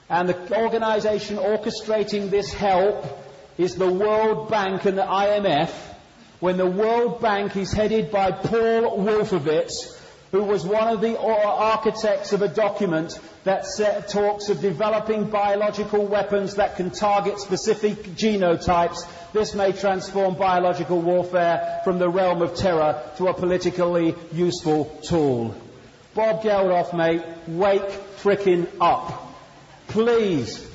and the organisation orchestrating this help is the World Bank and the IMF, when the World Bank is headed by Paul Wolfowitz, who was one of the architects of a document that talks of developing biological weapons that can target specific genotypes. This may transform biological warfare from the realm of terror to a politically useful tool. Bob Geldof, mate, wake frickin' up. Please.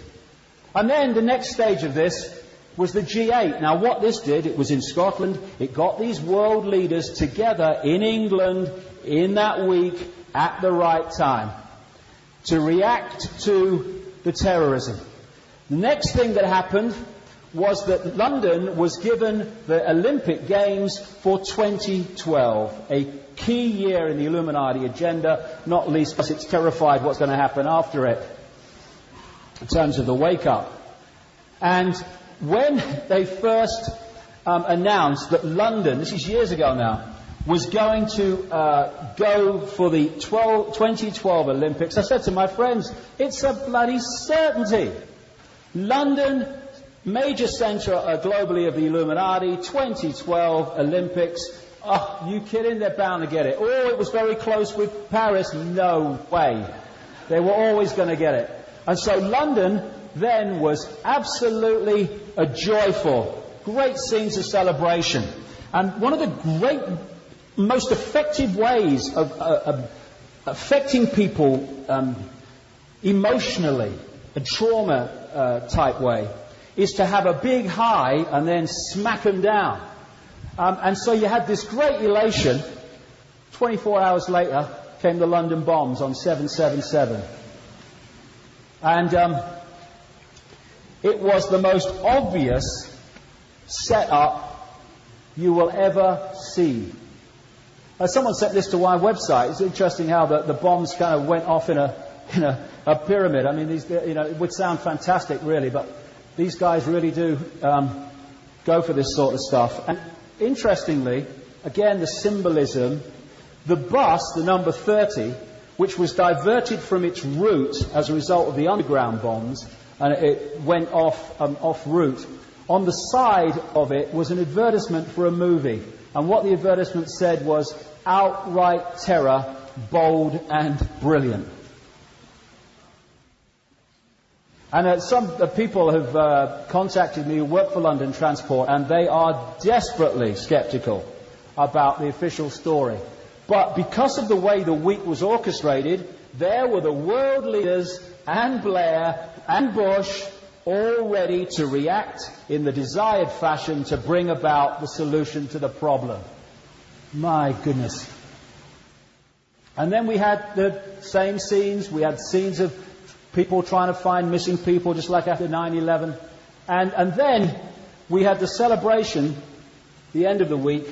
And then the next stage of this was the G8. Now what this did, it was in Scotland, it got these world leaders together in England in that week at the right time to react to the terrorism. The next thing that happened was that London was given the Olympic Games for 2012, a key year in the Illuminati agenda, not least because it's terrified what's going to happen after it in terms of the wake-up. And when they first announced that London, this is years ago now, was going to go for the 2012 Olympics, I said to my friends, it's a bloody certainty. London major centre globally of the Illuminati, 2012 Olympics. Oh, you kidding? They're bound to get it. Oh, it was very close with Paris. No way. They were always going to get it. And so London then was absolutely a joyful, great scenes of celebration. And one of the great, most effective ways of affecting people emotionally, a trauma type way, is to have a big high and then smack them down. And so you had this great elation. 24 hours later came the London bombs on 7/7/7. And it was the most obvious setup you will ever see. Someone sent this to our website. It's interesting how the bombs kind of went off in a pyramid. I mean, it would sound fantastic, really, but these guys really do go for this sort of stuff. And interestingly, again, the symbolism, the bus, the number 30, which was diverted from its route as a result of the underground bombs, and it went off route. On the side of it was an advertisement for a movie. And what the advertisement said was, outright terror, bold and brilliant. And some people have contacted me who work for London Transport, and they are desperately sceptical about the official story. But because of the way the week was orchestrated, there were the world leaders and Blair and Bush all ready to react in the desired fashion to bring about the solution to the problem. My goodness. And then we had the same scenes. We had scenes of people trying to find missing people, just like after 9/11. And then we had the celebration, the end of the week,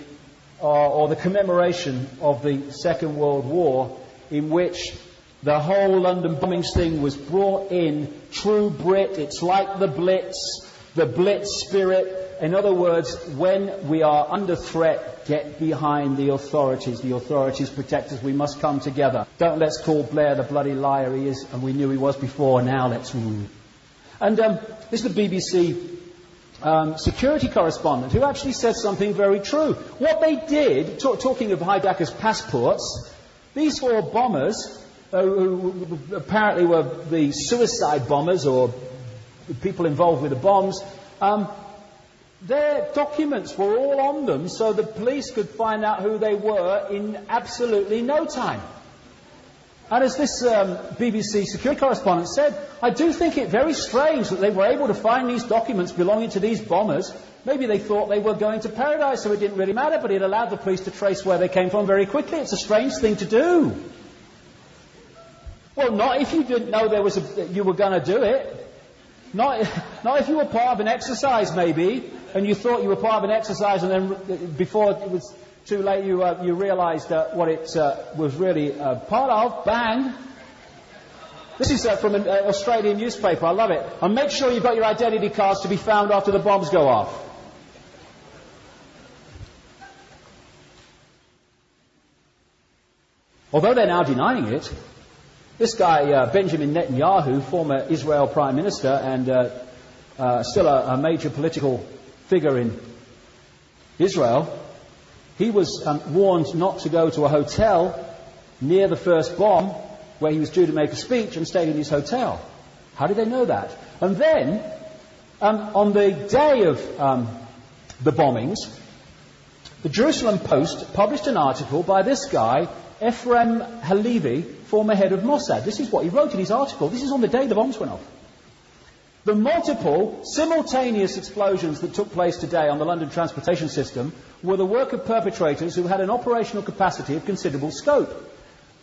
or the commemoration of the Second World War, in which the whole London bombings thing was brought in, true Brit. It's like the Blitz spirit. In other words, when we are under threat, get behind the authorities. The authorities protect us. We must come together. Don't let's call Blair the bloody liar he is, and we knew he was before. Now let's rule. And this is the BBC security correspondent who actually said something very true. What they did, talking of hijackers' passports, these four bombers, who apparently were the suicide bombers or the people involved with the bombs, their documents were all on them so the police could find out who they were in absolutely no time. And as this BBC security correspondent said, I do think it very strange that they were able to find these documents belonging to these bombers. Maybe they thought they were going to paradise, so it didn't really matter, but it allowed the police to trace where they came from very quickly. It's a strange thing to do. Well, not if you didn't know you were going to do it. Not if you were part of an exercise, maybe, and you thought you were part of an exercise, and then before it was too late, you realised what it was really part of. Bang! This is from an Australian newspaper. I love it. And make sure you've got your identity cards to be found after the bombs go off. Although they're now denying it, this guy, Benjamin Netanyahu, former Israel Prime Minister and still a major political figure in Israel, he was warned not to go to a hotel near the first bomb where he was due to make a speech and stayed in his hotel. How did they know that? And then, on the day of the bombings, the Jerusalem Post published an article by this guy, Ephraim Halevi, former head of Mossad. This is what he wrote in his article. This is on the day the bombs went off. The multiple, simultaneous explosions that took place today on the London transportation system were the work of perpetrators who had an operational capacity of considerable scope.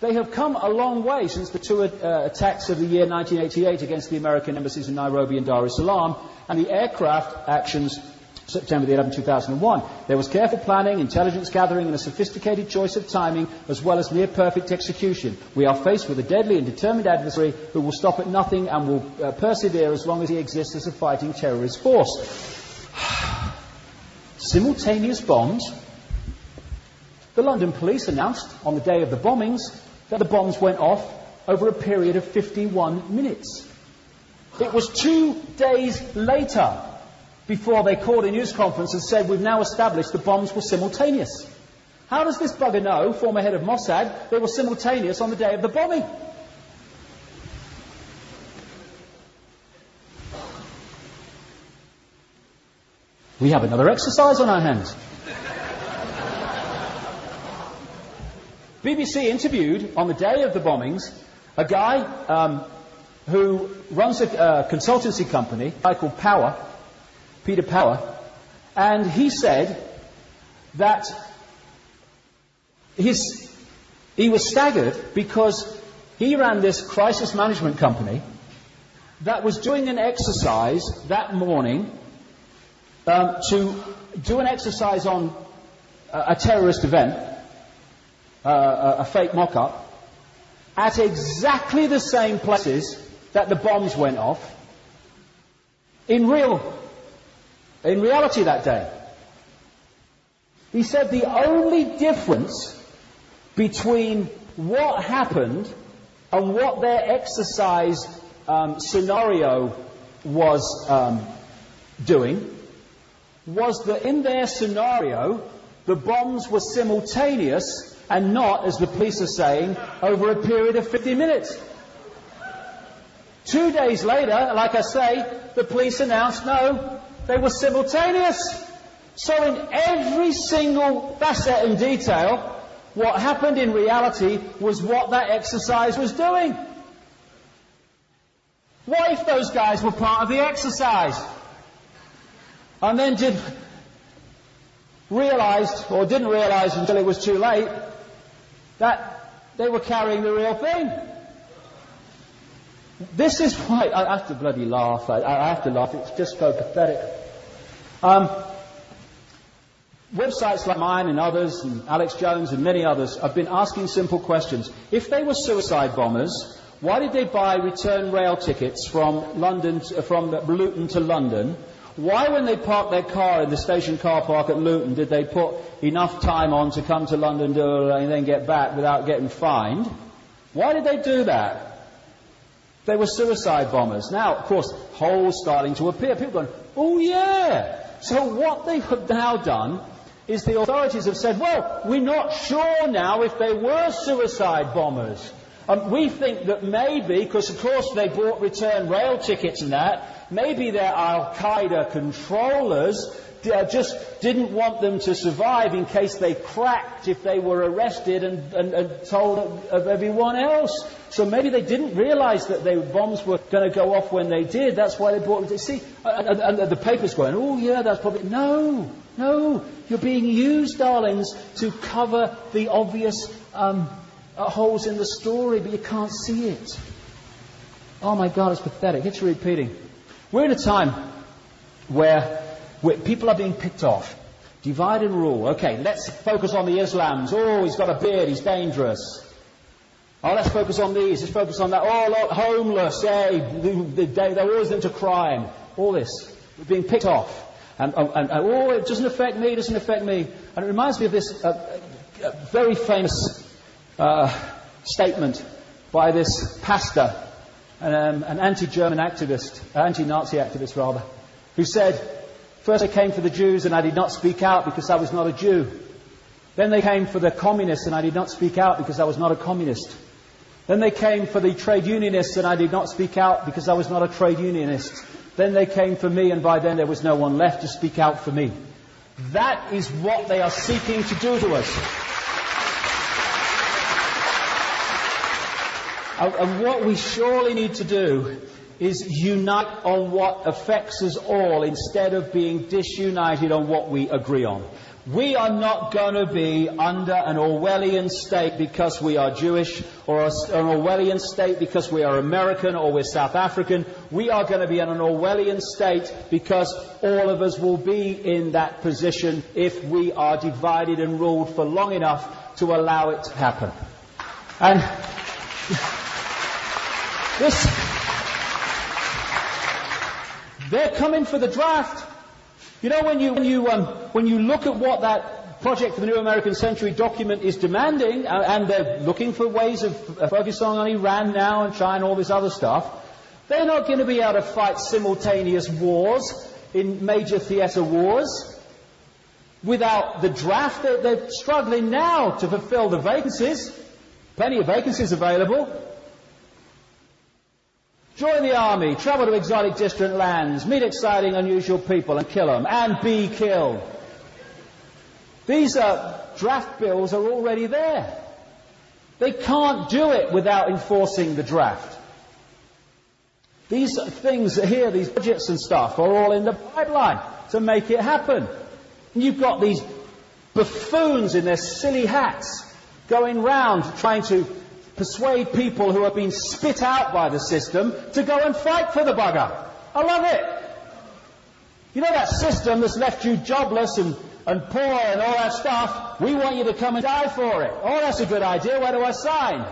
They have come a long way since the two attacks of the year 1988 against the American embassies in Nairobi and Dar es Salaam, and the aircraft actions September the 11th, 2001. There was careful planning, intelligence gathering, and a sophisticated choice of timing, as well as near-perfect execution. We are faced with a deadly and determined adversary who will stop at nothing and will persevere as long as he exists as a fighting terrorist force. Simultaneous bombs. The London police announced on the day of the bombings that the bombs went off over a period of 51 minutes. It was 2 days later before they called a news conference and said, we've now established the bombs were simultaneous. How does this bugger know, former head of Mossad, they were simultaneous on the day of the bombing? We have another exercise on our hands. BBC interviewed, on the day of the bombings, a guy who runs a consultancy company, a guy called Peter Power, and he said that he was staggered because he ran this crisis management company that was doing an exercise that morning to do an exercise on a terrorist event, a fake mock-up, at exactly the same places that the bombs went off in reality that day. He said the only difference between what happened and what their exercise scenario was doing was that in their scenario the bombs were simultaneous and not, as the police are saying, over a period of 50 minutes. 2 days later, like I say, the police announced no, they were simultaneous. So in every single facet and detail, what happened in reality was what that exercise was doing. What if those guys were part of the exercise? And then didn't realise until it was too late that they were carrying the real thing. This is why I have to bloody laugh. I have to laugh. It's just so pathetic. Websites like mine and others, and Alex Jones and many others, have been asking simple questions. If they were suicide bombers, why did they buy return rail tickets from Luton to London? Why, when they parked their car in the station car park at Luton, did they put enough time on to come to London and then get back without getting fined? Why did they do that? They were suicide bombers. Now, of course, holes starting to appear. People going, oh yeah! So what they have now done is the authorities have said, well, we're not sure now if they were suicide bombers. We think that maybe, because of course they bought return rail tickets and that, maybe their Al-Qaeda controllers just didn't want them to survive in case they cracked if they were arrested and told of everyone else. So maybe they didn't realise that the bombs were going to go off when they did. That's why they bought them. See, and the paper's going, oh yeah, that's probably... No, you're being used, darlings, to cover the obvious holes in the story, but you can't see it. Oh my God, it's pathetic. It's repeating. We're in a time where people are being picked off. Divide and rule. Okay, let's focus on the Islams. Oh, he's got a beard, he's dangerous. Oh, let's focus on these, let's focus on that. Oh, look, homeless, hey, they're always into crime. All this. We're being picked off. And oh, it doesn't affect me, it doesn't affect me. And it reminds me of this very famous statement by this pastor, an anti-German activist, anti-Nazi activist rather, who said, first I came for the Jews and I did not speak out because I was not a Jew. Then they came for the communists and I did not speak out because I was not a communist. Then they came for the trade unionists and I did not speak out because I was not a trade unionist. Then they came for me and by then there was no one left to speak out for me. That is what they are seeking to do to us. And what we surely need to do is unite on what affects us all instead of being disunited on what we agree on. We are not going to be under an Orwellian state because we are Jewish, or an Orwellian state because we are American or we're South African. We are going to be in an Orwellian state because all of us will be in that position if we are divided and ruled for long enough to allow it to happen. And they're coming for the draft. You know, when you look at what that Project for the New American Century document is demanding, and they're looking for ways of focusing on Iran now and China and all this other stuff, they're not going to be able to fight simultaneous wars in major theatre wars. Without the draft, they're struggling now to fulfill the vacancies. Plenty of vacancies available. Join the army, travel to exotic distant lands, meet exciting, unusual people and kill them, and be killed. These draft bills are already there. They can't do it without enforcing the draft. These things here, these budgets and stuff, are all in the pipeline to make it happen. And you've got these buffoons in their silly hats going round trying to persuade people who have been spit out by the system to go and fight for the bugger. I love it. You know that system that's left you jobless and poor and all that stuff? We want you to come and die for it. Oh, that's a good idea. Where do I sign?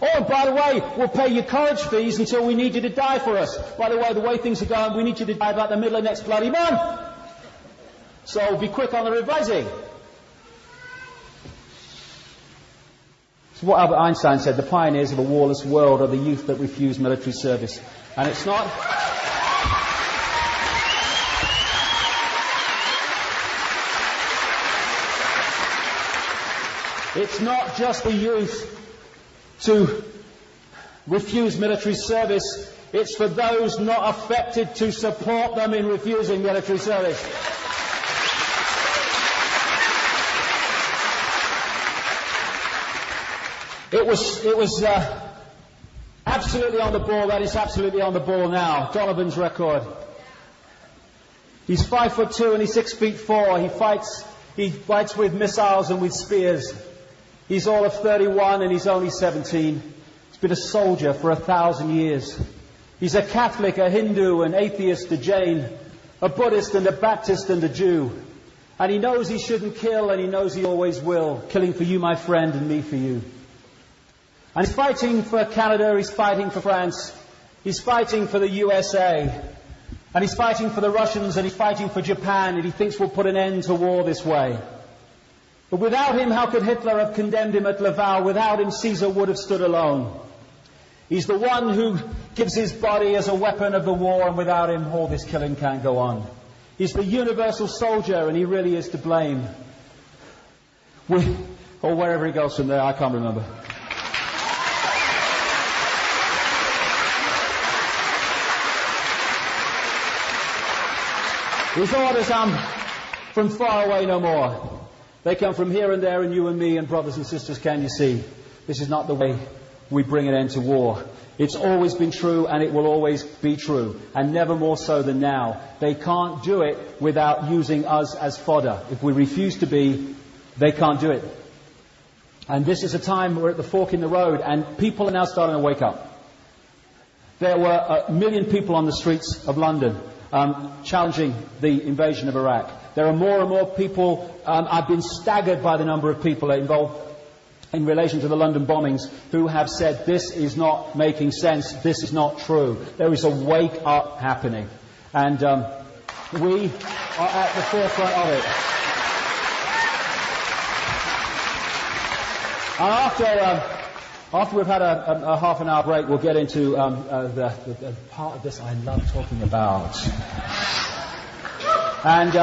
Oh, by the way, we'll pay your college fees until we need you to die for us. By the way things are going, we need you to die about the middle of next bloody month. So be quick on the revising. It's what Albert Einstein said, the pioneers of a warless world are the youth that refuse military service. And it's not... It's not just the youth to refuse military service, it's for those not affected to support them in refusing military service. It was absolutely on the ball. That is absolutely on the ball now. Donovan's record. He's 5'2" and he's 6'4". He fights with missiles and with spears. He's all of 31 and he's only 17. He's been a soldier for 1,000 years. He's a Catholic, a Hindu, an atheist, a Jain, a Buddhist and a Baptist and a Jew. And he knows he shouldn't kill and he knows he always will. Killing for you, my friend, and me for you. And he's fighting for Canada, he's fighting for France, he's fighting for the USA, and he's fighting for the Russians, and he's fighting for Japan, and he thinks we'll put an end to war this way. But without him, how could Hitler have condemned him at Laval? Without him, Caesar would have stood alone. He's the one who gives his body as a weapon of the war, and without him, all this killing can't go on. He's the universal soldier, and he really is to blame. Or wherever he goes from there, I can't remember. His orders come from far away no more. They come from here and there and you and me and brothers and sisters, can you see? This is not the way we bring an end to war. It's always been true and it will always be true. And never more so than now. They can't do it without using us as fodder. If we refuse to be, they can't do it. And this is a time we're at the fork in the road and people are now starting to wake up. There were 1 million people on the streets of London challenging the invasion of Iraq. There are more and more people. I've been staggered by the number of people involved in relation to the London bombings who have said this is not making sense, this is not true. There is a wake-up happening. And we are at the forefront of it. And after we've had a half an hour break, we'll get into the part of this I love talking about. And,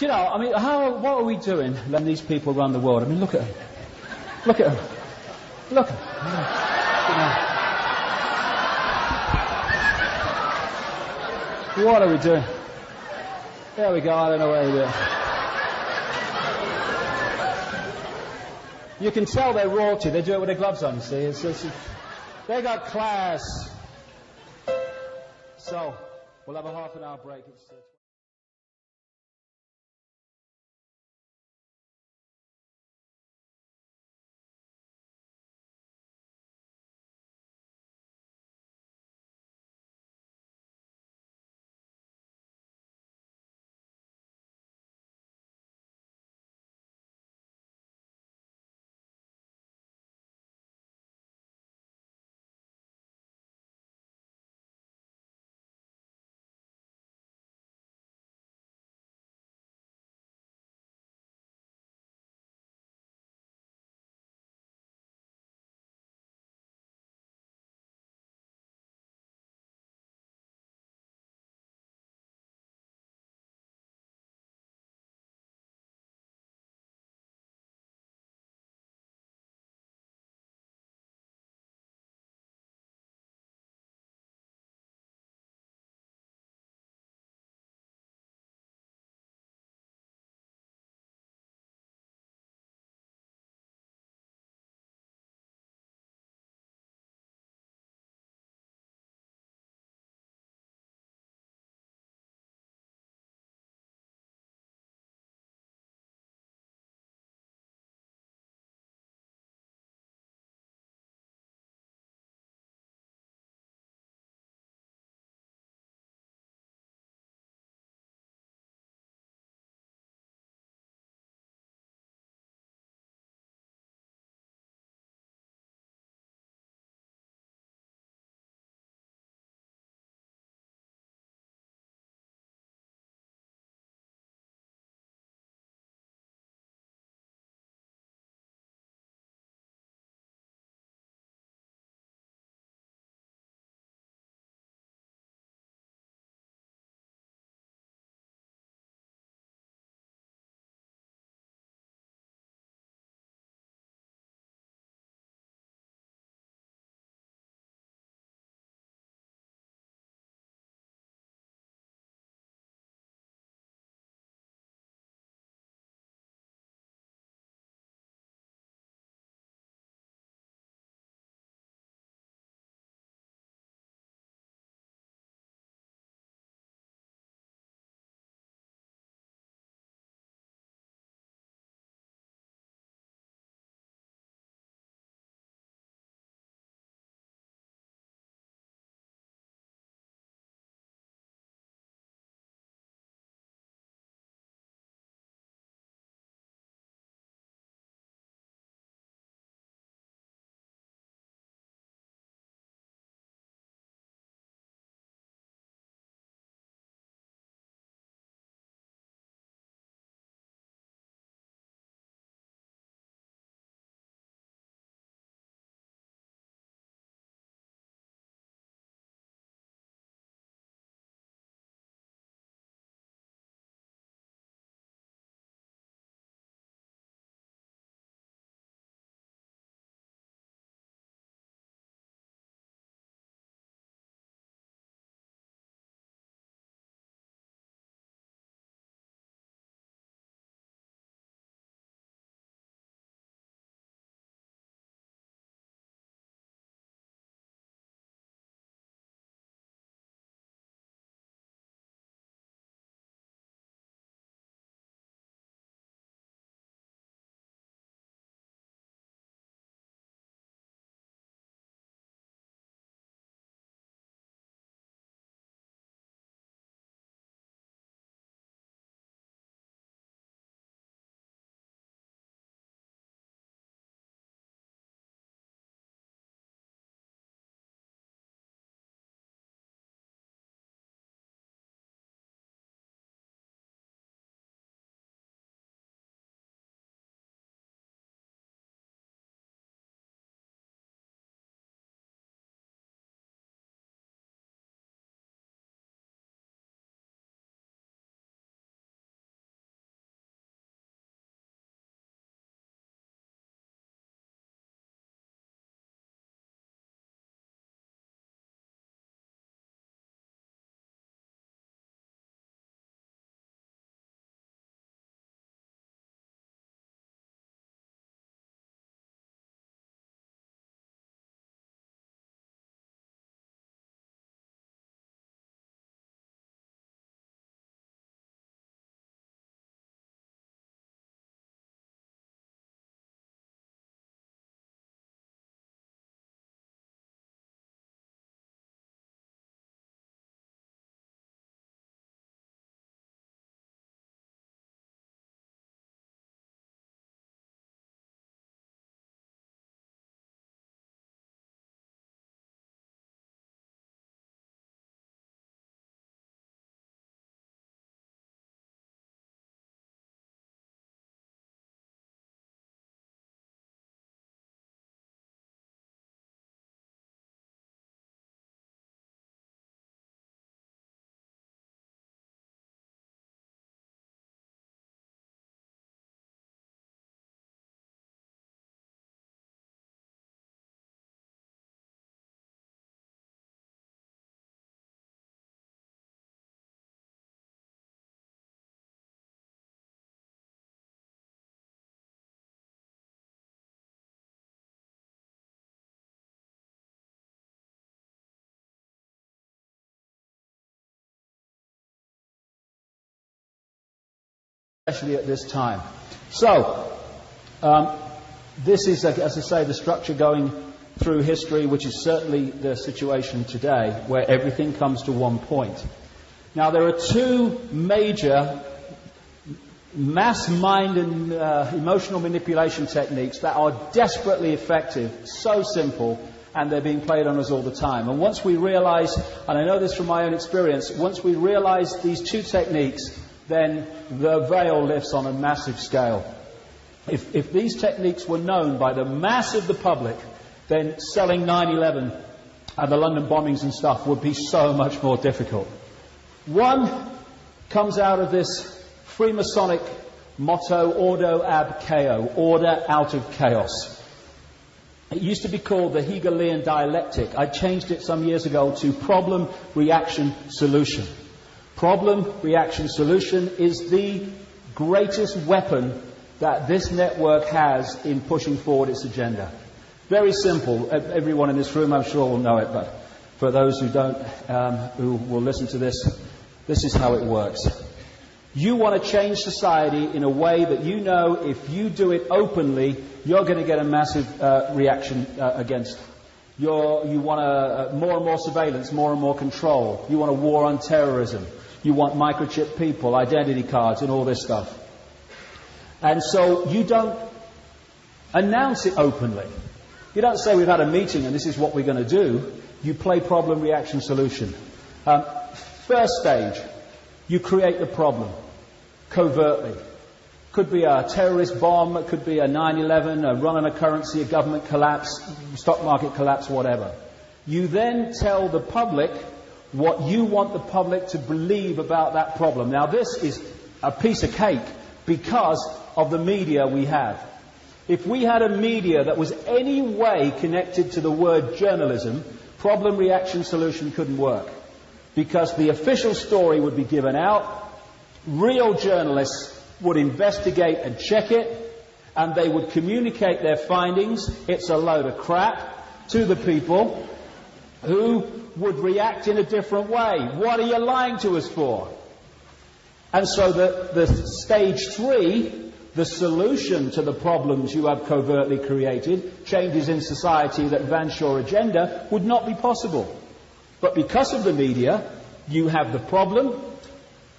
what are we doing letting these people run the world? I mean, look at them. Look at them. Look at them. What are we doing? There we go, I don't know what we're doing. You can tell they're royalty. They do it with their gloves on, you see. They got class. So, we'll have a half an hour break. especially at this time. So, this is, as I say, the structure going through history, which is certainly the situation today, where everything comes to one point. Now, there are two major mass mind and emotional manipulation techniques that are desperately effective, so simple, and they're being played on us all the time. And once we realize, and I know this from my own experience, once we realize these two techniques, then the veil lifts on a massive scale. If these techniques were known by the mass of the public, then selling 9/11 and the London bombings and stuff would be so much more difficult. One comes out of this Freemasonic motto, Ordo ab chao, order out of chaos. It used to be called the Hegelian dialectic. I changed it some years ago to problem, reaction, solution. Problem, reaction, solution is the greatest weapon that this network has in pushing forward its agenda. Very simple. Everyone in this room, I'm sure, will know it, but for those who don't, who will listen to this, this is how it works. You want to change society in a way that you know if you do it openly, you're going to get a massive reaction against. You want more and more surveillance, more and more control. You want a war on terrorism. You want microchip people, identity cards, and all this stuff. And so you don't announce it openly. You don't say we've had a meeting and this is what we're going to do. You play problem, reaction, solution. First stage, you create the problem covertly. Could be a terrorist bomb, it could be a 9/11, a run on a currency, a government collapse, stock market collapse, whatever. You then tell the public what you want the public to believe about that problem. Now this is a piece of cake because of the media we have. If we had a media that was any way connected to the word journalism, problem, reaction, solution couldn't work. Because the official story would be given out, real journalists would investigate and check it, and they would communicate their findings, it's a load of crap, to the people who would react in a different way. What are you lying to us for? And so the stage 3, the solution to the problems you have covertly created, changes in society that advance your agenda, would not be possible. But because of the media, you have the problem,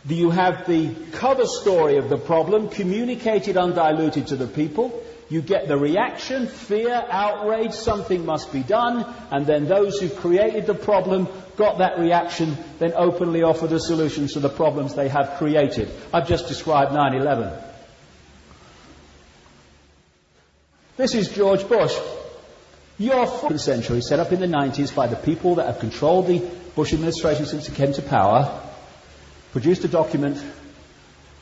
you have the cover story of the problem communicated undiluted to the people, you get the reaction, fear, outrage, something must be done, and then those who created the problem got that reaction, then openly offer the solutions to the problems they have created. I've just described 9/11. This is George Bush. Your 14th century, set up in the 90s by the people that have controlled the Bush administration since it came to power, produced a document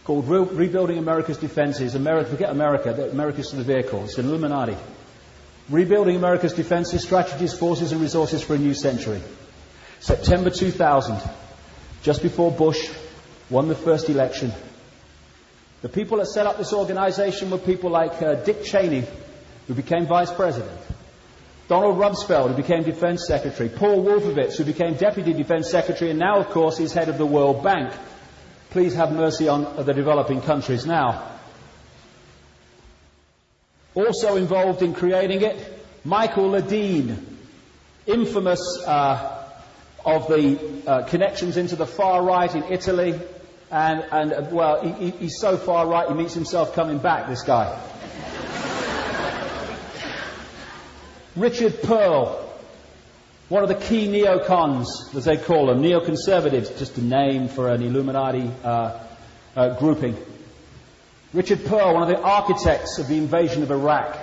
called Rebuilding America's Defenses. Forget America, America's the vehicle. It's an Illuminati. Rebuilding America's Defenses, Strategies, Forces and Resources for a New Century. September 2000, just before Bush won the first election. The people that set up this organization were people like Dick Cheney, who became Vice President. Donald Rumsfeld, who became Defense Secretary. Paul Wolfowitz, who became Deputy Defense Secretary and now, of course, is head of the World Bank. Please have mercy on the developing countries now. Also involved in creating it, Michael Ledeen, infamous of the connections into the far right in Italy. He's so far right he meets himself coming back, this guy. Richard Pearl, one of the key neocons, as they call them, neoconservatives, just a name for an Illuminati grouping. Richard Pearl, one of the architects of the invasion of Iraq.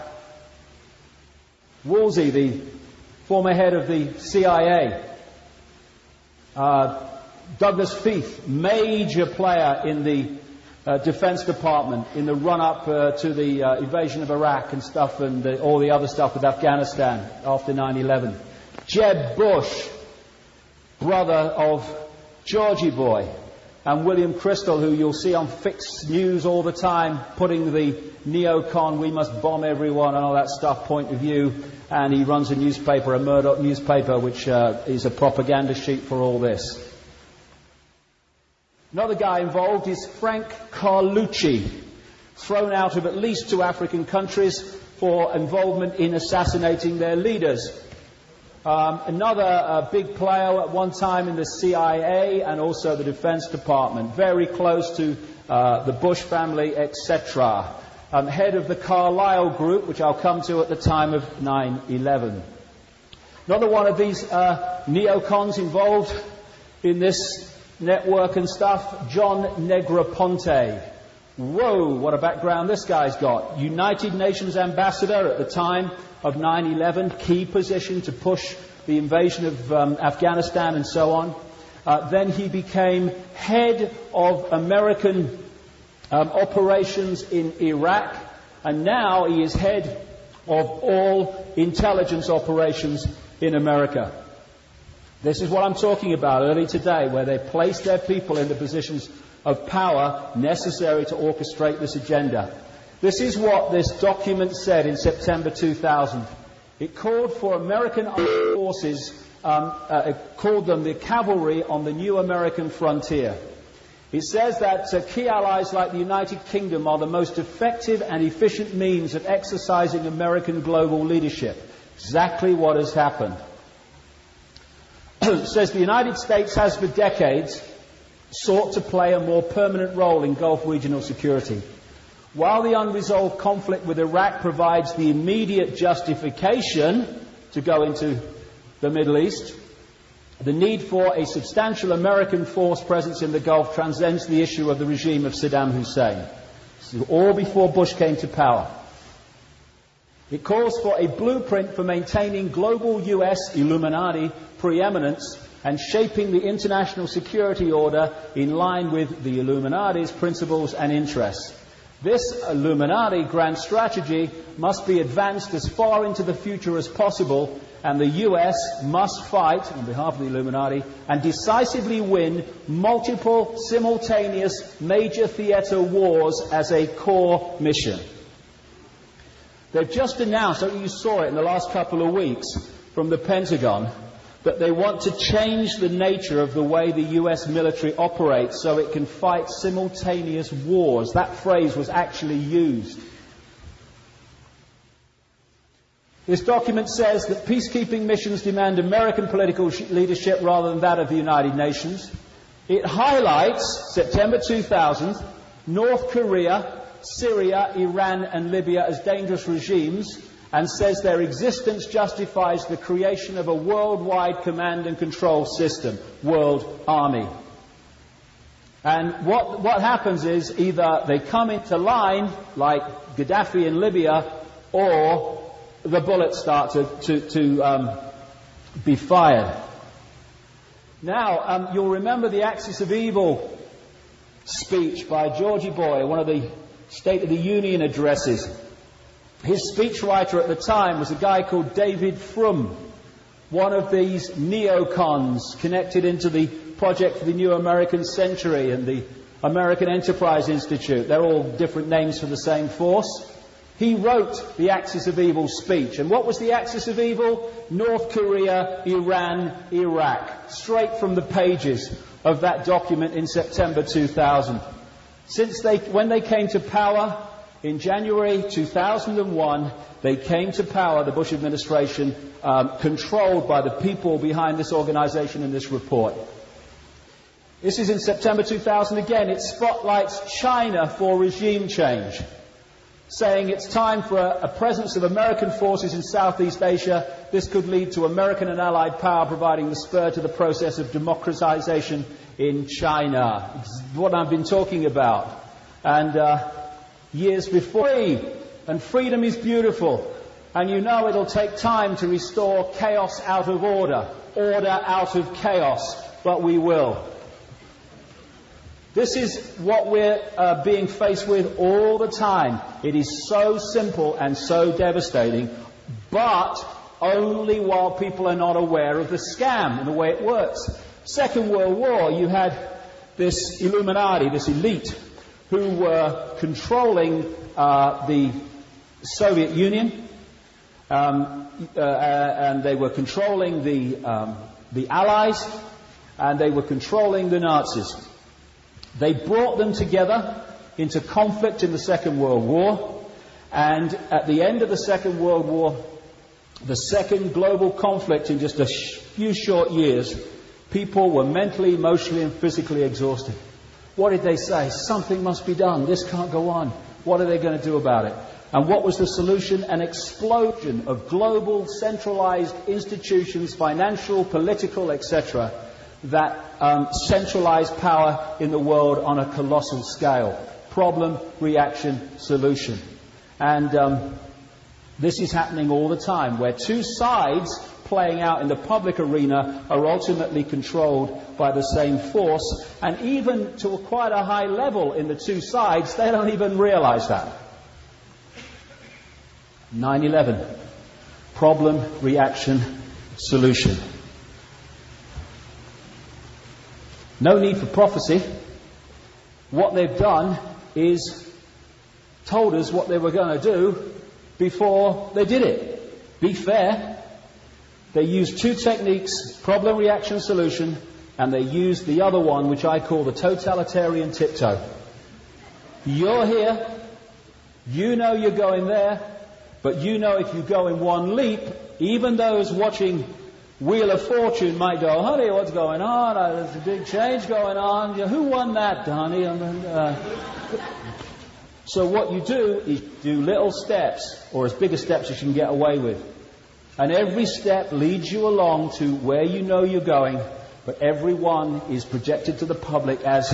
Woolsey, the former head of the CIA. Douglas Feith, major player in the Defense Department in the run-up to the invasion of Iraq and stuff, and all the other stuff with Afghanistan after 9/11. Jeb Bush, brother of Georgie Boy, and William Crystal, who you'll see on Fix News all the time, putting the neocon, we must bomb everyone and all that stuff point of view, and he runs a newspaper, a Murdoch newspaper, which is a propaganda sheet for all this. Another guy involved is Frank Carlucci, thrown out of at least 2 African countries for involvement in assassinating their leaders. Another big player at one time in the CIA and also the Defense Department, very close to the Bush family, etc. Head of the Carlyle Group, which I'll come to at the time of 9/11. Another one of these neocons involved in this network and stuff, John Negroponte. Whoa, what a background this guy's got. United Nations ambassador at the time of 9/11, key position to push the invasion of Afghanistan and so on. Then he became head of American operations in Iraq, and now he is head of all intelligence operations in America. This is what I'm talking about early today, where they place their people in the positions of power necessary to orchestrate this agenda. This is what this document said in September 2000. It called for American armed forces, it called them the cavalry on the new American frontier. It says that key allies like the United Kingdom are the most effective and efficient means of exercising American global leadership. Exactly what has happened. It says the United States has for decades sought to play a more permanent role in Gulf regional security. While the unresolved conflict with Iraq provides the immediate justification to go into the Middle East, the need for a substantial American force presence in the Gulf transcends the issue of the regime of Saddam Hussein. This is all before Bush came to power. It calls for a blueprint for maintaining global US Illuminati preeminence and shaping the international security order in line with the Illuminati's principles and interests. This Illuminati grand strategy must be advanced as far into the future as possible, and the US must fight, on behalf of the Illuminati, and decisively win multiple simultaneous major theater wars as a core mission. They've just announced, you saw it in the last couple of weeks from the Pentagon, that they want to change the nature of the way the US military operates so it can fight simultaneous wars. That phrase was actually used. This document says that peacekeeping missions demand American political leadership rather than that of the United Nations. It highlights, September 2000, North Korea, Syria, Iran and Libya as dangerous regimes, and says their existence justifies the creation of a worldwide command and control system, World Army. And what happens is either they come into line, like Gaddafi in Libya, or the bullets start to be fired. Now, you'll remember the Axis of Evil speech by Georgie Boy, one of the State of the Union addresses. His speechwriter at the time was a guy called David Frum, one of these neocons connected into the Project for the New American Century and the American Enterprise Institute. They're all different names for the same force. He wrote the Axis of Evil speech. And what was the Axis of Evil? North Korea, Iran, Iraq. Straight from the pages of that document in September 2000. When they came to power in January 2001, they came to power, the Bush administration, controlled by the people behind this organization and this report. This is in September 2000 again. It spotlights China for regime change, saying it's time for a presence of American forces in Southeast Asia. This could lead to American and Allied power providing the spur to the process of democratization in China. It's what I've been talking about. And years before, and freedom is beautiful. And you know it'll take time to restore chaos out of order, order out of chaos, but we will. This is what we're being faced with all the time. It is so simple and so devastating, but only while people are not aware of the scam and the way it works. Second World War, you had this Illuminati, this elite, who were controlling the Soviet Union, and they were controlling the Allies, and they were controlling the Nazis. They brought them together into conflict in the Second World War, and at the end of the Second World War, the second global conflict in just a few short years, people were mentally, emotionally and physically exhausted. What did they say? Something must be done. This can't go on. What are they going to do about it? And what was the solution? An explosion of global centralized institutions, financial, political, etc., that centralized power in the world on a colossal scale. Problem, reaction, solution. And this is happening all the time, where two sides playing out in the public arena are ultimately controlled by the same force, and even to quite a high level in the two sides, they don't even realize that. 9/11. Problem, reaction, solution. No need for prophecy. What they've done is told us what they were going to do before they did it. Be fair. They used two techniques, problem, reaction, solution, and they used the other one, which I call the totalitarian tiptoe. You're here, you know you're going there, but you know if you go in one leap, even those watching Wheel of Fortune might go, honey, what's going on? There's a big change going on. Who won that, honey? So what you do is do little steps, or as big a steps as you can get away with. And every step leads you along to where you know you're going, but every one is projected to the public as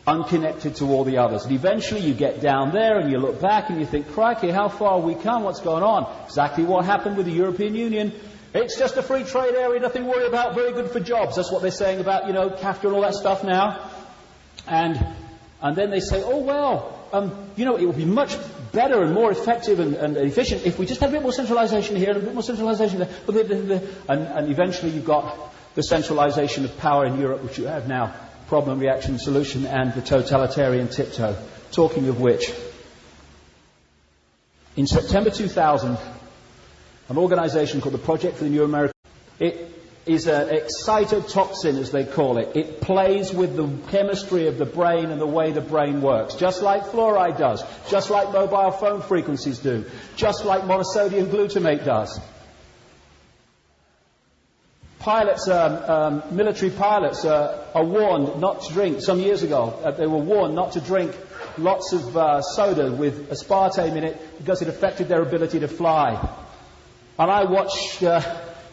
unconnected to all the others. And eventually you get down there and you look back and you think, crikey, how far have we come? What's going on? Exactly what happened with the European Union. It's just a free trade area, nothing to worry about, very good for jobs. That's what they're saying about, CAFTA and all that stuff now. And then they say, oh, well, it would be much better and more effective and efficient if we just had a bit more centralization here and a bit more centralization there. And eventually you've got the centralization of power in Europe, which you have now. Problem, reaction, solution, and the totalitarian tiptoe. Talking of which, in September 2000, an organization called the Project for the New American, it is an excitotoxin, as they call it. It plays with the chemistry of the brain and the way the brain works, just like fluoride does, just like mobile phone frequencies do, just like monosodium glutamate does. Pilots, military pilots are warned not to drink. Some years ago, they were warned not to drink lots of soda with aspartame in it because it affected their ability to fly. And I watched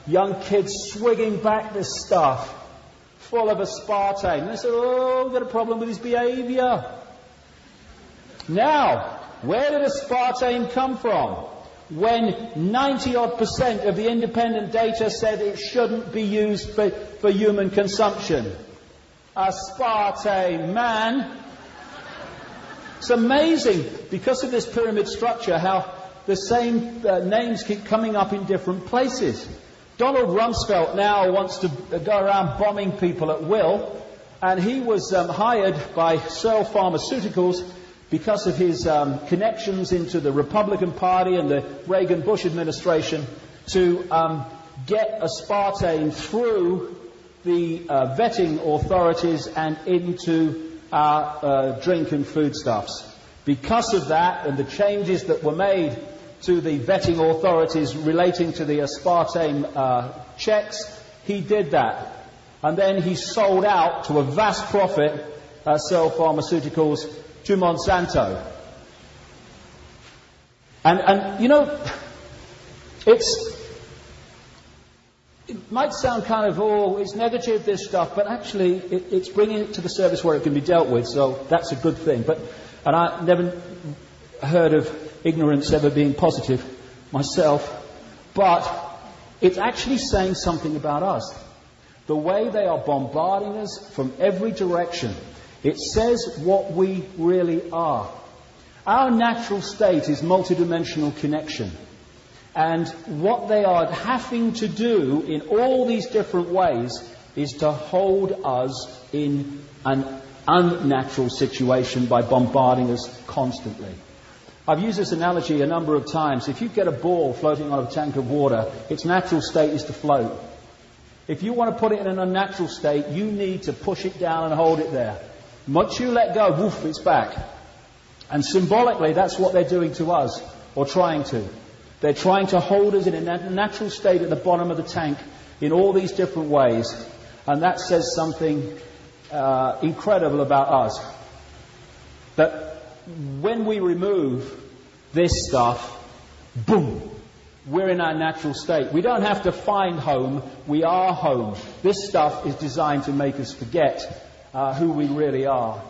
young kids swigging back this stuff full of aspartame. And they said, oh, we've got a problem with his behavior. Now, where did aspartame come from? When 90-odd% of the independent data said it shouldn't be used for human consumption. Aspartame, man. It's amazing, because of this pyramid structure, how the same names keep coming up in different places. Donald Rumsfeld now wants to go around bombing people at will, and he was hired by Searle Pharmaceuticals because of his connections into the Republican Party and the Reagan-Bush administration to get aspartame through the vetting authorities and into our drink and foodstuffs. Because of that and the changes that were made to the vetting authorities relating to the aspartame checks, he did that. And then he sold out to a vast profit, Searle Pharmaceuticals, to Monsanto. And it might sound kind of, it's negative, this stuff, but actually it's bringing it to the service where it can be dealt with, so that's a good thing. And I never heard of ignorance ever being positive myself, but it's actually saying something about us. The way they are bombarding us from every direction, it says what we really are. Our natural state is multidimensional connection. And what they are having to do in all these different ways is to hold us in an unnatural situation by bombarding us constantly. I've used this analogy a number of times. If you get a ball floating on a tank of water, its natural state is to float. If you want to put it in an unnatural state, you need to push it down and hold it there. Once you let go, woof, it's back. And symbolically, that's what they're doing to us, or trying to. They're trying to hold us in a natural state at the bottom of the tank in all these different ways. And that says something incredible about us. That when we remove this stuff, boom, we're in our natural state. We don't have to find home, we are home. This stuff is designed to make us forget who we really are.